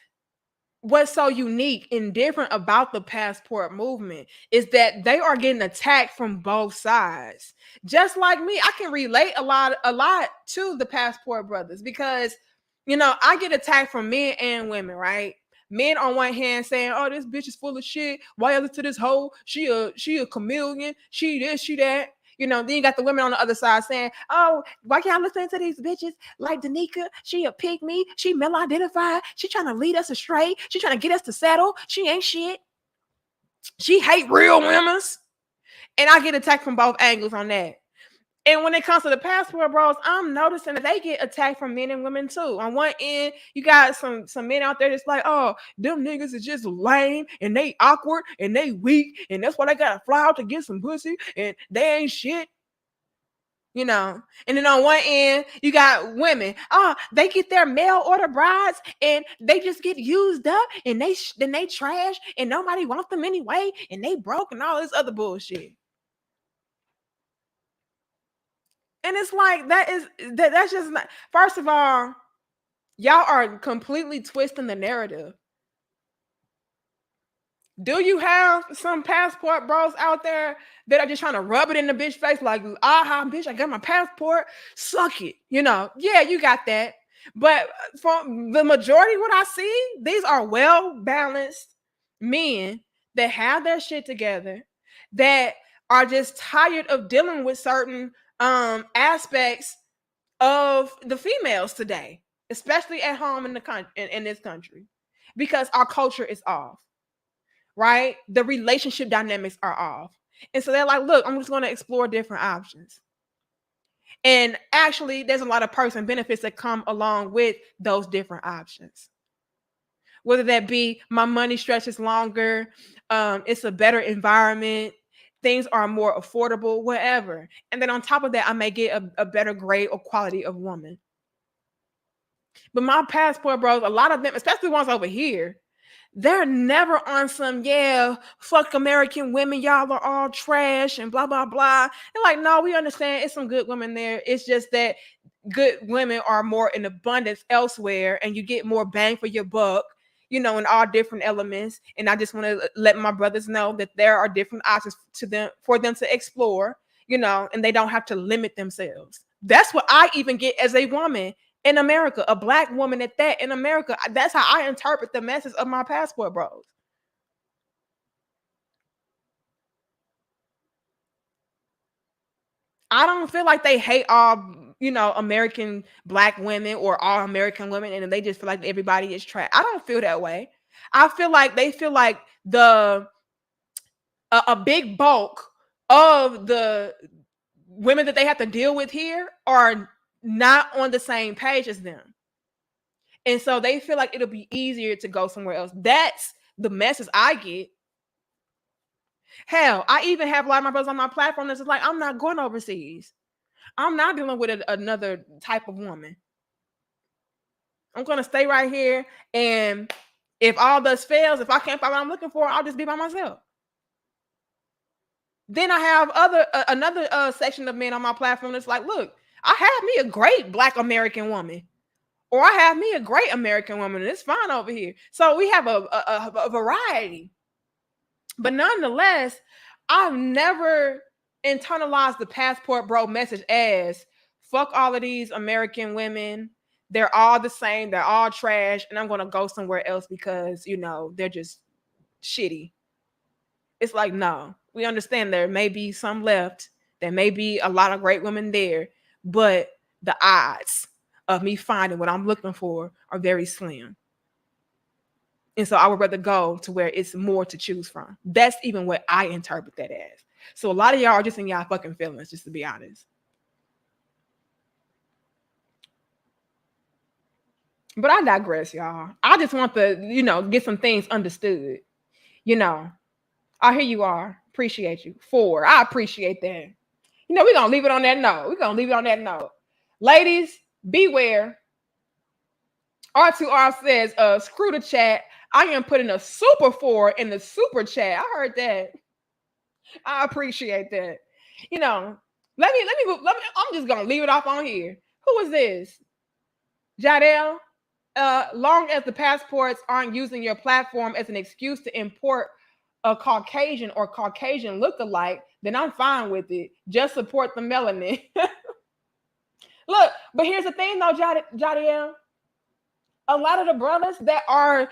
what's so unique and different about the passport movement is that they are getting attacked from both sides. Just like me, I can relate a lot to the passport brothers because I get attacked from men and women, right? Men on one hand saying, "Oh, this bitch is full of shit. Why you listen to this hoe? She a chameleon. She this, she that." Then you got the women on the other side saying, "Oh, why can't I listen to these bitches like Danica? She a pygmy. She male identified. She trying to lead us astray. She trying to get us to settle. She ain't shit. She hate real women." And I get attacked from both angles on that. And when it comes to the passport bros, I'm noticing that they get attacked from men and women too. On one end, you got some men out there that's like, "Oh, them niggas is just lame and they awkward and they weak and that's why they gotta fly out to get some pussy and they ain't shit." And then on one end you got women, they get their mail order brides and they just get used up and they trash and nobody wants them anyway and they broke and all this other bullshit. And it's like that's just not. First of all, y'all are completely twisting the narrative. Do you have some passport bros out there that are just trying to rub it in the bitch face like, aha, bitch, I got my passport, suck it? Yeah, you got that. But from the majority, what I see, these are well balanced men that have their shit together, that are just tired of dealing with certain aspects of the females today, especially at home in the country, in this country, because our culture is off. right? The relationship dynamics are off. And so they're like, look, I'm just going to explore different options. And actually, there's a lot of perks and benefits that come along with those different options. Whether that be my money stretches longer, it's a better environment, things are more affordable, whatever. And then on top of that, I may get a better grade or quality of woman. But my passport bros, a lot of them, especially ones over here, they're never on some, yeah, fuck American women, y'all are all trash and blah, blah, blah. And like, no, we understand it's some good women there. It's just that good women are more in abundance elsewhere and you get more bang for your buck, you know, in all different elements. And I just want to let my brothers know that there are different options to them for them to explore, you know, and they don't have to limit themselves. That's what I even get as a woman in America, a black woman at that in America. That's how I interpret the message of my passport bros. I don't feel like they hate all, you know, American black women or all American women and they just feel like everybody is trash. I don't feel that way. I feel like they feel like the a big bulk of the women that they have to deal with here are not on the same page as them. And so they feel like it'll be easier to go somewhere else. That's the message I get. Hell, I even have a lot of my brothers on my platform that's just like, I'm not going overseas. I'm not dealing with another type of woman. I'm going to stay right here. And if all this fails, if I can't find what I'm looking for, I'll just be by myself. Then I have another section of men on my platform that's like, look, I have me a great black American woman. Or I have me a great American woman, and it's fine over here. So we have a variety. But nonetheless, I've never internalized the passport bro message as fuck all of these American women. They're all the same. They're all trash. And I'm going to go somewhere else because, you know, they're just shitty. It's like, no, we understand there may be some left. There may be a lot of great women there. But the odds of me finding what I'm looking for are very slim. And so I would rather go to where it's more to choose from. That's even what I interpret that as. So a lot of y'all are just in y'all fucking feelings, just to be honest. But I digress, y'all. I just want to, you know, get some things understood. You know, oh, here you are. Appreciate you. 4. I appreciate that. You know, we're going to leave it on that note. We're going to leave it on that note. Ladies, beware. R2R says, screw the chat. I am putting a super 4 in the super chat. I heard that. I appreciate that. You know, let me, I'm just going to leave it off on here. Who is this? Jadel? Long as the passports aren't using your platform as an excuse to import a Caucasian or Caucasian look-alike, then I'm fine with it. Just support the melanin. Look, but here's the thing though, Jadiel. A lot of the brothers that are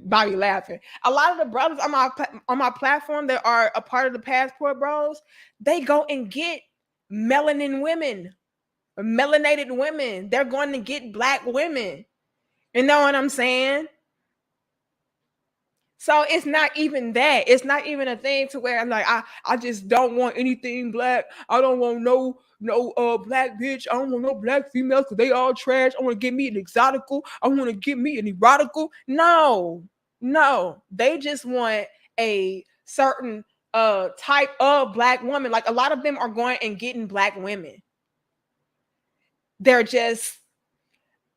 Bobby laughing. A lot of the brothers on my platform that are a part of the passport bros, they go and get melanin women, melanated women. They're going to get black women. You know what I'm saying? So it's not even that. It's not even a thing to where I'm like, I just don't want anything black. I don't want no black bitch. I don't want no black females because they all trash. I want to get me an exotical. I want to get me an erotical. No. They just want a certain type of black woman. Like a lot of them are going and getting black women. They're just,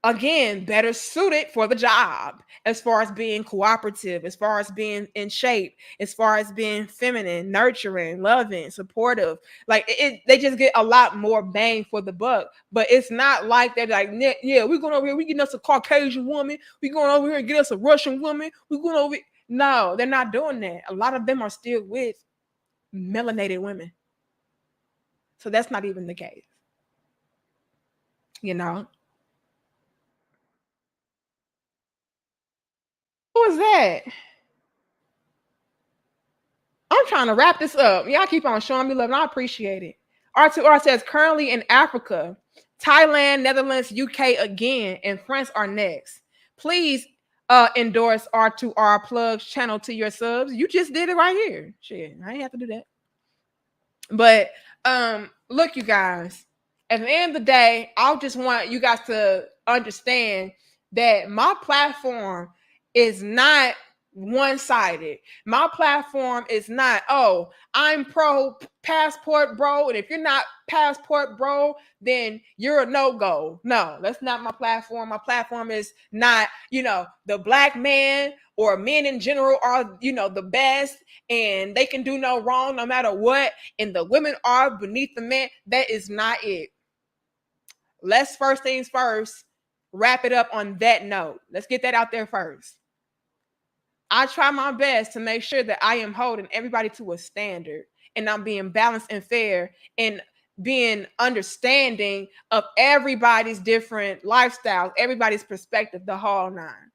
again, better suited for the job as far as being cooperative, as far as being in shape, as far as being feminine, nurturing, loving, supportive. Like they just get a lot more bang for the buck. But it's not like they're like, yeah, we're going over here, we getting us a Caucasian woman, we're going over here and get us a Russian woman, we're going over here. No, they're not doing that. A lot of them are still with melanated women. So that's not even the case. You know? Who is that? I'm trying to wrap this up. Y'all keep on showing me love, and I appreciate it. R2R says currently in Africa, Thailand, Netherlands, UK again, and France are next. Please endorse R2R plugs channel to your subs. You just did it right here. Shit, I ain't have to do that. But look, you guys, at the end of the day, I just want you guys to understand that my platform is not one-sided. My platform is not, oh, I'm pro passport bro, and if you're not passport bro, then you're a no-go. No, that's not my platform. My platform is not, the black man or men in general are, the best, and they can do no wrong no matter what, and the women are beneath the men. That is not it. Let's first things first, wrap it up on that note. Let's get that out there first. I try my best to make sure that I am holding everybody to a standard, and I'm being balanced and fair, and being understanding of everybody's different lifestyles, everybody's perspective, the whole nine,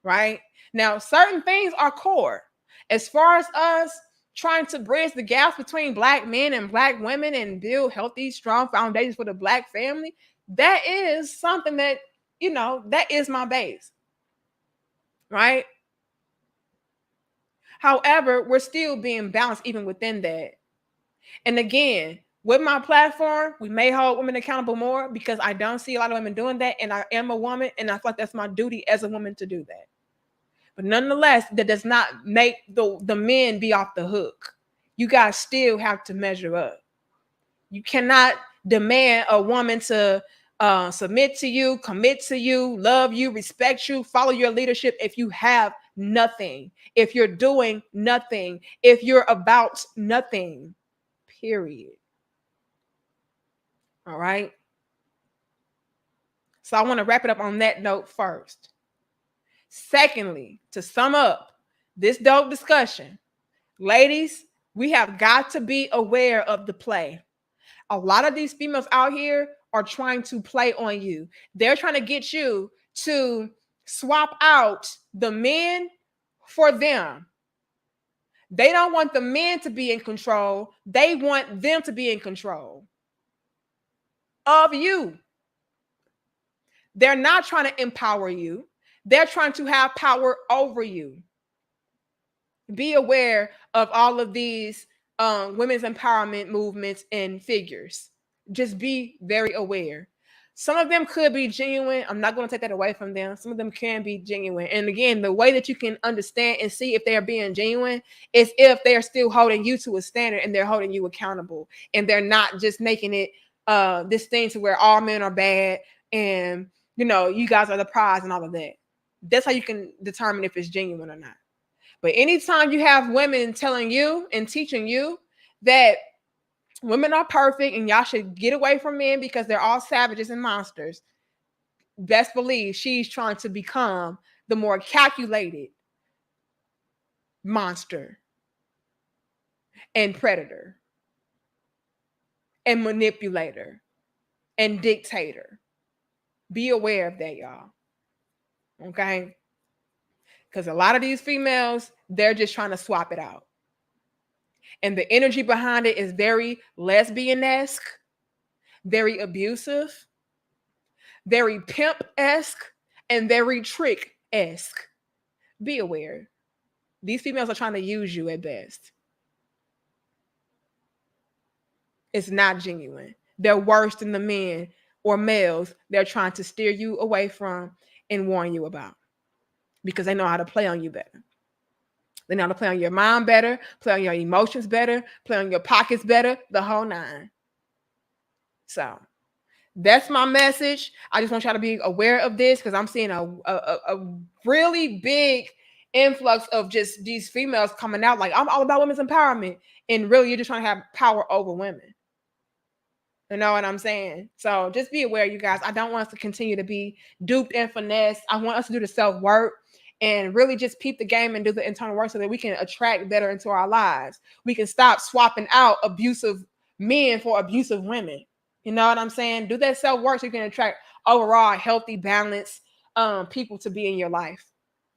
right? Now, certain things are core. As far as us trying to bridge the gaps between black men and black women and build healthy, strong foundations for the black family, that is something that, that is my base, right? However, we're still being balanced even within that. And again, with my platform, we may hold women accountable more because I don't see a lot of women doing that. And I am a woman, and I feel like that's my duty as a woman to do that. But nonetheless, that does not make the men be off the hook. You guys still have to measure up. You cannot demand a woman to submit to you, commit to you, love you, respect you, follow your leadership if you have nothing, if you're doing nothing, if you're about nothing, period. All right. So I want to wrap it up on that note first. Secondly, to sum up this dope discussion, ladies, we have got to be aware of the play. A lot of these females out here are trying to play on you. They're trying to get you to swap out the men for them. They don't want the men to be in control. They want them to be in control of you. They're not trying to empower you. They're trying to have power over you. Be aware of all of these women's empowerment movements and figures. Just be very aware. Some of them could be genuine. I'm not going to take that away from them. Some of them can be genuine. And again, the way that you can understand and see if they're being genuine is if they're still holding you to a standard and they're holding you accountable. And they're not just making it this thing to where all men are bad and, you guys are the prize and all of that. That's how you can determine if it's genuine or not. But anytime you have women telling you and teaching you that women are perfect and y'all should get away from men because they're all savages and monsters, best believe she's trying to become the more calculated monster and predator and manipulator and dictator. Be aware of that, y'all. Okay? Because a lot of these females, they're just trying to swap it out. And the energy behind it is very lesbian-esque, very abusive, very pimp-esque, and very trick-esque. Be aware. These females are trying to use you at best. It's not genuine. They're worse than the men or males they're trying to steer you away from and warn you about. Because they know how to play on you better. They know how to play on your mind better, play on your emotions better, play on your pockets better, the whole nine. So that's my message. I just want y'all to be aware of this because I'm seeing a really big influx of just these females coming out like, I'm all about women's empowerment. And really, you're just trying to have power over women. You know what I'm saying? So just be aware, you guys. I don't want us to continue to be duped and finessed. I want us to do the self-work and really just peep the game and do the internal work so that we can attract better into our lives. We can stop swapping out abusive men for abusive women. You know what I'm saying? Do that self-work so you can attract overall healthy, balanced people to be in your life.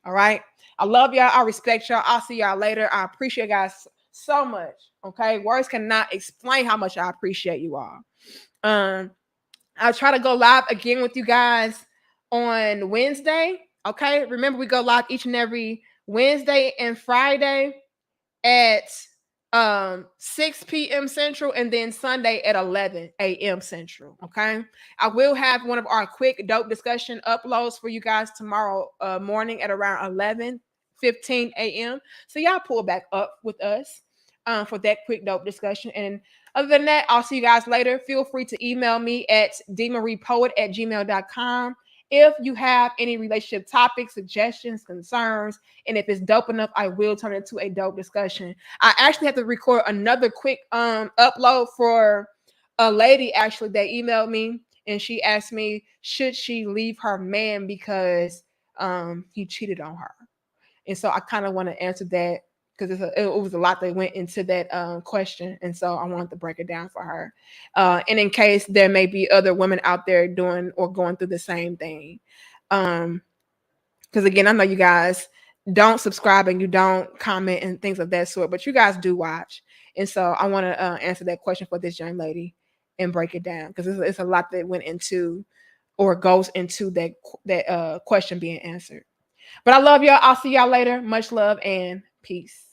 All right? I love y'all. I respect y'all. I'll see y'all later. I appreciate you guys so much. Okay? Words cannot explain how much I appreciate you all. I'll try to go live again with you guys on Wednesday. Okay, remember we go live each and every Wednesday and Friday at 6 p.m. Central, and then Sunday at 11 a.m. Central. Okay, I will have one of our quick dope discussion uploads for you guys tomorrow morning at around 11:15 a.m. So y'all pull back up with us for that quick dope discussion. And other than that, I'll see you guys later. Feel free to email me at dmariepoet@gmail.com if you have any relationship topics, suggestions, concerns, and if it's dope enough, I will turn it into a dope discussion. I actually have to record another quick upload for a lady actually that emailed me, and she asked me, should she leave her man because he cheated on her? And so I kind of want to answer that because it was a lot that went into that question. And so I wanted to break it down for her. And in case there may be other women out there doing or going through the same thing. Because again, I know you guys don't subscribe and you don't comment and things of that sort, but you guys do watch. And so I want to answer that question for this young lady and break it down because it's a lot that went into or goes into that question being answered. But I love y'all. I'll see y'all later. Much love and peace.